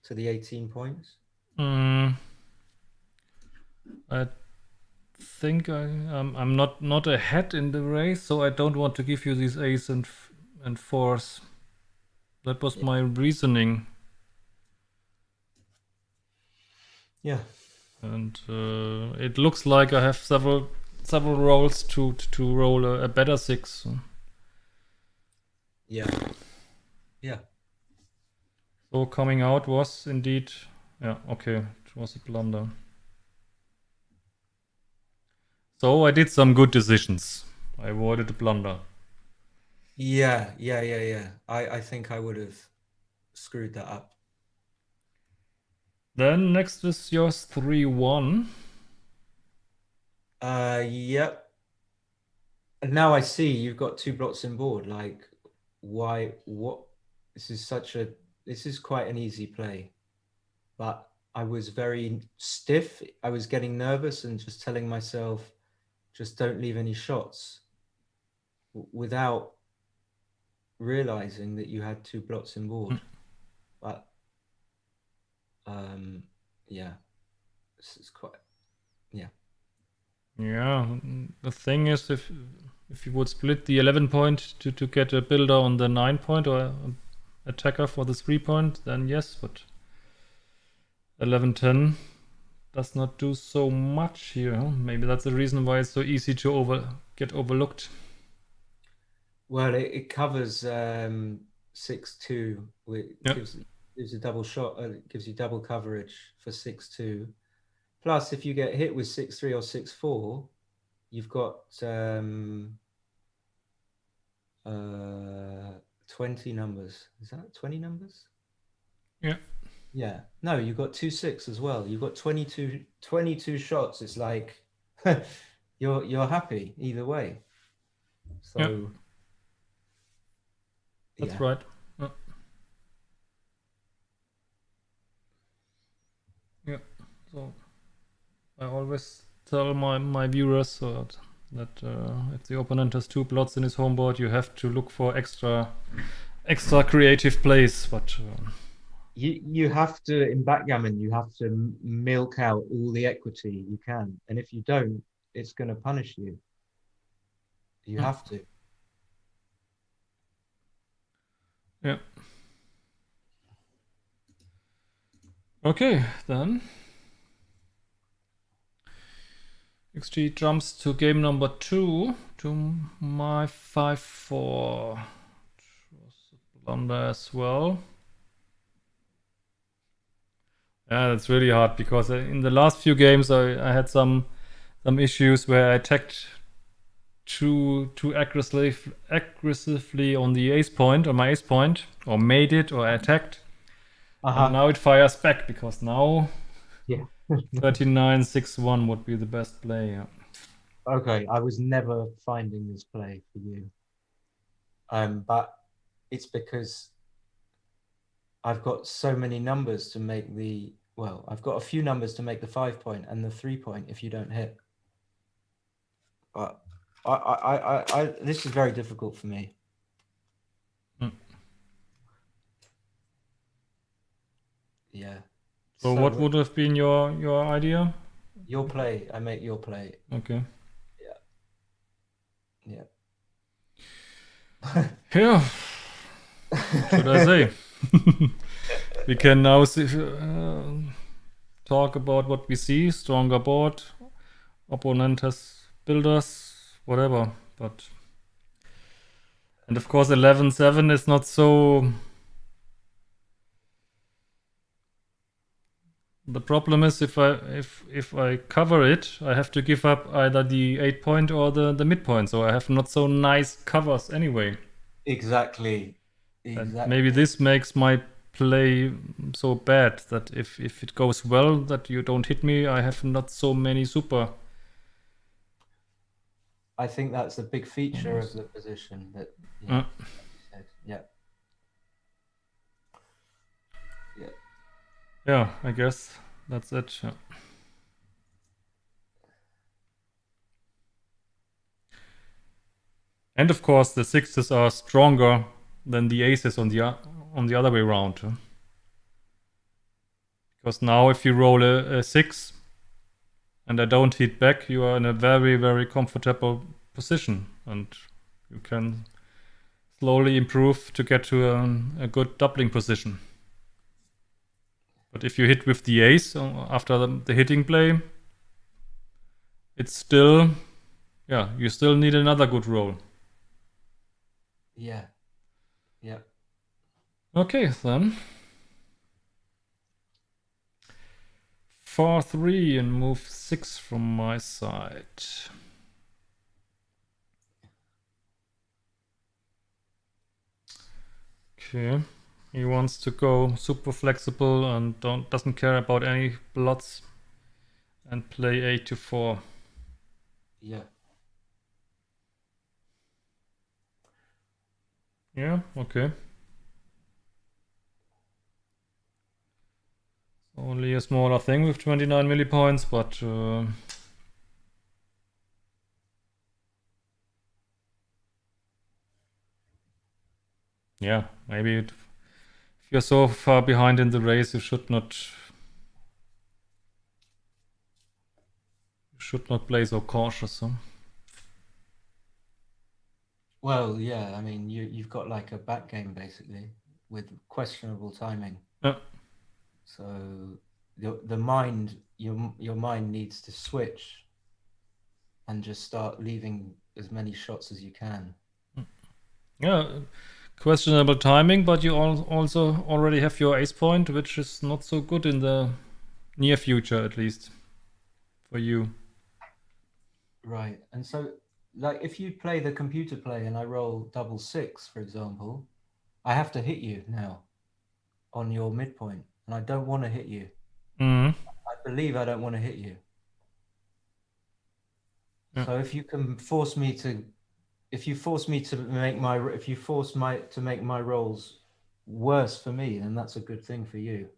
to the 18 points? I think I'm not ahead in the race, so I don't want to give you these ace and fours. That was my reasoning. Yeah. And it looks like I have several rolls to roll a better 6. Yeah. So coming out was indeed, yeah, okay, it was a blunder. So I did some good decisions. I avoided a blunder. Yeah. I think I would have screwed that up. Then next is yours 3-1. Yep. And now I see you've got 2 blots in board. Like, why? What? This is quite an easy play. but I was very stiff. I was getting nervous and just telling myself, just don't leave any shots, without realizing that you had 2 blots in board. But yeah, it's quite, yeah. Yeah, the thing is, if you would split the 11 point to get a builder on the 9 point or a attacker for the 3 point, then yes, but 11-10 does not do so much here. Maybe that's the reason why it's so easy to get overlooked. Well, it covers 6-2, which gives a double shot. It gives you double coverage for 6-2. Plus, if you get hit with 6-3 or 6-4, you've got 20 numbers. Is that 20 numbers? Yeah. Yeah. No, you've got 2-6 as well. You've got 22 shots. It's like you're happy either way. So that's right. Yeah. So I always tell my viewers that if the opponent has 2 blots in his home board, you have to look for extra creative plays. But you have to, in backgammon, you have to milk out all the equity you can, and if you don't, it's going to punish you. You have to. Yeah. Okay, then XG jumps to game number 2 to my 5-4. Which was a blunder as well. Yeah, that's really hard because in the last few games I had some issues where I attacked too aggressively on the ace point, on my ace point, or made it, or attacked. And now it fires back because now 39-6-1 would be the best play. Yeah. Okay, I was never finding this play for you. But it's because I've got so many numbers to make I've got a few numbers to make the 5 point and the 3 point if you don't hit. But this is very difficult for me. Yeah. So what would have been your idea? Your play. I make your play. Okay. Yeah. Yeah. Should I say? We can now talk about what we see. Stronger board. Opponent has builders. Whatever. And of course 11-7 is not so... The problem is if I cover it, I have to give up either the 8 point or the midpoint. So I have not so nice covers anyway. Exactly. And maybe this makes my play so bad that if it goes well, that you don't hit me, I have not so many super. I think that's a big feature of the position that Yeah, I guess that's it. Yeah. And of course, the sixes are stronger than the aces on the other way around. Huh? Because now, if you roll a 6 and I don't hit back, you are in a very, very comfortable position, and you can slowly improve to get to a good doubling position. But if you hit with the ace after the hitting play, it's still, you still need another good roll. Yeah. Yeah. Okay, then. 4-3 and move 6 from my side. Okay. He wants to go super flexible and doesn't care about any blots and play 8-4. Yeah. Yeah, okay. Only a smaller thing with 29 millipoints, but yeah, maybe if you're so far behind in the race, you should not play so cautious. Huh? Well, yeah, I mean, you've got like a back game basically with questionable timing. Yeah. So the mind, your mind needs to switch and just start leaving as many shots as you can. Yeah, questionable timing, but you also already have your ace point, which is not so good in the near future, at least for you. Right. And so, like, if you play the computer play and I roll 6, for example, I have to hit you now on your midpoint, and I don't want to hit you. Mm-hmm. I believe I don't want to hit you. Yeah. So if you can force me to, if you force to make my rolls worse for me, then that's a good thing for you.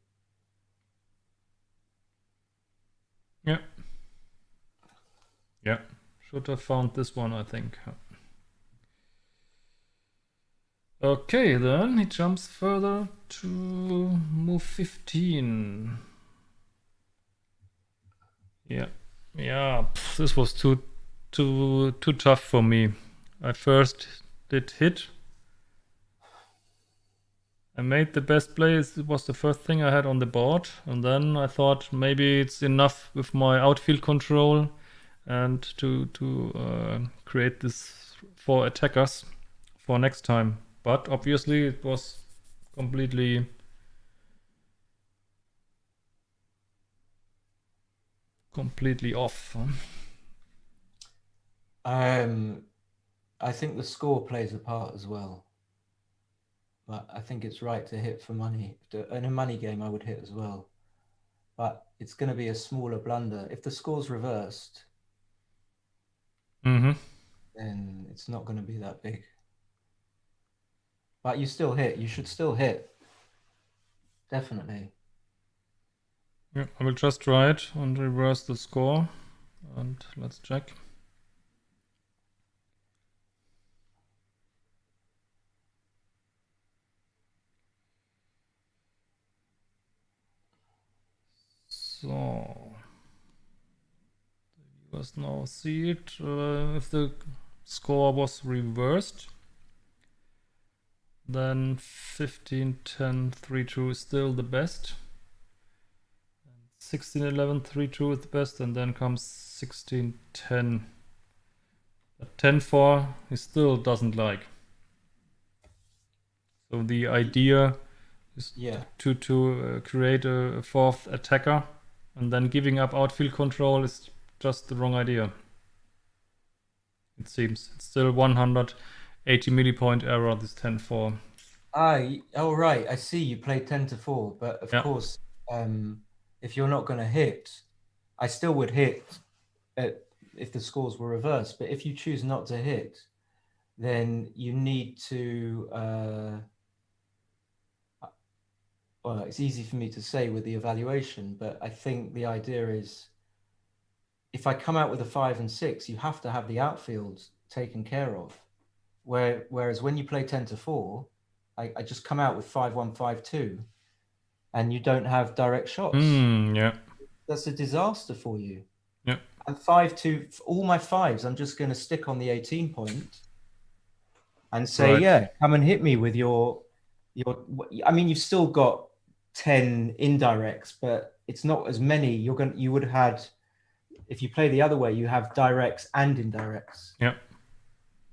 Yeah. Yeah. Should have found this one, I think. Okay, then he jumps further to move 15. Yeah. Yeah, this was too tough for me. I first did hit. I made the best play. It was the first thing I had on the board. And then I thought maybe it's enough with my outfield control and to create this 4 attackers for next time. But obviously it was completely off. I think the score plays a part as well. But I think it's right to hit for money. In a money game, I would hit as well. But it's going to be a smaller blunder. If the score's reversed, then it's not going to be that big. But you still hit. You should still hit. Definitely. Yeah, I will just try it and reverse the score. And let's check. So, the viewers now see it. If the score was reversed, then 15, 10, 3, 2 is still the best. 16, 11, 3, 2 is the best, and then comes 16, 10. But 10, 4 he still doesn't like. So the idea is to create a 4th attacker, and then giving up outfield control is just the wrong idea. It seems it's still 180 millipoint error. This 10-4. Oh right, I see. You played 10-4, but of course, if you're not going to hit, I still would hit if the scores were reversed. But if you choose not to hit, then you need to. Well, it's easy for me to say with the evaluation, but I think the idea is if I come out with a 5 and 6, you have to have the outfield taken care of. Whereas when you play 10-4, I just come out with 5-1, 5-2, and you don't have direct shots. Yeah. That's a disaster for you. Yeah. And 5-2, all my 5s, I'm just going to stick on the 18 point and say, yeah, come and hit me with your. I mean, you've still got 10 indirects, but it's not as many. You would have had, if you play the other way, you have directs and indirects. Yeah.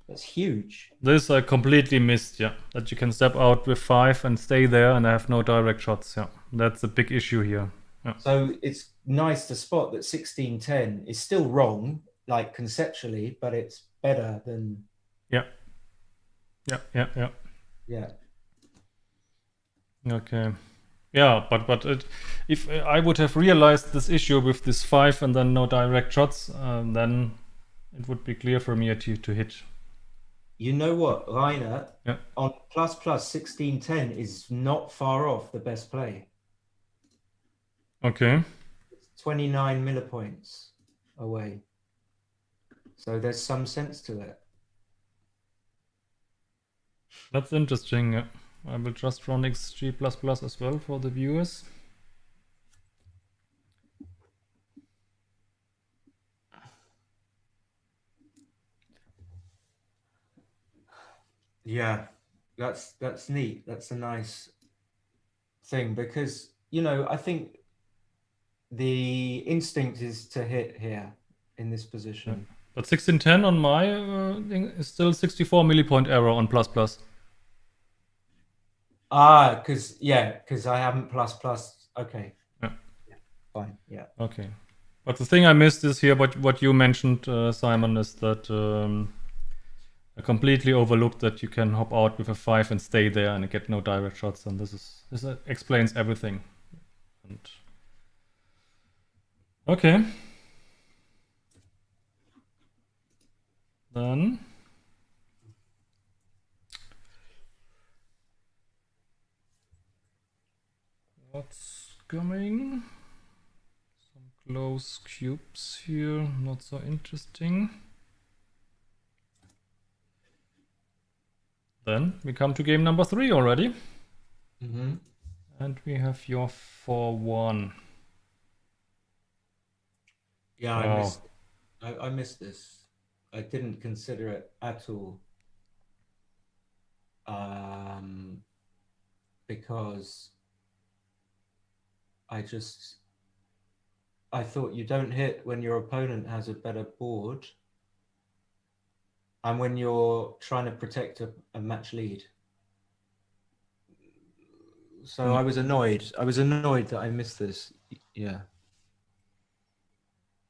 That's huge. This I completely missed, that you can step out with 5 and stay there and have no direct shots. That's a big issue here. So it's nice to spot that 16-10 is still wrong, like conceptually, but it's better than. Yeah. Okay. Yeah, but if I would have realized this issue with this 5 and then no direct shots, then it would be clear for me to hit. You know what, Rainer? On ++, 16-10 is not far off the best play. Okay. It's 29 millipoints away. So there's some sense to it. That's interesting. Yeah. I will just run XG++ as well for the viewers. Yeah, that's neat. That's a nice thing because, you know, I think the instinct is to hit here in this position. But 1610 on my thing is still 64 millipoint error on plus plus. Because I haven't plus plus. Okay. Yeah. Fine. Yeah. Okay. But the thing I missed is here what you mentioned, Simon, is that I completely overlooked that you can hop out with a 5 and stay there and get no direct shots, and this explains everything. And okay. Then what's coming? Some close cubes here, not so interesting. Then we come to game number 3 already. Mm-hmm. And we have your 4-1. Yeah, Wow. I missed this. I didn't consider it at all. Because I thought you don't hit when your opponent has a better board and when you're trying to protect a match lead. So I was annoyed. I was annoyed that I missed this. Yeah.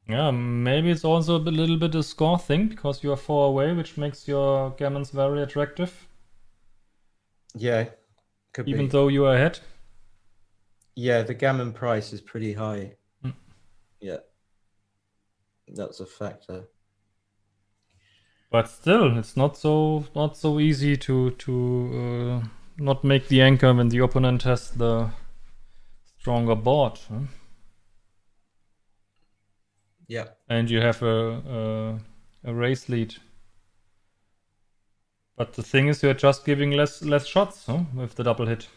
Yeah, maybe it's also a little bit a score thing because you are 4 away, which makes your gammons very attractive. Yeah, could even be. though you are ahead. Yeah, the gammon price is pretty high. Mm. Yeah, that's a factor. But still, it's not so easy to not make the anchor when the opponent has the stronger board. Huh? Yeah. And you have a race lead. But the thing is, you're just giving less shots, huh, with the double hit.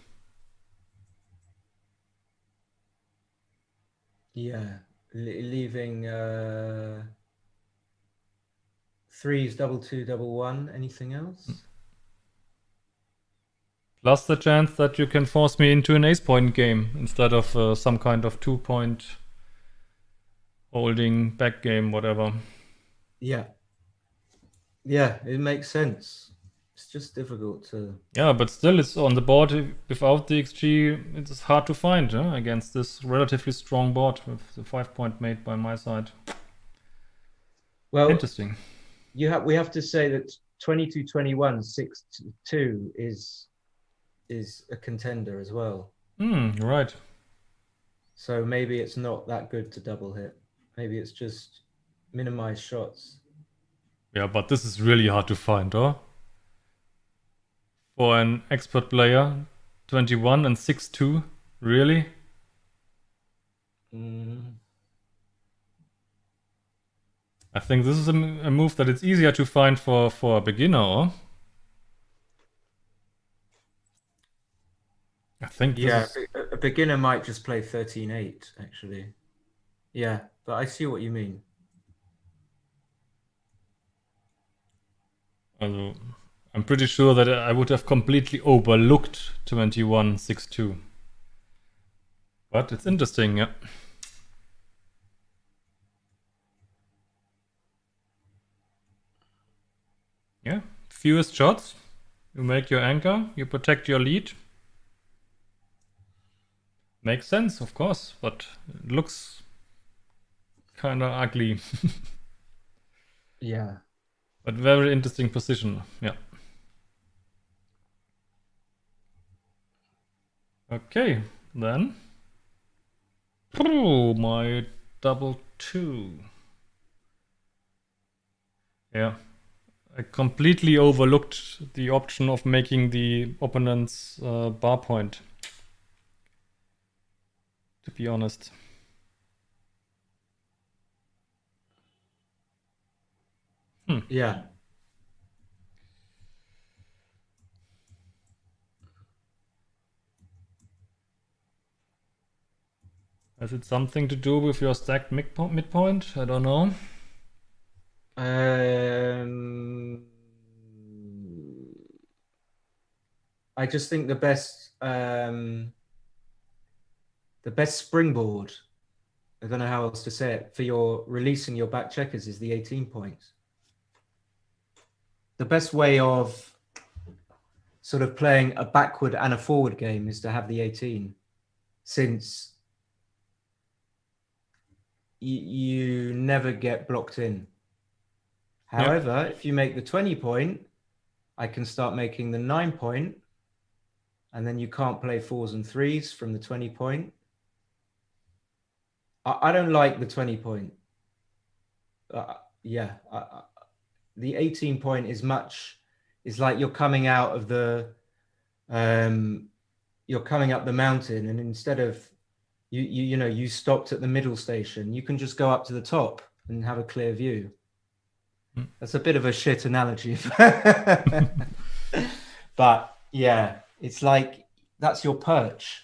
Yeah, leaving threes, double two, double one. Anything else? Plus the chance that you can force me into an ace-point game instead of some kind of 2-point holding back game, whatever. Yeah. Yeah, it makes sense. It's just difficult to... Yeah, but still, it's on the board. Without the XG, it's hard to find against this relatively strong board with the 5-point made by my side. Well, interesting. We have to say that 22-21, 6-2 is a contender as well. Right. So maybe it's not that good to double hit. Maybe it's just minimize shots. Yeah, but this is really hard to find, huh? For an expert player, 21 and 6-2, really? I think this is a move that it's easier to find for a beginner, huh? I think this is... a beginner might just play 13-8, actually. Yeah, but I see what you mean. I'm pretty sure that I would have completely overlooked 21-6-2. But it's interesting, yeah. Yeah, fewest shots. You make your anchor, you protect your lead. Makes sense, of course, but it looks kind of ugly. Yeah. But very interesting position, yeah. Okay, then. Oh, my double two. Yeah. I completely overlooked the option of making the opponent's bar point. To be honest. Yeah. Has it something to do with your stacked midpoint? I don't know. I just think the best springboard, I don't know how else to say it, for your releasing your back checkers is the 18 points. The best way of sort of playing a backward and a forward game is to have the 18, since you never get blocked in. However, if you make the 20 point, I can start making the 9 point, and then you can't play 4s and 3s from the 20 point. I don't like the 20 point. The 18 point is like you're coming out of the, you're coming up the mountain, and instead of you stopped at the middle station, you can just go up to the top and have a clear view. That's a bit of a shit analogy. But yeah, it's like that's your perch.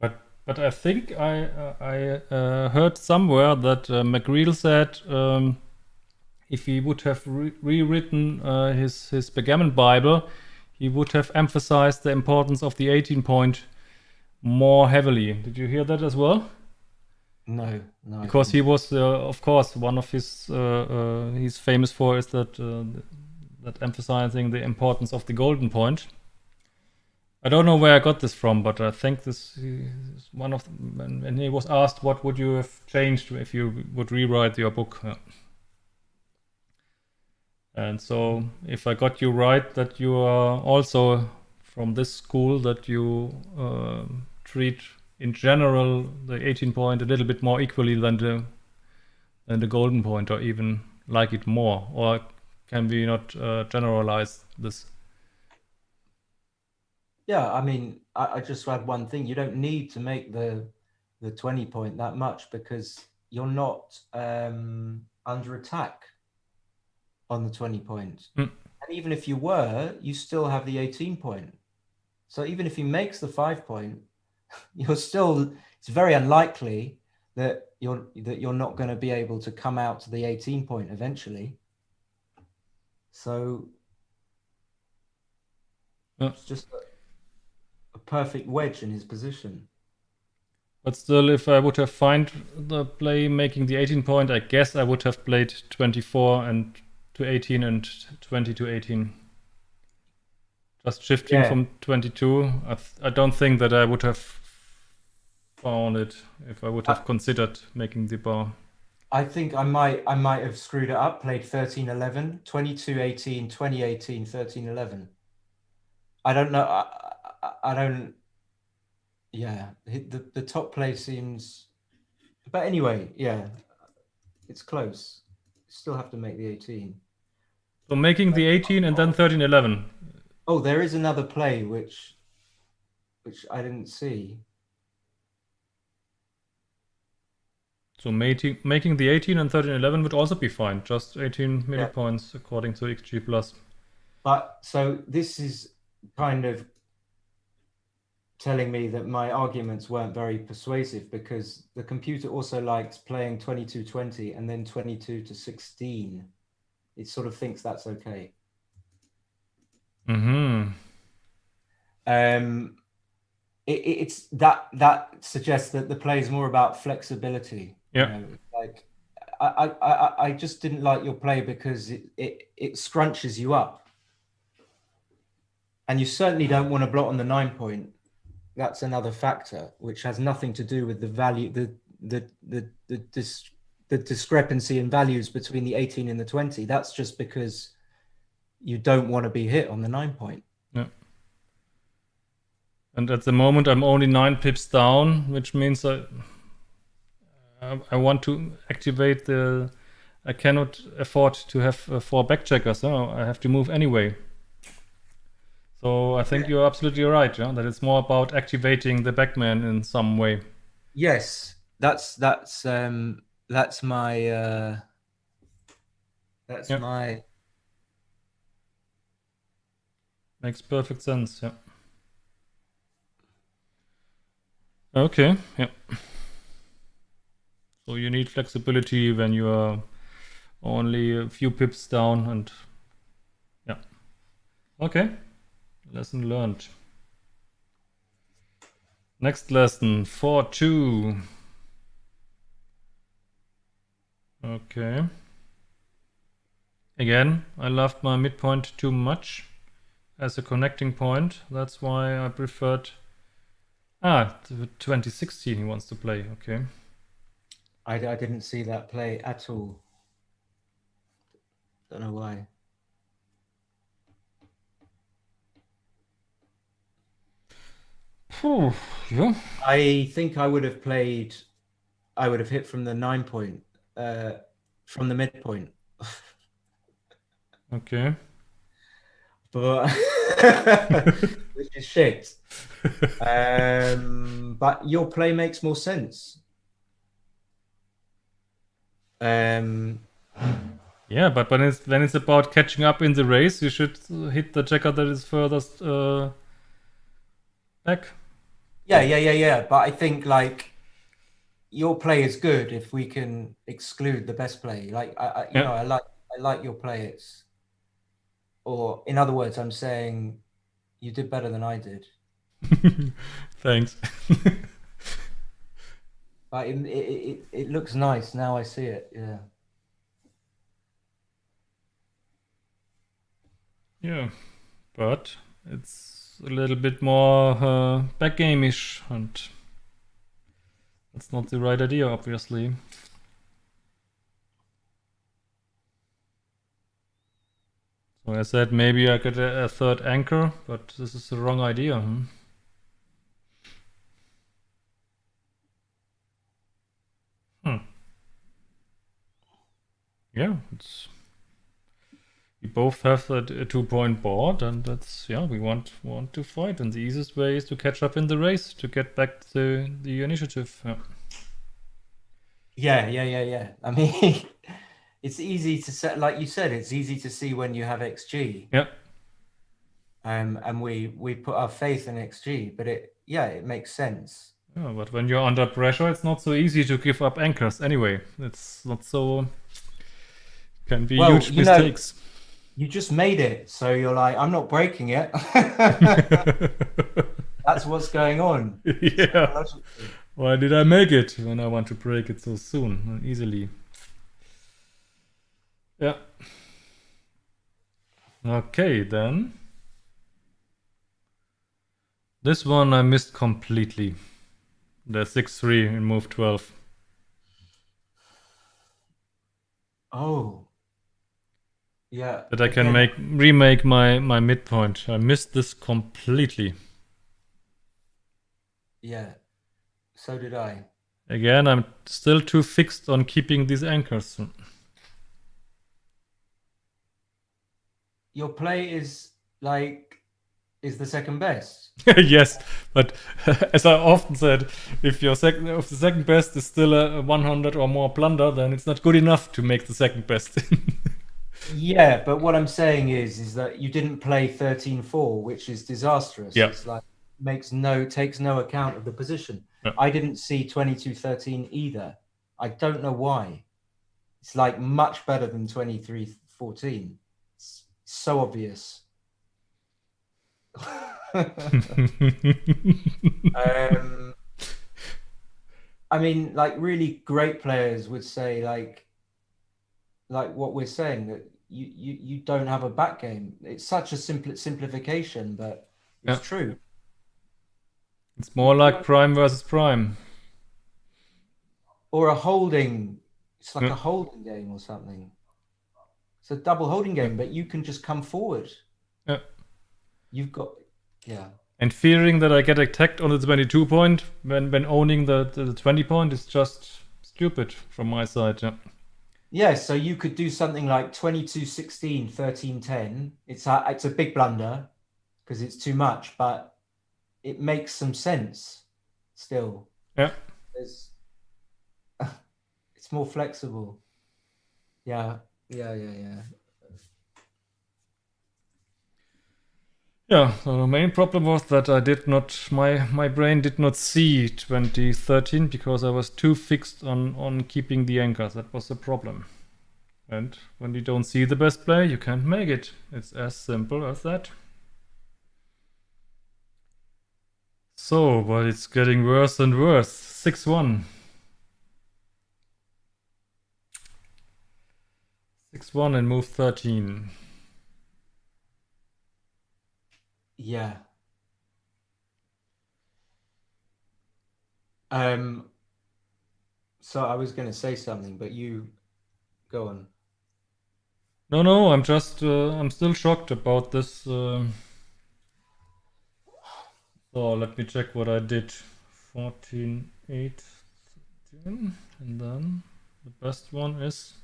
But I think I heard somewhere that McGreal said if he would have rewritten his Backgammon Bible, he would have emphasized the importance of the 18 point more heavily. Did you hear that as well? No. Because he was, of course, one of his he's famous for is that emphasizing the importance of the golden point. I don't know where I got this from, but I think this is one of them. And he was asked, what would you have changed if you would rewrite your book? Yeah. And so, if I got you right, that you are also from this school, that you treat in general the 18 point a little bit more equally than the golden point, or even like it more, or can we not generalize this? Yeah, I mean, I just add one thing. You don't need to make the 20 point that much, because you're not under attack on the 20 points. And even if you were, you still have the 18 point. So even if he makes the 5 point, it's very unlikely that you're not going to be able to come out to the 18 point eventually. So it's just a perfect wedge in his position. But still, if I would have found the play making the 18 point, I guess I would have played 24 and to 18 and 20 to 18. Just shifting from 22. I don't think that I would have found it if I would have considered making the bar. I think I might have screwed it up, played 13-11, 22-18, 20-18, 13-11. I don't know. I don't. Yeah, the top play seems. But anyway, yeah, it's close. Still have to make the 18. So making the 18 and then 13-11. Oh, there is another play which I didn't see. So making the 18 and 13-11 would also be fine. Just 18 millipoints according to XG plus. But so this is kind of telling me that my arguments weren't very persuasive, because the computer also likes playing 22-20 and then 22-16. It sort of thinks that's okay. It's that suggests that the play is more about flexibility. Yeah. Like I just didn't like your play because it scrunches you up, and you certainly don't want to blot on the 9 point. That's another factor which has nothing to do with the value, the discrepancy in values between the 18 and the 20. That's just because you don't want to be hit on the 9 point. Yeah. And at the moment, I'm only 9 pips down, which means I want to activate the. I cannot afford to have 4 backcheckers. So I have to move anyway. So I think you're absolutely right, that it's more about activating the backman in some way. Yes, that's my That's Yep. my... Makes perfect sense, yeah. Okay, yeah. So you need flexibility when you are only a few pips down and yeah. Okay, lesson learned. Next lesson, 4-2. Okay. Again, I loved my midpoint too much as a connecting point. That's why I preferred... the 2016 he wants to play, okay. I didn't see that play at all. Don't know why. Phew, yeah. I think I would have played... I would have hit from the 9 point, from the midpoint. Okay. But which is shit. But your play makes more sense. Yeah, but when it's about catching up in the race, you should hit the checker that is furthest back. Yeah. But I think like your play is good if we can exclude the best play. Like you know, I like your play. It's, or in other words, I'm saying you did better than I did. Thanks. But it looks nice now. I see it. Yeah. Yeah, but it's a little bit more backgame-ish, and that's not the right idea, obviously. So I said maybe I get a third anchor, but this is the wrong idea. Yeah, it's... We both have a 2-point board, and that's, yeah, we want to fight, and the easiest way is to catch up in the race to get back to the initiative. Yeah. I mean, it's easy to set, like you said, it's easy to see when you have XG. Yeah. And we put our faith in XG, but it makes sense. Yeah, but when you're under pressure, it's not so easy to give up anchors. Anyway, it's not so... Can be huge mistakes. You just made it, so you're like, I'm not breaking it. That's what's going on. Yeah. Why did I make it when I want to break it so soon, easily? Yeah. Okay, then. This one I missed completely. The 6-3 in move 12. Oh. Yeah. That I can remake my midpoint. I missed this completely. Yeah. So did I. Again, I'm still too fixed on keeping these anchors. Your play is the second best. Yes, but as I often said, if the second best is still a 100 or more plunder, then it's not good enough to make the second best. Yeah, but what I'm saying is that you didn't play 13-4, which is disastrous. Yeah. It's like takes no account of the position. Yeah. I didn't see 22-13 either. I don't know why. It's like much better than 23-14. It's so obvious. I mean, like really great players would say like what we're saying, that you don't have a back game. It's such a simplification, but it's true. It's more like prime versus prime. Or a holding. It's like a holding game or something. It's a double holding game, but you can just come forward. Yeah. You've got, And fearing that I get attacked on the 22 point when owning the 20 point is just stupid from my side. Yeah. Yeah, so you could do something like 22-16, 13-10. It's a big blunder because it's too much, but it makes some sense still. Yeah. It's more flexible. Yeah. Yeah, yeah, yeah. Yeah, so the main problem was that I did not, my brain did not see 2013 because I was too fixed on keeping the anchors. That was the problem. And when you don't see the best play, you can't make it. It's as simple as that. So, but it's getting worse and worse. 6-1. 6-1 and move 13. Yeah. So I was going to say something, but you go on. No, I'm just, I'm still shocked about this. So let me check what I did. 14, 8, 13, and then the best one is.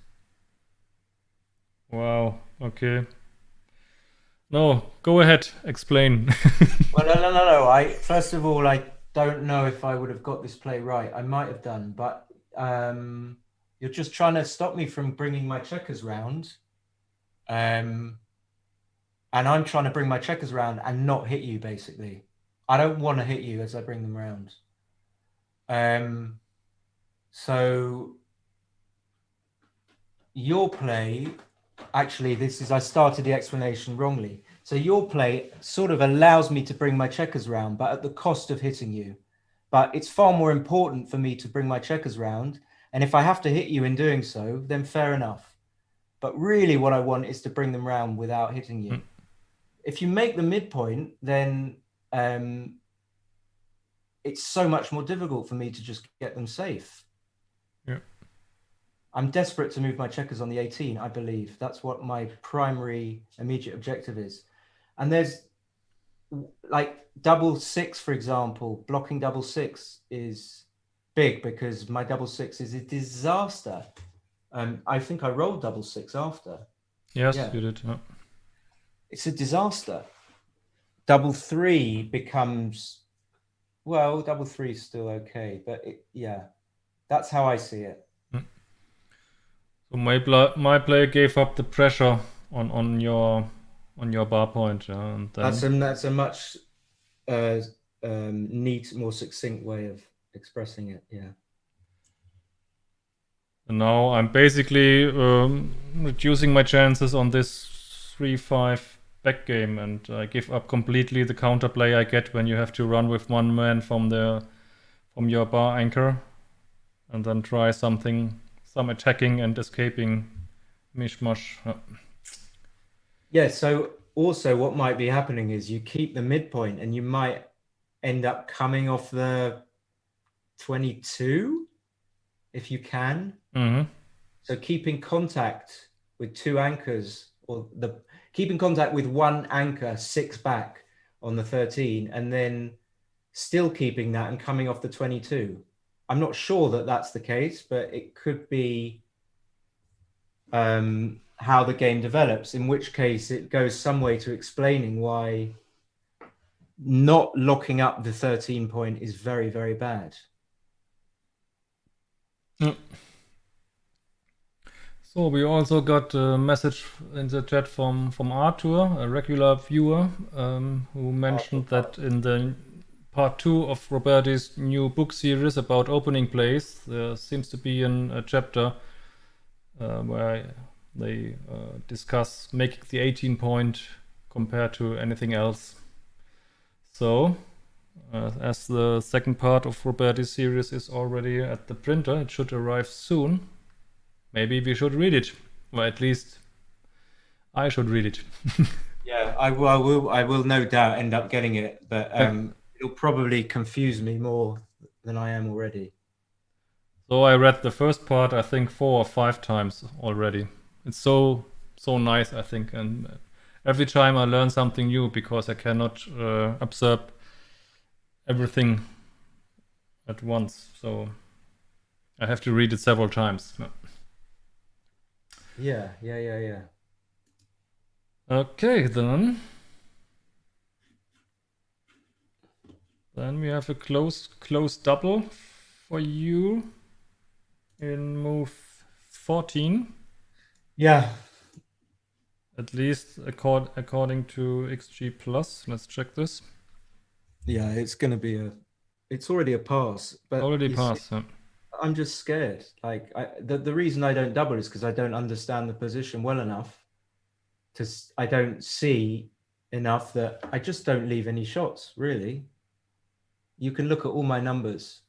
Wow, okay. No, go ahead, explain. Well, no. First of all, I don't know if I would have got this play right. I might have done, but you're just trying to stop me from bringing my checkers round. And I'm trying to bring my checkers round and not hit you, basically. I don't want to hit you as I bring them round. So your play, actually, I started the explanation wrongly. So your play sort of allows me to bring my checkers round, but at the cost of hitting you. But it's far more important for me to bring my checkers round. And if I have to hit you in doing so, then fair enough. But really what I want is to bring them round without hitting you. If you make the midpoint, then it's so much more difficult for me to just get them safe. Yeah. I'm desperate to move my checkers on the 18, I believe. That's what my primary immediate objective is. And there's like double six, for example. Blocking double six is big because my double six is a disaster. I think I rolled double six after. Yes, Yeah. you did. Yeah. It's a disaster. Double three becomes, well, double three is still okay, but yeah, that's how I see it. So my play gave up the pressure on your bar point. And then That's a much neat, more succinct way of expressing it. Yeah. and now I'm basically reducing my chances on this 3-5 back game, and I give up completely the counterplay I get when you have to run with one man from your bar anchor, and then try some attacking and escaping mishmash. Yeah. So also what might be happening is you keep the midpoint and you might end up coming off the 22 if you can. Mm-hmm. So keeping contact with two anchors, or keeping contact with one anchor 6 back on the 13, and then still keeping that and coming off the 22. I'm not sure that that's the case, but it could be how the game develops, in which case it goes some way to explaining why not locking up the 13 point is very, very bad. Mm. So we also got a message in the chat from Arthur, a regular viewer, who mentioned that in the part 2 of Roberti's new book series about opening plays, there seems to be a chapter where they discuss making the 18 point compared to anything else. So, as the second part of Roberti's series is already at the printer, it should arrive soon. Maybe we should read it, or at least I should read it. Yeah, I will no doubt end up getting it, but it'll probably confuse me more than I am already. So I read the first part, I think 4 or 5 times already. It's so nice, I think, and every time I learn something new because I cannot absorb everything at once. So I have to read it several times. Yeah. Okay, then we have a close double for you in move 14. Yeah. At least according to XG Plus. Let's check this. Yeah, it's going to be it's already a pass, but Already you see, passed. Yeah. I'm just scared. Like the reason I don't double is because I don't understand the position well enough I don't see enough that I just don't leave any shots, really. You can look at all my numbers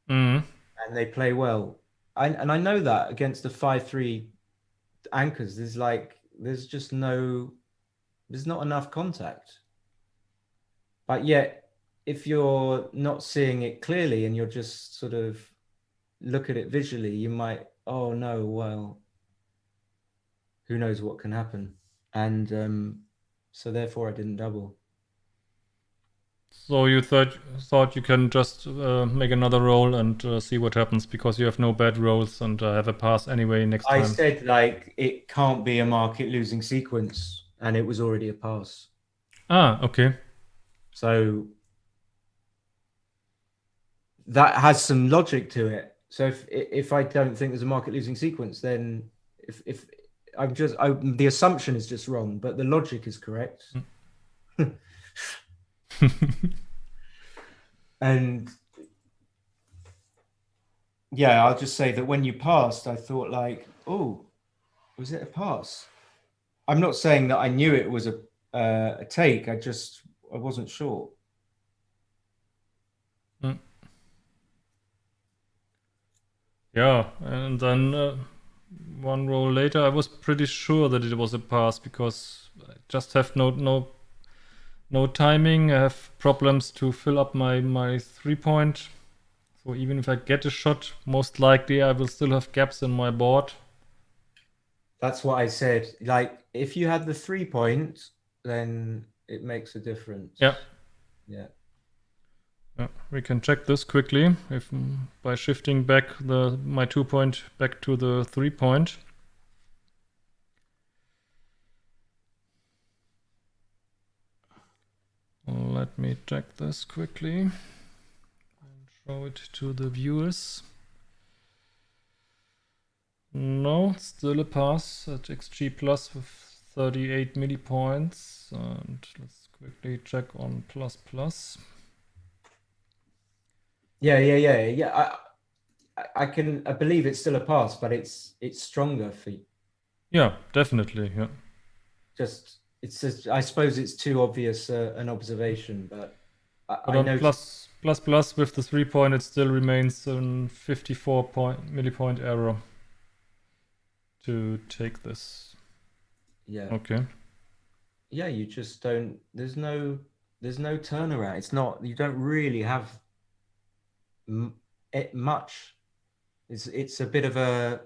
Mm. and they play well. And I know that against the 5-3 anchors, there's just there's not enough contact. But yet, if you're not seeing it clearly and you're just sort of look at it visually, you might, oh no, well, who knows what can happen. And so therefore I didn't double. So you thought you can just make another roll and see what happens because you have no bad rolls and have a pass anyway next I time. said like it can't be a market losing sequence, and it was already a pass. Ah, okay. So that has some logic to it. So if I don't think there's a market losing sequence, then if the assumption is just wrong, but the logic is correct. And yeah, I'll just say that when you passed, I thought like, oh, was it a pass? I'm not saying that I knew it was a take. I wasn't sure. Yeah, and then one roll later, I was pretty sure that it was a pass because I just have no timing. I have problems to fill up my 3-point. So even if I get a shot, most likely I will still have gaps in my board. That's what I said. Like, if you had the 3-point, then it makes a difference. Yeah. Yeah. Yeah, we can check this quickly if by shifting back my 2-point back to the 3-point. Let me check this quickly and show it to the viewers. No, still a pass at XG Plus with 38 millipoints. And let's quickly check on Plus Plus. Yeah. I believe it's still a pass, but it's stronger for you. Yeah, definitely. Yeah. I suppose it's too obvious an observation, but But on plus with the 3-point, it still remains a 54 millipoint error to take this. Yeah. Okay. Yeah, you just don't. There's no turnaround. It's not. You don't really have it much. It's a bit of a,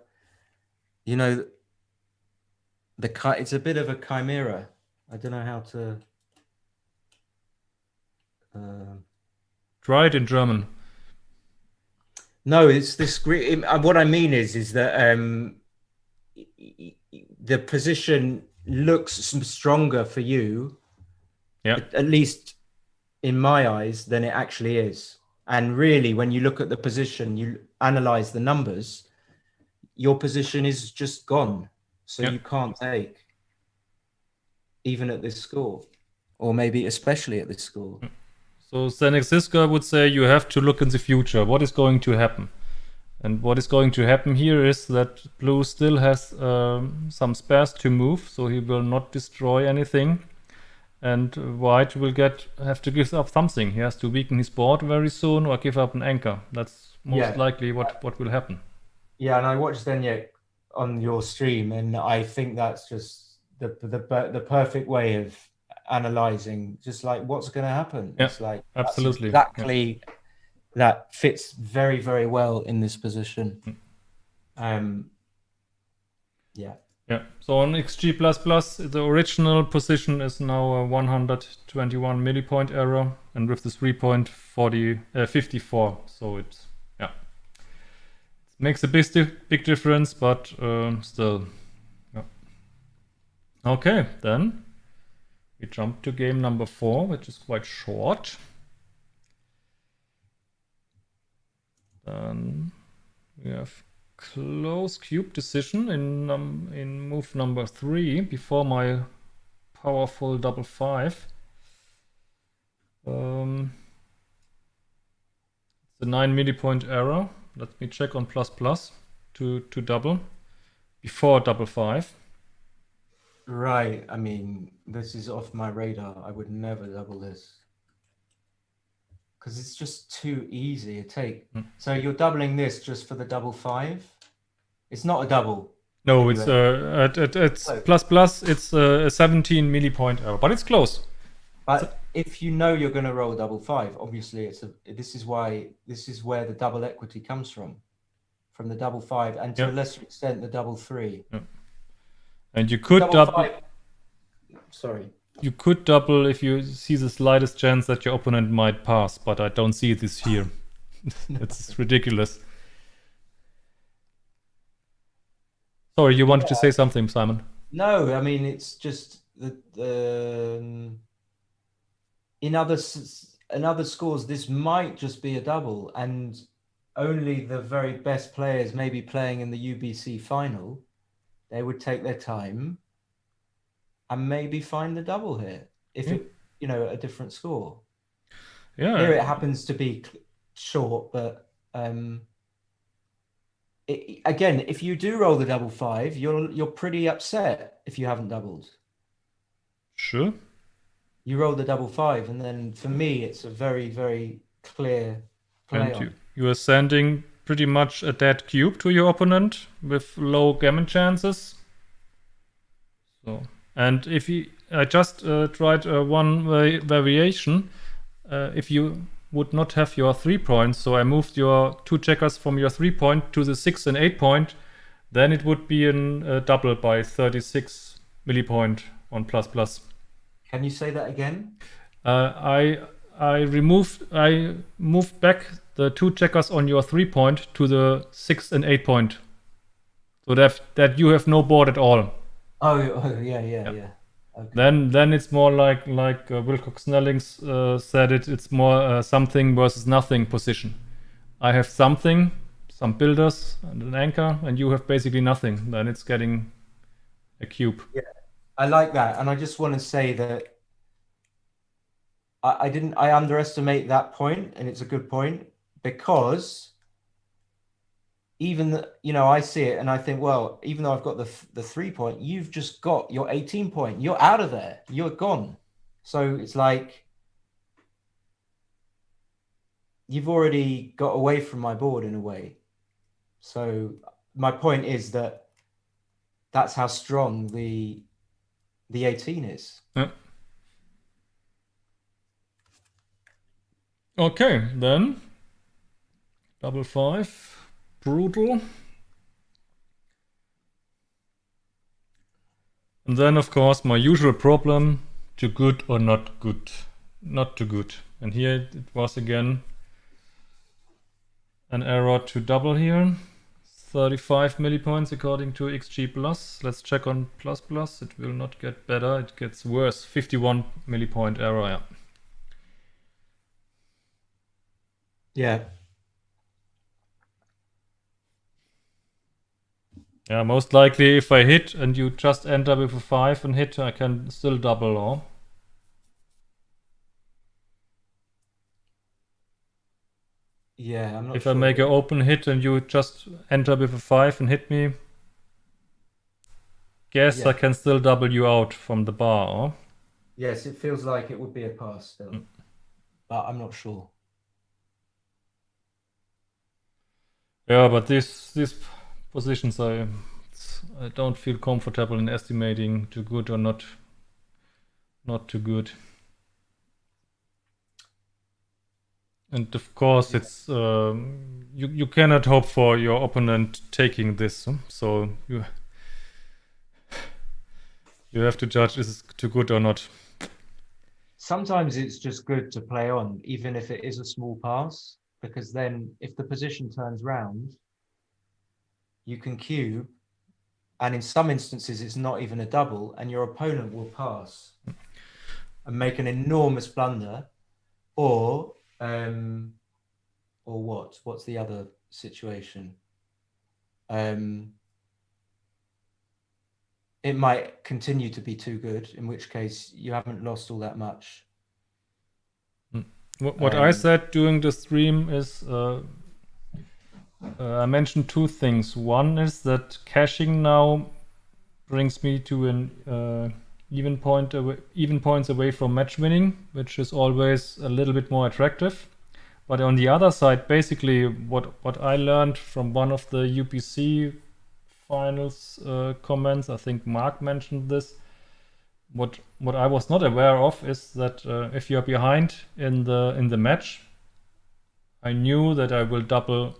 you know, it's a bit of a chimera. I don't know how to. Try it in German. No, it's this. What I mean is that the position looks stronger for you, at least in my eyes, than it actually is. And really, when you look at the position, you analyze the numbers, your position is just gone. So you can't take, even at this score, or maybe especially at this score. So Zenek Siska would say you have to look in the future. What is going to happen? And what is going to happen here is that blue still has some spares to move, so he will not destroy anything. And white will have to give up something. He has to weaken his board very soon or give up an anchor. That's most likely what will happen. Yeah, and I watched Zenek on your stream, and I think that's just the perfect way of analyzing, just like what's going to happen. Yeah, it's like absolutely exactly that fits very, very well in this position. Yeah, so on XG++, the original position is now a 121 millipoint error, and with the 3-point 54. So it makes a big difference, but still. Yeah. Okay, then we jump to game number 4, which is quite short. Then we have close cube decision in move number 3 before my powerful double 5. It's a 9 millipoint error. Let me check on plus plus to double before double 5. Right. I mean, this is off my radar. I would never double this. Because it's just too easy a take. So you're doubling this just for the double 5? It's not a double. No, anyway. it's plus plus. It's a 17 millipoint error, but it's close. But if you know you're going to roll double 5, obviously this is where the double equity comes from the double 5, and to a lesser extent the double 3. Yeah. And you could double. Sorry. You could double if you see the slightest chance that your opponent might pass, but I don't see this here. It's ridiculous. Sorry, you wanted to say something, Simon? No, I mean, it's just in other scores, this might just be a double, and only the very best players, maybe playing in the UBC final, they would take their time and maybe find the double here if it, a different score. Yeah. Here it happens to be short, but again, if you do roll the double 5, you're pretty upset if you haven't doubled. Sure. You roll the double 5, and then for me, it's a very, very clear play. And you are sending pretty much a dead cube to your opponent with low gammon chances. So, and if I just tried one variation. If you would not have your 3 points, so I moved your 2 checkers from your 3 point to the 6 and 8 point, then it would be a double by 36 millipoint on plus plus. Can you say that again? I moved back the 2 checkers on your 3 point to the 6 and 8 point, so that you have no board at all. Oh yeah. Okay. Then it's more like Wilcox-Snellings said it. It's more something versus nothing position. I have something, some builders and an anchor, and you have basically nothing. Then it's getting a cube. Yeah, I like that, and I just want to say that I underestimate that point, and it's a good point, because even I see it and I think, well, even though I've got the 3 point, you've just got your 18 point. You're out of there. You're gone. So it's like you've already got away from my board in a way. So my point is that that's how strong the 18 is. Yeah. Okay, then double 5. Brutal. And then, of course, my usual problem, too good or not good. Not too good. And here it was again an error to double here. 35 millipoints according to XG+. Let's check on plus plus. It will not get better. It gets worse. 51 millipoint error, yeah. Yeah. Yeah, most likely if I hit and you just enter with a 5 and hit, I can still double, or? Yeah, I'm not If sure. I make an open hit and you just enter with a 5 and hit me, guess I can still double you out from the bar, or? Yes, it feels like it would be a pass still, but I'm not sure. Yeah, but these positions I don't feel comfortable in estimating too good or not too good. And of course, it's you cannot hope for your opponent taking this, so you have to judge is it too good or not. Sometimes it's just good to play on, even if it is a small pass, because then if the position turns round, you can cube, and in some instances it's not even a double, and your opponent will pass and make an enormous blunder, or what's the other situation? it might continue to be too good, in which case you haven't lost all that much. What I said during the stream is I mentioned two things. One is that caching now brings me to an even points away from match winning, which is always a little bit more attractive. But on the other side, basically what I learned from one of the UPC finals comments, I think Mark mentioned this. What I was not aware of is that if you're behind in the match, I knew that I will double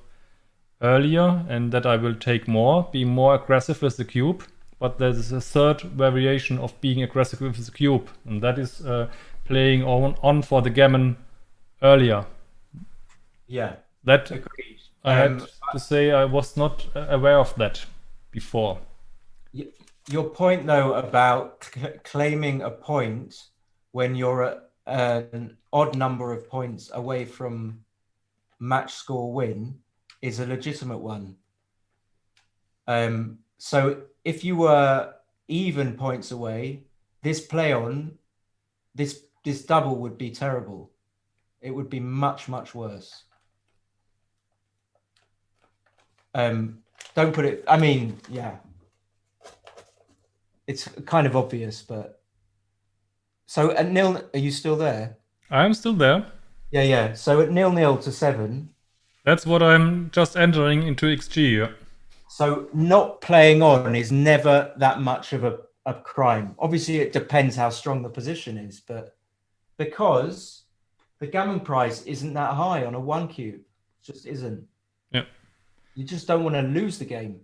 earlier and that I will take more, be more aggressive with the cube. But there's a third variation of being aggressive with the cube, and that is playing on for the gammon earlier. Yeah, that agreed. I had to say I was not aware of that before. Your point, though, about claiming a point when you're at an odd number of points away from match score win is a legitimate one. So if you were even points away, this play on, this double would be terrible. It would be much, much worse. Don't put it, I mean, yeah. It's kind of obvious, but... So at nil, are you still there? I'm still there. Yeah. So at 0-0 to 7... That's what I'm just entering into XG, yeah. So not playing on is never that much of a crime. Obviously, it depends how strong the position is, but because the gammon price isn't that high on a 1 cube, it just isn't. Yeah. You just don't want to lose the game.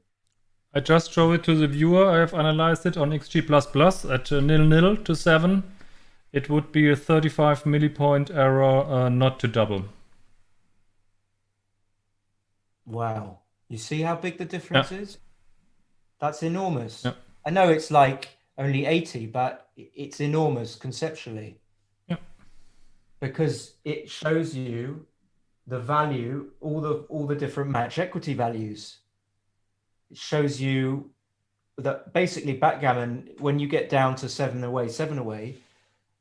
I just show it to the viewer. I have analyzed it on XG++ at 0-0 to 7. It would be a 35 millipoint error not to double. Wow. You see how big the difference is? That's enormous. Yeah. I know it's like only 80, but it's enormous conceptually. Yeah. Because it shows you the value, all the different match equity values. It shows you that basically backgammon, when you get down to 7 away,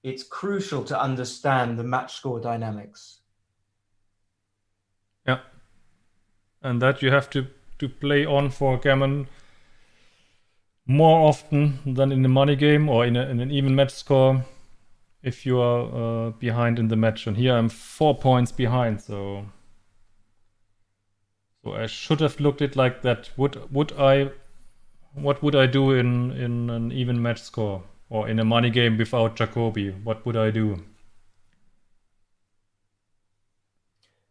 it's crucial to understand the match score dynamics. Yeah. And that you have to play on for gammon more often than in the money game or in an even match score if you are behind in the match. And here I'm 4 points behind, so I should have looked at it like that. What would I do in an even match score or in a money game without Jacobi? What would I do?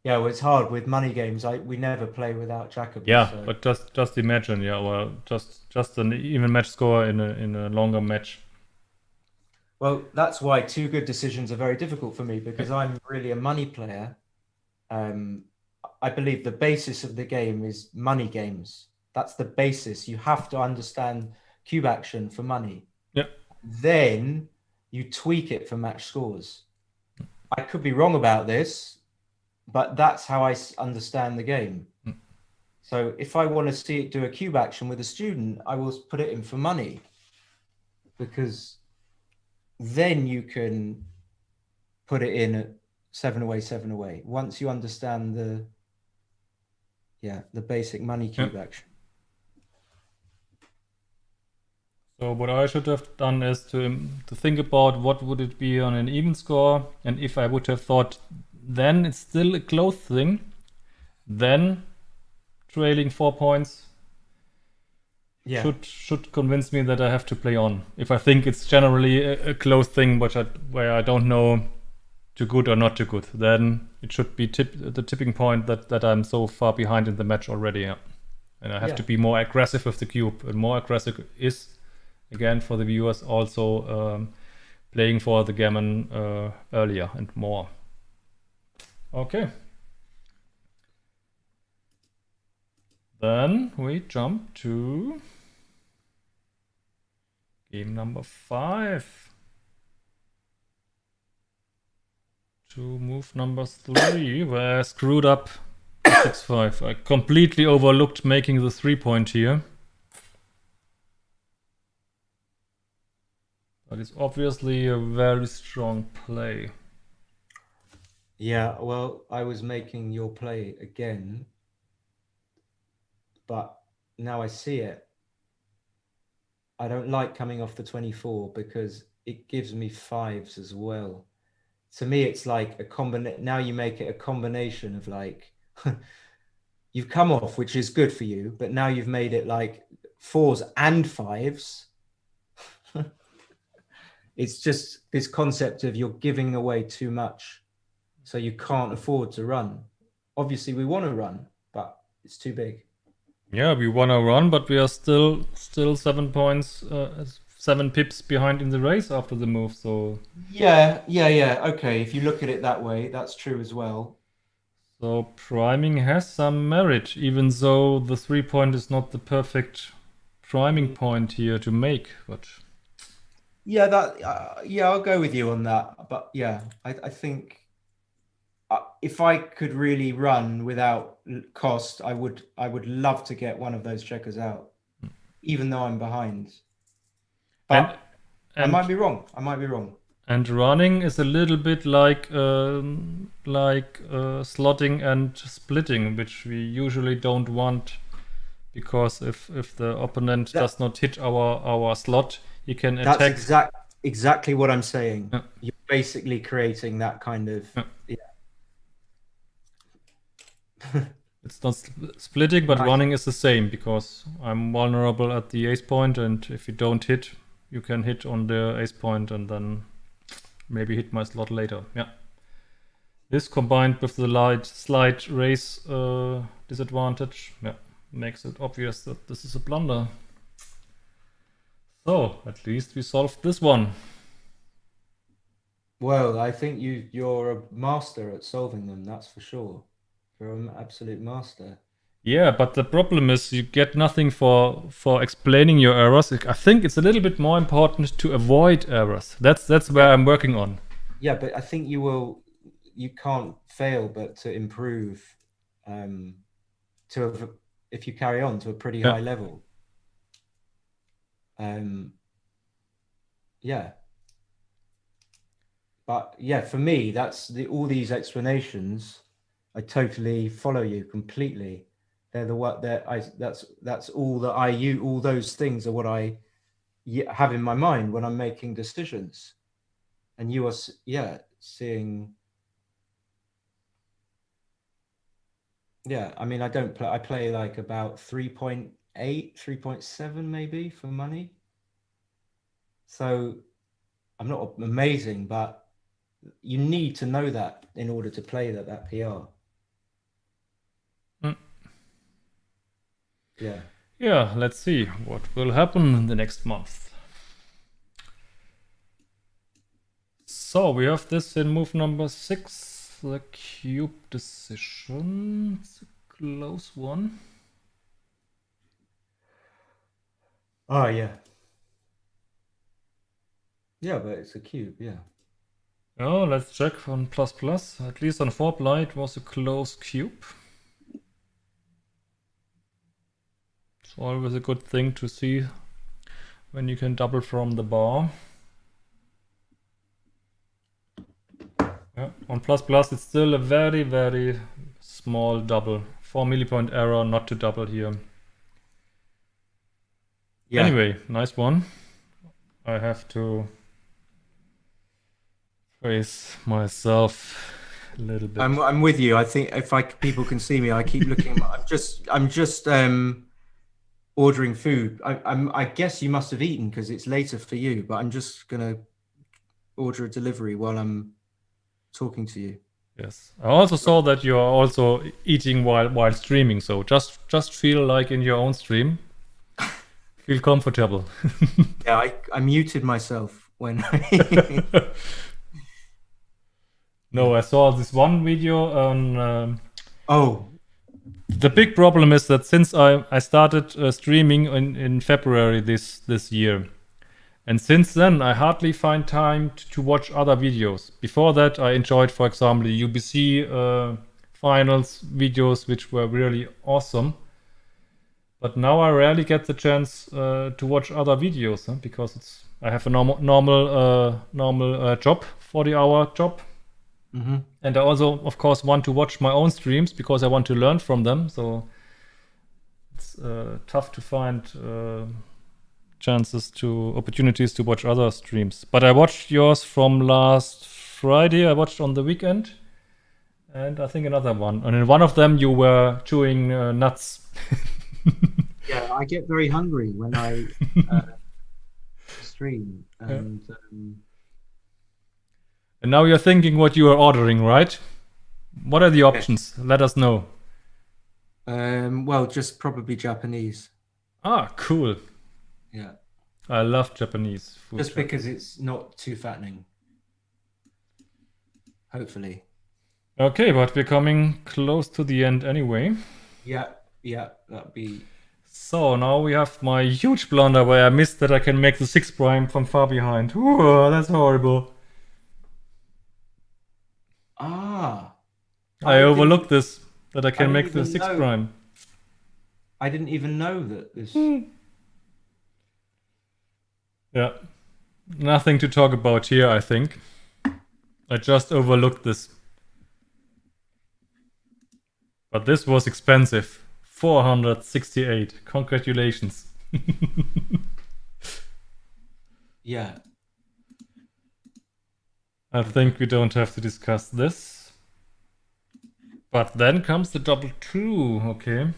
Yeah, well, it's hard with money games. We never play without Jacobi. Yeah, so. but just imagine, yeah, or just an even match score in a longer match. Well, that's why 2 good decisions are very difficult for me, because I'm really a money player. I believe the basis of the game is money games. That's the basis. You have to understand cube action for money. Yeah. Then you tweak it for match scores. I could be wrong about this, but that's how I understand the game. So if I want to see it do a cube action with a student, I will put it in for money, because then you can put it in at 7 away. Once you understand the basic money cube action. So what I should have done is to think about what would it be on an even score, and if I would have thought then it's still a close thing, then trailing 4 points should convince me that I have to play on. If I think it's generally a close thing, where I don't know too good or not too good, then it should be the tipping point that I'm so far behind in the match already. Yeah. And I have to be more aggressive with the cube. And more aggressive is, again, for the viewers, also playing for the gammon earlier and more. Okay. Then we jump to game number 5. To move number 3, where I screwed up 6-5. I completely overlooked making the 3-point here. But it's obviously a very strong play. Yeah, well, I was making your play again, but now I see it. I don't like coming off the 24 because it gives me 5s as well. To me, it's like a combination. Now you make it a combination of like, you've come off, which is good for you, but now you've made it like 4s and 5s. It's just this concept of you're giving away too much, so you can't afford to run. Obviously, we want to run, but it's too big. Yeah, we want to run, but we are still 7 points, 7 pips behind in the race after the move. So yeah. Okay, if you look at it that way, that's true as well. So priming has some merit, even though the 3-point is not the perfect priming point here to make. But Yeah, I'll go with you on that. But yeah, I think if I could really run without cost, I would love to get one of those checkers out, even though I'm behind. But I might be wrong. And running is a little bit like slotting and splitting, which we usually don't want, because if the opponent does not hit our slot, he can attack. That's exactly what I'm saying. Yeah. You're basically creating that kind of It's not splitting, but running is the same, because I'm vulnerable at the ace point, and if you don't hit, you can hit on the ace point and then maybe hit my slot later. Yeah. This combined with the slight race disadvantage, makes it obvious that this is a blunder. So at least we solved this one. Well, I think you're a master at solving them, that's for sure. You're an absolute master. Yeah, but the problem is you get nothing for explaining your errors. I think it's a little bit more important to avoid errors. That's where I'm working on. Yeah, but I think you can't fail but to improve if you carry on to a pretty high level. Yeah. But yeah, for me, that's all these explanations. I totally follow you completely. They're that's all that I use. All those things are what I have in my mind when I'm making decisions. And you are, seeing. Yeah, I mean, I play like about 3.8, 3.7 maybe for money. So I'm not amazing, but you need to know that in order to play that PR. Yeah, let's see what will happen in the next month. So we have this in move number 6, the cube decision. It's a close one. Oh yeah. Yeah, but it's a cube, yeah. Oh, let's check on ++. At least on 4-ply it was a close cube. It's always a good thing to see when you can double from the bar. Yeah, on ++ it's still a very, very small double. 4 millipoint error not to double here. Yeah. Anyway, nice one. I have to praise myself a little bit. I'm with you. I think if people can see me, I keep looking. I'm just ordering food. I guess you must have eaten because it's later for you. But I'm just gonna order a delivery while I'm talking to you. Yes, I also saw that you are also eating while streaming. So just feel like in your own stream. Feel comfortable. Yeah, I muted myself when. No, I saw this one video on. Oh. The big problem is that since I started streaming in February this year, and since then I hardly find time to watch other videos. Before that, I enjoyed, for example, the UBC finals videos, which were really awesome. But now I rarely get the chance to watch other videos, because I have a normal job, 40-hour job. Mm-hmm. And I also, of course, want to watch my own streams because I want to learn from them. So it's tough to find opportunities to watch other streams. But I watched yours from last Friday. I watched on the weekend, and I think another one. And in one of them, you were chewing nuts. Yeah, I get very hungry when I stream, and And now you're thinking what you are ordering, right? What are the options? Let us know. well, just probably Japanese. Ah, cool. Yeah, I love Japanese food. just because it's not too fattening. Hopefully. Okay, but we're coming close to the end anyway. Yeah, that'd be. So now we have my huge blunder where I missed that I can make the 6 prime from far behind. Ooh, that's horrible. Ah. I overlooked this, that I can didn't make the even 6 know. prime. I didn't even know that this. Yeah. Nothing to talk about here, I think. I just overlooked this. But this was expensive. 468. Congratulations. Yeah. I think we don't have to discuss this. But then comes the double 2. Okay.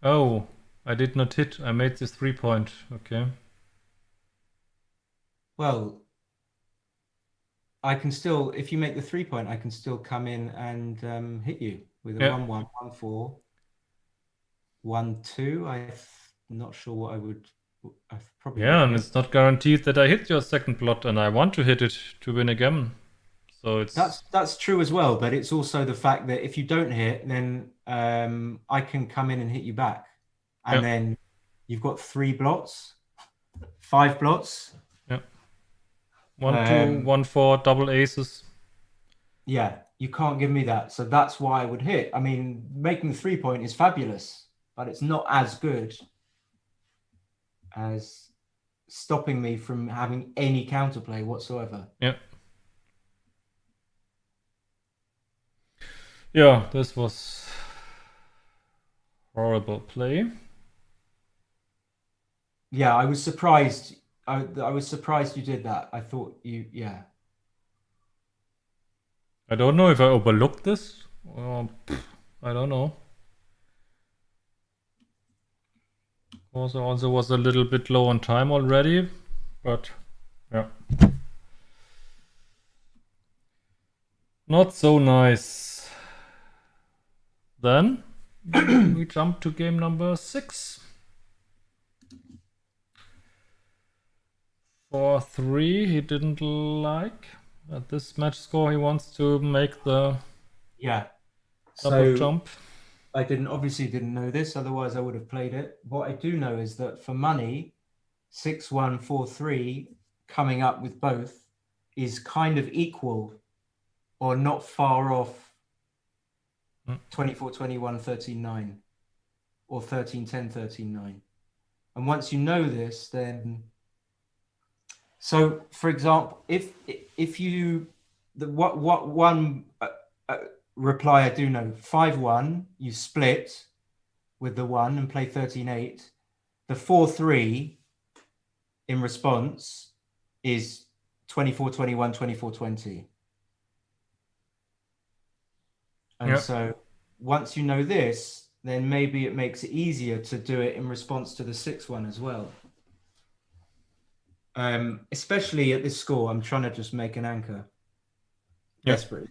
Oh, I did not hit. I made this 3 point. Okay. Well, I can still, if you make the 3 point, I can still come in and hit you with a 1-1, 1-4, 1-2. I'm not sure what I would. I've probably. Yeah, and it's not guaranteed that I hit your second plot, and I want to hit it to win a gammon. So it's that's true as well, but it's also the fact that if you don't hit, then I can come in and hit you back, and then you've got 3 blots, 5 blots. Yeah. 1-2, 1-4, double aces. Yeah, you can't give me that, so that's why I would hit. I mean, making the 3 point is fabulous, but it's not as good as stopping me from having any counterplay whatsoever. Yeah. Yeah, this was horrible play. Yeah, I was surprised. I was surprised you did that. I thought you, yeah. I don't know if I overlooked this. I don't know. Also was a little bit low on time already, but yeah. Not so nice. Then we jump to game number 6. 4-3, he didn't like. At this match score, he wants to make the double jump. I obviously didn't know this, otherwise I would have played it. What I do know is that for money, 6-1, 4-3, coming up with both is kind of equal or not far off 24-21, 13-9 or 13-10, 13-9. And once you know this, then... So, for example, if you... one reply I do know, 5-1, you split with the 1 and play 13-8. The 4-3 in response is 24-21, 24-20. And so once you know this, then maybe it makes it easier to do it in response to the 6-1 as well. Especially at this score, I'm trying to just make an anchor. Desperate.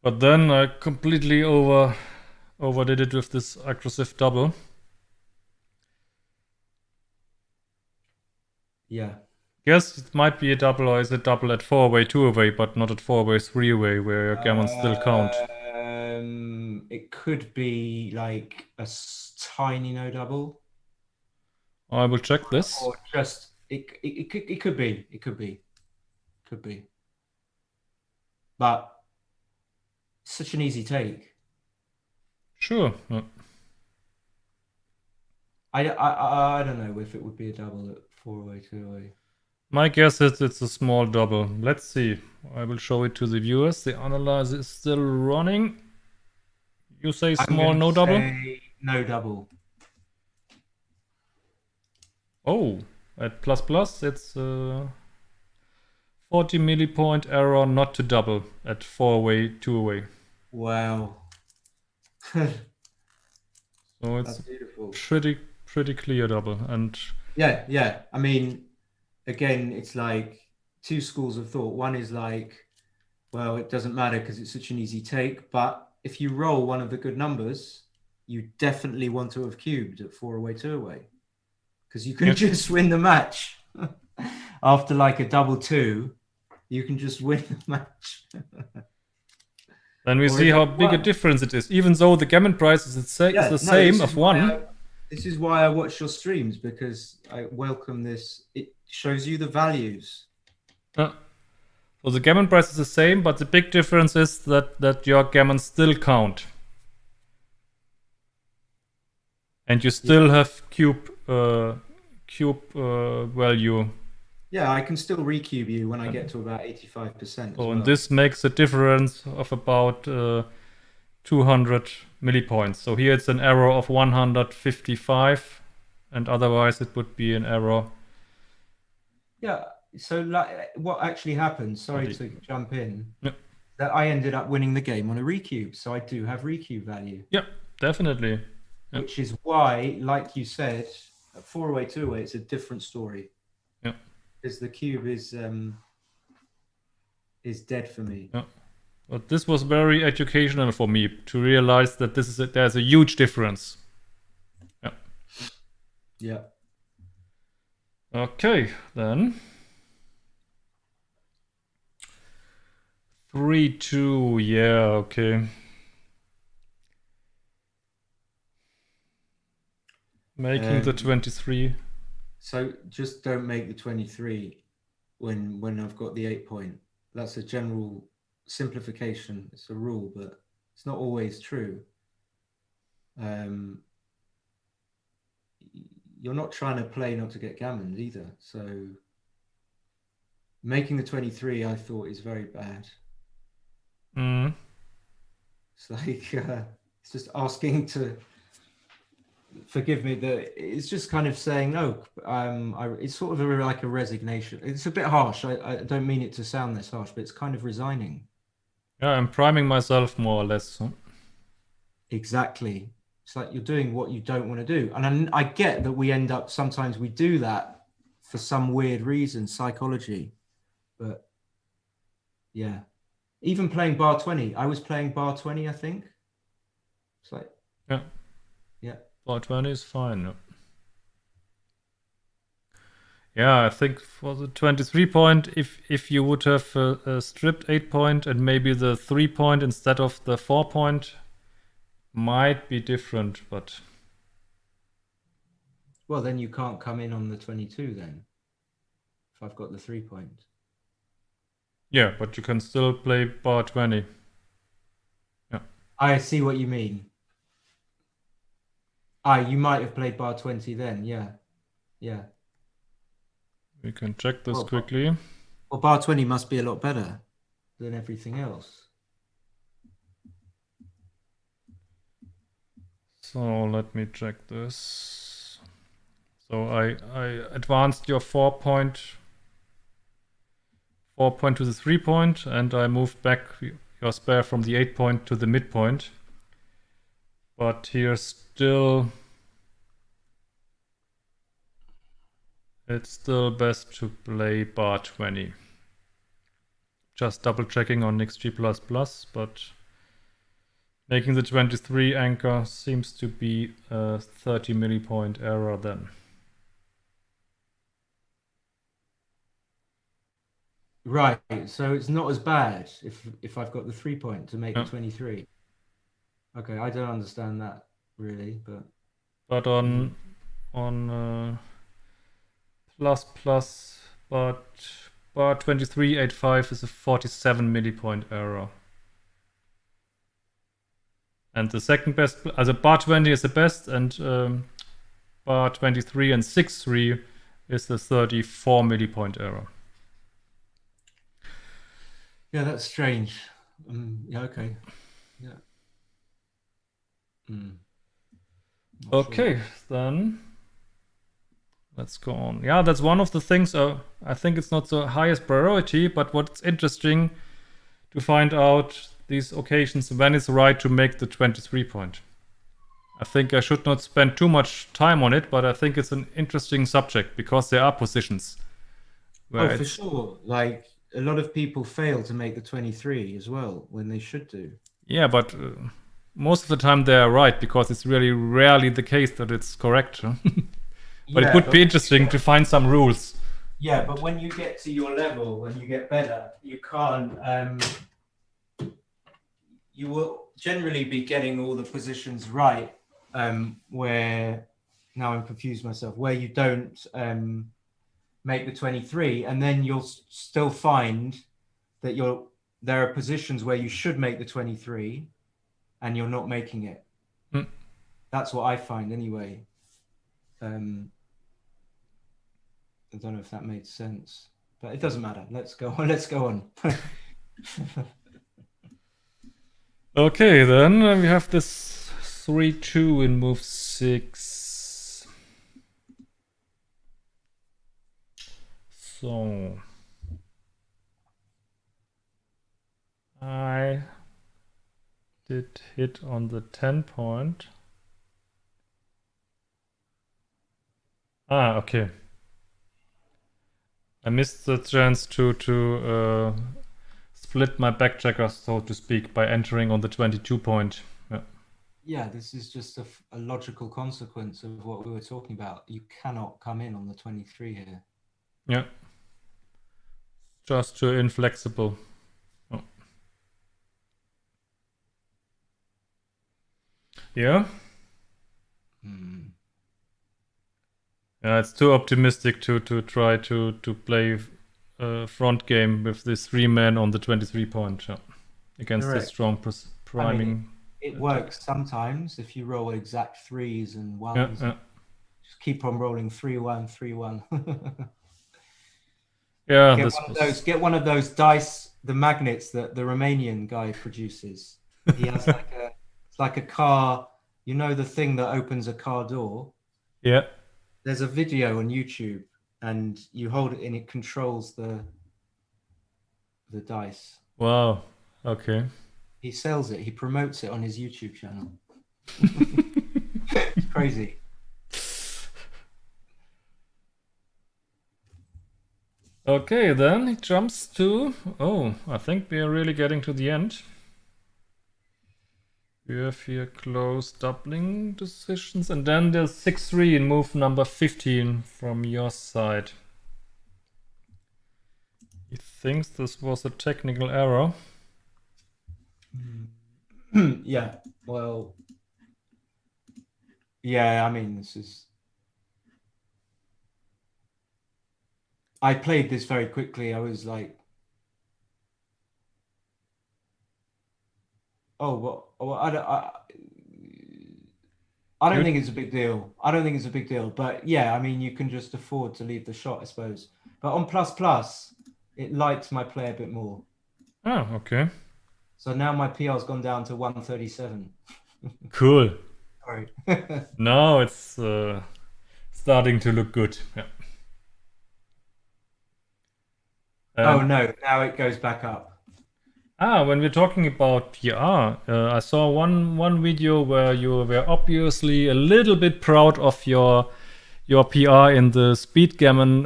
But then I completely overdid it with this aggressive double. Yeah. Yes, it might be a double, or is it double at 4-way, 2-away, but not at 4-way, 3-away, where your gammons still count? It could be like a tiny no double. I will check this. Or just it could be. But such an easy take. Sure. I don't know if it would be a double at 4-away, 2-away. My guess is it's a small double. Let's see. I will show it to the viewers. The analyze is still running. You say I'm small, gonna no double? say no double. Oh, at plus plus, it's 40 millipoint error not to double at 4-away, 2-away. Wow. So That's it's beautiful. pretty clear double. And Yeah. I mean, again, it's like two schools of thought. One is like, well, it doesn't matter because it's such an easy take. But if you roll one of the good numbers, you definitely want to have cubed at 4-away, 2-away. Because you can just win the match. After like a double 2, you can just win the match. then we see how big a difference it is. Even though the gammon price is the same of 1. This is why I watch your streams, because I welcome this. It shows you the values. So the gammon price is the same, but the big difference is that your gammons still count. And you still have cube value. Yeah, I can still recube you when I get to about 85%. So and this makes a difference of about 200 millipoints. So here it's an error of 155, and otherwise it would be an error. Yeah. So like, what actually happened? Sorry to jump in. Yep. That I ended up winning the game on a recube. So I do have recube value. Yep, definitely. Yep. Which is why, like you said, at 4-away, 2-away, it's a different story. Yep. Because the cube is dead for me. Yep. But this was very educational for me to realize that there's a huge difference. Yeah. Yeah. Okay, then. 3-2, yeah, okay. Making the 23. So just don't make the 23 when I've got the 8 point. That's a general simplification. It's a rule, but it's not always true. You're not trying to play not to get gammons either. So making the 23, I thought, is very bad. It's like it's just asking to forgive me. It's just kind of saying no. It's sort of like a resignation. It's a bit harsh. I don't mean it to sound this harsh, but it's kind of resigning. Yeah, I'm priming myself more or less. Huh? Exactly. It's like you're doing what you don't want to do. And I get that sometimes we do that for some weird reason, psychology. But yeah, even playing bar 20, I was playing bar 20, I think. It's like, yeah. Bar 20 is fine. Yeah, I think for the 23 point, if you would have a stripped 8 point and maybe the 3 point instead of the 4 point, might be different, but well, then you can't come in on the 22 then, if I've got the 3 point. Yeah, but you can still play bar 20. Yeah. I see what you mean. You might have played bar 20 then, yeah. We can check this quickly. Well, bar 20 must be a lot better than everything else. So let me check this. So I advanced your 4 point to the 3 point, and I moved back your spare from the 8 point to the midpoint. But here still, it's still best to play bar 20. Just double checking on XG++, but making the 23 anchor seems to be a 30 millipoint error then. Right, so it's not as bad if I've got the 3 point to make it 23. Okay, I don't understand that really, but on plus, but bar 23.85 is a 47 millipoint error. And the second best, also bar 20 is the best, and bar 23 and 6.3 is the 34 millipoint error. Yeah, that's strange. Yeah, okay. Yeah. Not Okay, sure. then let's go on. Yeah, that's one of the things. I think it's not the highest priority, but what's interesting to find out these occasions when it's right to make the 23 point. I think I should not spend too much time on it, but I think it's an interesting subject because there are positions where Oh, for sure. Like a lot of people fail to make the 23 as well when they should do. Yeah, but most of the time they are right because it's really rarely the case that it's correct. Huh? But it would be interesting to find some rules. Yeah, but when you get to your level, when you get better, you can't. You will generally be getting all the positions right. Where now I'm confused myself. Where you don't make the 23, and then you'll still find that there are positions where you should make the 23, and you're not making it. That's what I find anyway. I don't know if that made sense, but it doesn't matter. Let's go on. Let's go on. Okay, then we have this 3-2 in move 6. So I did hit on the 10 point. Ah, okay. I missed the chance to split my backchecker, so to speak, by entering on the 22 point. Yeah, this is just a logical consequence of what we were talking about. You cannot come in on the 23 here. Yeah. Just too inflexible. Oh. Yeah. Yeah, it's too optimistic to try to play front game with this 3-man on the 23 point against this strong priming. I mean, it works sometimes if you roll exact 3s and 1s. Just keep on rolling 3-1, 3-1. Yeah, get one of those dice, the magnets that the Romanian guy produces. He has it's like a car, you know, the thing that opens a car door. Yeah. There's a video on YouTube, and you hold it and it controls the dice. Wow. Okay. He sells it. He promotes it on his YouTube channel. It's crazy. Okay, then he jumps to... Oh, I think we are really getting to the end. We have here close doubling decisions, and then there's 6-3 in move number 15 from your side. He thinks this was a technical error. Yeah, well, yeah, I mean, this is... I played this very quickly. I was like, oh, well, I don't think it's a big deal. I don't think it's a big deal. But yeah, I mean, you can just afford to leave the shot, I suppose. But on plus, it likes my play a bit more. Oh, okay. So now my PR's gone down to 137. Cool. Sorry. Now it's starting to look good. Yeah. Oh no, now it goes back up. When we're talking about PR, I saw one video where you were obviously a little bit proud of your PR in the speed gammon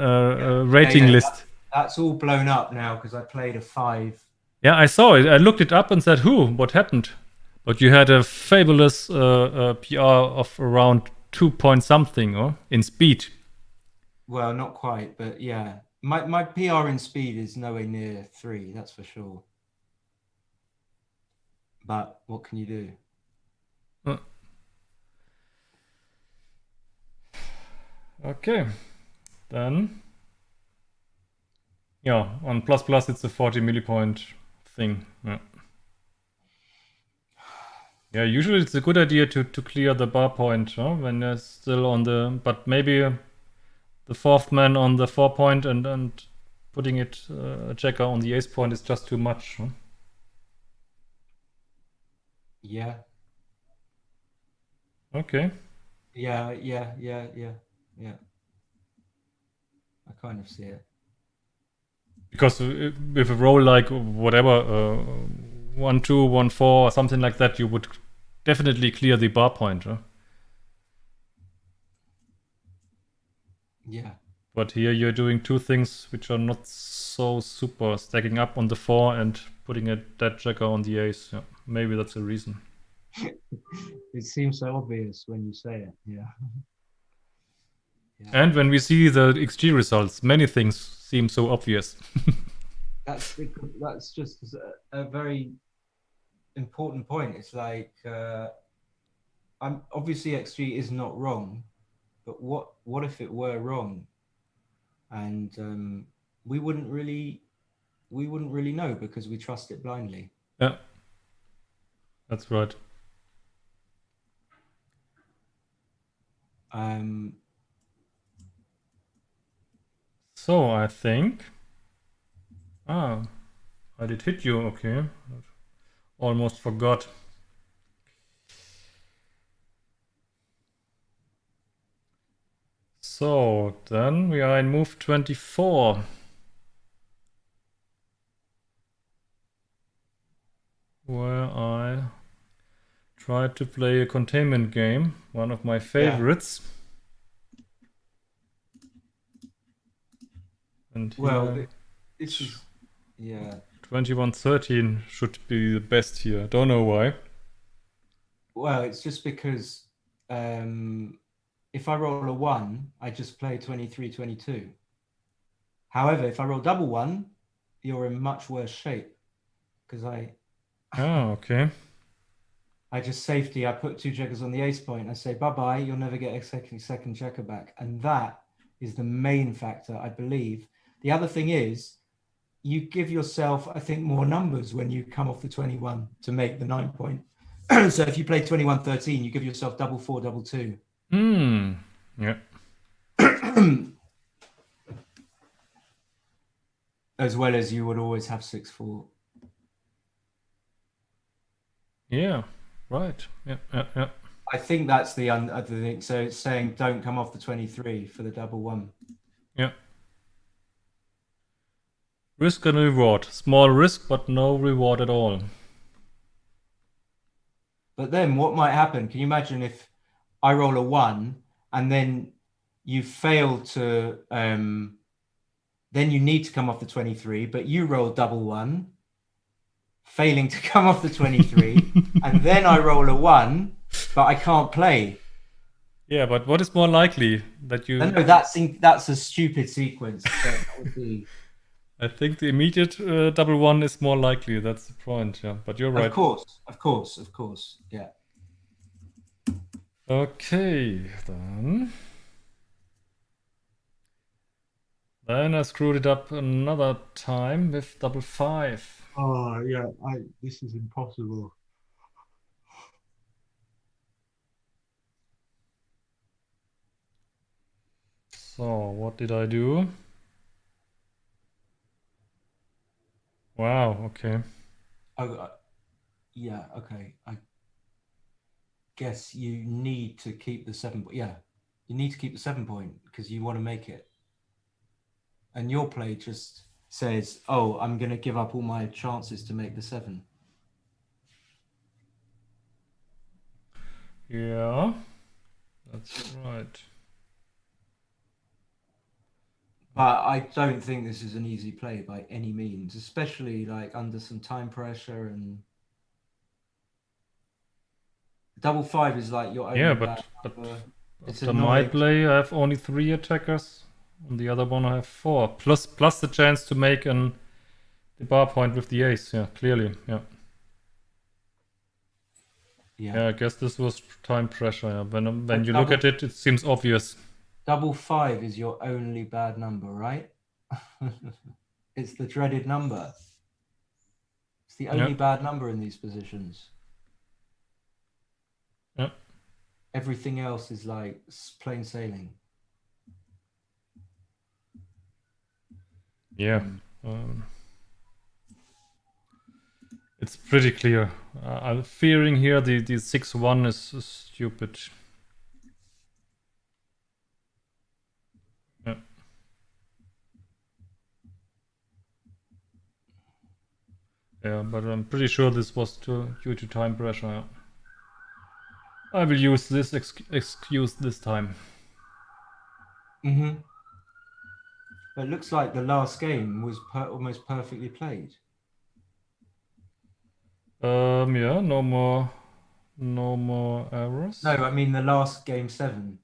rating list. That's all blown up now because I played a 5. Yeah, I saw it. I looked it up and said, what happened? But you had a fabulous PR of around 2 point something in speed. Well, not quite, but yeah. My PR in speed is nowhere near 3, that's for sure. But what can you do? Okay, then yeah, on plus it's a 40 millipoint thing. Yeah, usually it's a good idea to clear the bar point, huh? When you're still on the... But maybe the fourth man on the 4 point and putting it a checker on the ace point is just too much, huh? Yeah. Okay. Yeah. I kind of see it. Because with a roll like whatever, 1-2, 1-4, or something like that, you would definitely clear the bar point, huh? Yeah. But here you're doing two things which are not so super, stacking up on the 4 and putting a dead checker on the ace. Yeah, maybe that's a reason. It seems so obvious when you say it. Yeah. And when we see the XG results, many things seem so obvious. That's just a very important point. It's like I'm obviously XG is not wrong, but what if it were wrong? And we wouldn't really know because we trust it blindly. Yeah, that's right. So I think... I did hit you, okay. Almost forgot. So then we are in move 24. Where I tried to play a containment game, one of my favorites. And well, this is 21-13 should be the best here. Don't know why. Well, it's just because if I roll a 1, I just play 23-22. However, if I roll double 1, you're in much worse shape because okay. I just safety. I put 2 checkers on the ace point. I say bye-bye. You'll never get a second checker back, and that is the main factor, I believe. The other thing is, you give yourself, I think, more numbers when you come off the 21 to make the 9 point. So if you play 21-13, you give yourself double 4, double 2. Yeah. As well as you would always have 6-4. Yeah. Right. Yeah. I think that's the other thing. So it's saying don't come off the 23 for the double 1. Yeah. Risk and reward. Small risk, but no reward at all. But then what might happen? Can you imagine if I roll a 1 and then you fail to, then you need to come off the 23, but you roll double 1, failing to come off the 23, and then I roll a 1, but I can't play. Yeah, but what is more likely that you... No, that's a stupid sequence. That would be... I think the immediate double 1 is more likely. That's the point, yeah. But you're right. Of course. Yeah. Okay, then I screwed it up another time with double 5. Oh, yeah. This is impossible. So, what did I do? Wow, okay. Oh, yeah, okay. I guess you need to keep the 7. Yeah, you need to keep the 7 point because you want to make it. And your play just says, oh, I'm going to give up all my chances to make the 7. Yeah, that's right. But I don't think this is an easy play by any means, especially like under some time pressure. And double 5 is like your only but it's after my play, I have only 3 attackers. On the other one, I have 4. Plus the chance to make the bar point with the ace. Yeah, clearly. Yeah, I guess this was time pressure. Yeah. When you look at it, it seems obvious. Double 5 is your only bad number, right? It's the dreaded number. It's the only bad number in these positions. Yeah. Everything else is like plain sailing. Yeah. It's pretty clear. I'm fearing here the 6-1 is stupid. Yeah. Yeah, but I'm pretty sure this was due to time pressure. Yeah. I will use this excuse this time. Mm-hmm. But it looks like the last game was almost perfectly played. Yeah, no more errors. No, I mean the last game 7.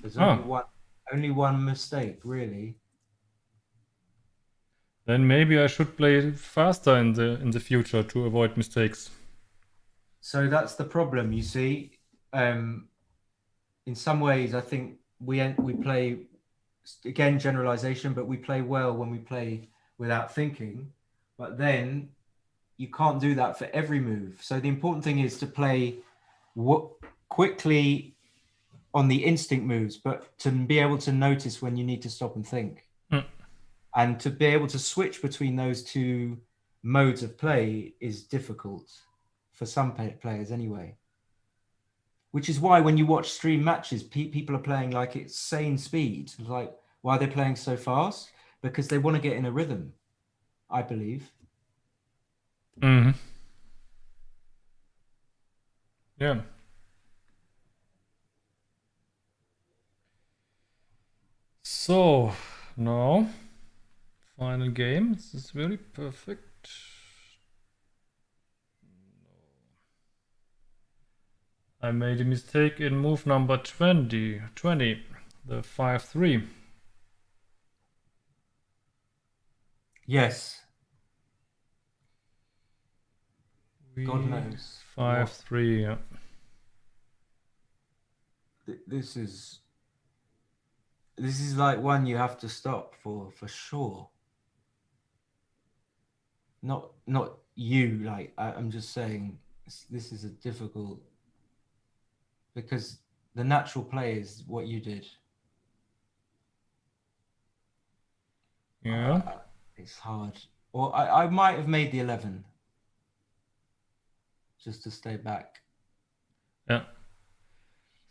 There's only one mistake, really. Then maybe I should play faster in the future to avoid mistakes. So that's the problem, you see. In some ways, I think we play, again, generalization, but we play well when we play without thinking. But then you can't do that for every move. So the important thing is to play quickly on the instinct moves, but to be able to notice when you need to stop and think. And to be able to switch between those two modes of play is difficult for some players anyway. Which is why when you watch stream matches, people are playing like insane speed. Like, why are they playing so fast? Because they want to get in a rhythm, I believe. Mm-hmm. Yeah. So, now, final game. This is very perfect. I made a mistake in move number 20, the 5-3. Yes. God knows. 5-3, yeah. This is like one you have to stop for sure. Not you, like I'm just saying this is a difficult, because the natural play is what you did. Yeah. It's hard. Or I might have made the 11 just to stay back. Yeah.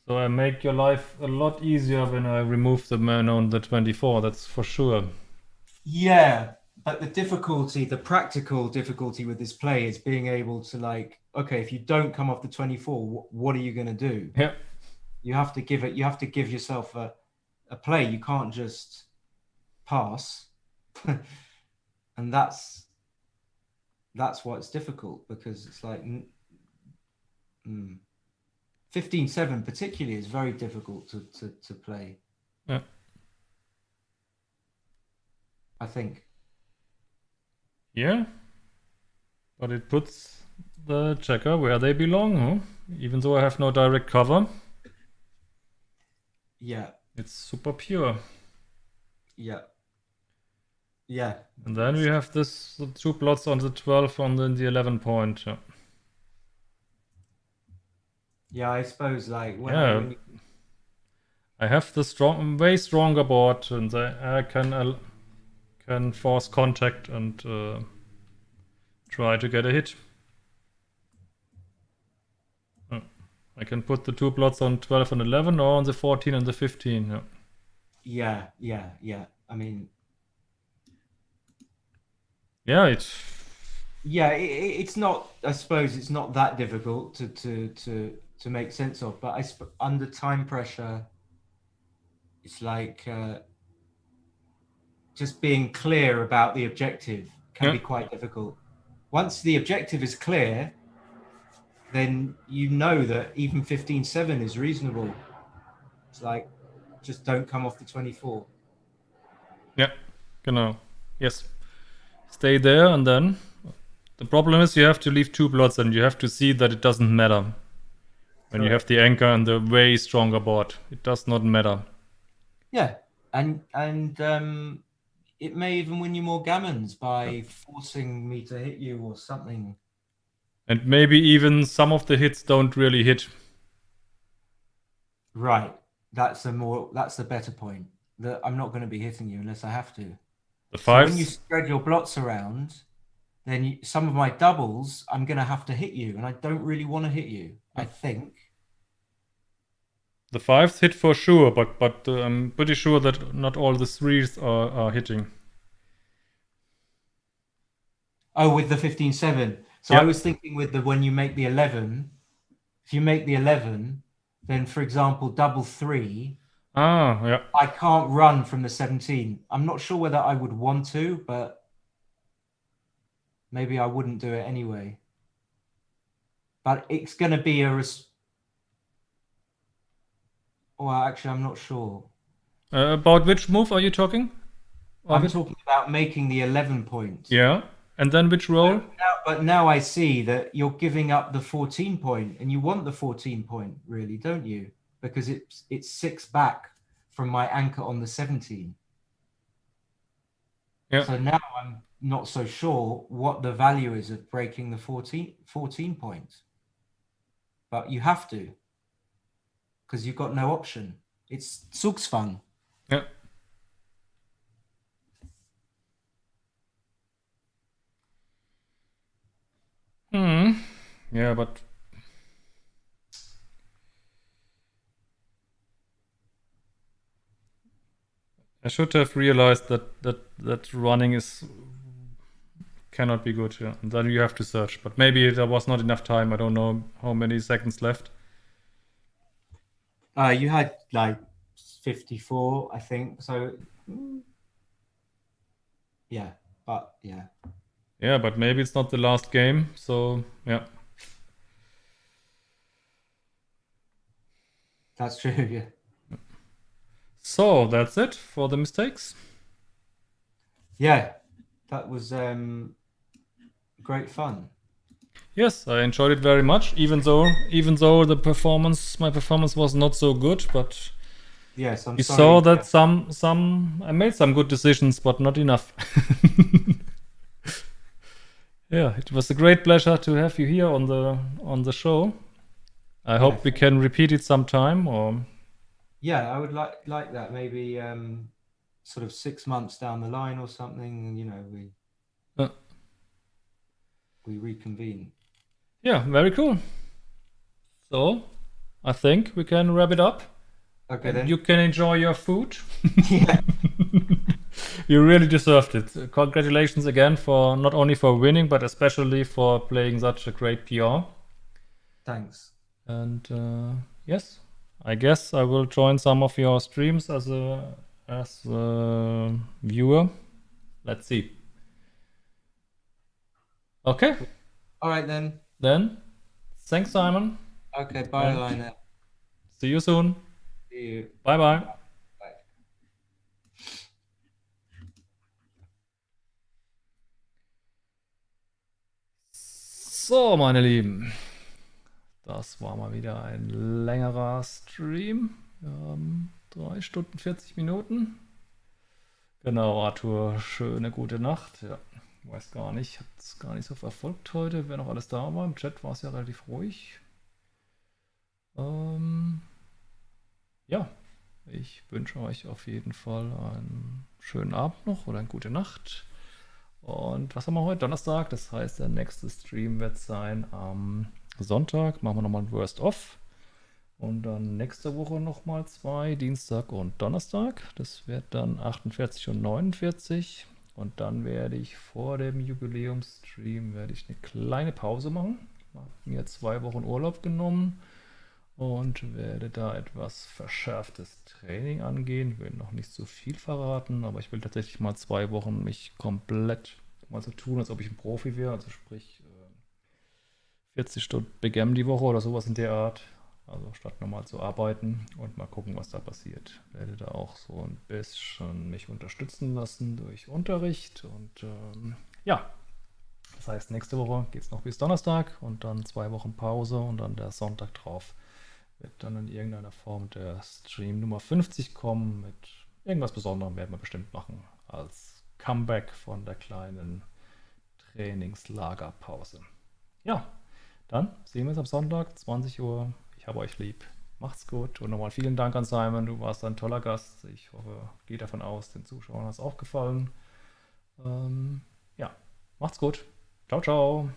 So I make your life a lot easier when I remove the man on the 24, that's for sure. Yeah, but the practical difficulty with this play is being able to, like, okay, if you don't come off the 24, what are you going to do? Yeah. You have to give yourself a play. You can't just pass. And that's what's difficult, because it's like 15-7 particularly is very difficult to play. Yeah. I think. Yeah. But it puts the checker where they belong, huh? Even though I have no direct cover. Yeah. It's super pure. Yeah. Yeah. And then we have the 2 plots on the 12 on the 11 point. Yeah. Yeah, I suppose, like, when I have the way stronger board, and I can force contact and try to get a hit. I can put the 2 plots on 12 and 11, or on the 14 and the 15. Yeah. I mean, yeah, it's not. I suppose it's not that difficult to make sense of, but under time pressure, it's like just being clear about the objective can be quite difficult. Once the objective is clear, then you know that even 15-7 is reasonable. It's like, just don't come off the 24. Yeah, genau. Yes. Stay there, and then the problem is you have to leave 2 plots, and you have to see that it doesn't matter. When you have the anchor and the way stronger board, it does not matter. Yeah, and it may even win you more gammons by forcing me to hit you or something. And maybe even some of the hits don't really hit. Right. That's the better point. That I'm not going to be hitting you unless I have to. The So when you fives, spread your blots around, then some of my doubles, I'm going to have to hit you, and I don't really want to hit you. I think. the fives hit for sure, but I'm pretty sure that not all the threes are hitting. Oh, with the 15-7. So Yeah. I was thinking with the when you make the 11, if you make the 11, then for example, double 3, Ah, yeah. I can't run from the 17. I'm not sure whether I would want to, but maybe I wouldn't do it anyway. But it's going to be well, actually, I'm not sure. About which move are you talking? I'm talking about making the 11 point. Yeah. And then which roll? But now I see that you're giving up the 14 point, and you want the 14 point, really, don't you? Because it's 6 back from my anchor on the 17. Yeah. So now I'm not so sure what the value is of breaking the 14 point. But you have to, because you've got no option. It's Zugzwang. Yeah. Yeah, but I should have realized that running cannot be good. Yeah, and then you have to search. But maybe there was not enough time. I don't know how many seconds left. You had like 54, I think. So yeah, but yeah. Yeah, but maybe it's not the last game. So yeah. That's true, yeah. So that's it for the mistakes. Yeah, that was great fun. Yes, I enjoyed it very much. Even though my performance was not so good, but Yes, I'm you sorry. saw that I made some good decisions, but not enough. Yeah, it was a great pleasure to have you here on the show. I hope we can repeat it sometime, or yeah, I would like that. Maybe sort of 6 months down the line or something. You know, we reconvene. Yeah, very cool. So I think we can wrap it up. Okay, And then. you can enjoy your food. Yeah. You really deserved it. Congratulations again for not only for winning, but especially for playing such a great PR. Thanks. And yes, I guess I will join some of your streams as a viewer. Let's see. Okay. All right then. Then, thanks, Simon. Okay, bye, And Liner. See you soon. See you. Bye bye. Bye. So, meine Lieben, das war mal wieder ein längerer Stream. Wir haben 3 Stunden 40 Minuten. Genau, Arthur, schöne gute Nacht. Ja, weiß gar nicht, hat es gar nicht so verfolgt heute, wer noch alles da war. Im Chat war es ja relativ ruhig. Ja, ich wünsche euch auf jeden Fall einen schönen Abend noch oder eine gute Nacht. Und was haben wir heute? Donnerstag, das heißt, der nächste Stream wird sein am Sonntag. Machen wir nochmal ein Worst Off. Und dann nächste Woche nochmal 2, Dienstag und Donnerstag. Das wird dann 48 und 49. Und dann werde ich vor dem Jubiläumsstream eine kleine Pause machen. Ich habe mir 2 Wochen Urlaub genommen und werde da etwas verschärftes Training angehen. Ich will noch nicht so viel verraten, aber ich will tatsächlich mal 2 Wochen mich komplett mal so tun, als ob ich ein Profi wäre. Also sprich 40 Stunden Backgammon die Woche oder sowas in der Art. Also statt normal zu arbeiten und mal gucken, was da passiert. Ich werde da auch so ein bisschen mich unterstützen lassen durch Unterricht. Und ja, das heißt, nächste Woche geht es noch bis Donnerstag und dann 2 Wochen Pause und dann der Sonntag drauf wird dann in irgendeiner Form der Stream Nummer 50 kommen. Mit irgendwas Besonderem werden wir bestimmt machen als Comeback von der kleinen Trainingslagerpause. Ja, dann sehen wir uns am Sonntag, 20 Uhr. Ich habe euch lieb. Macht's gut und nochmal vielen Dank an Simon. Du warst ein toller Gast. Ich hoffe, gehe davon aus, den Zuschauern hat es auch gefallen. Ja, macht's gut. Ciao, ciao.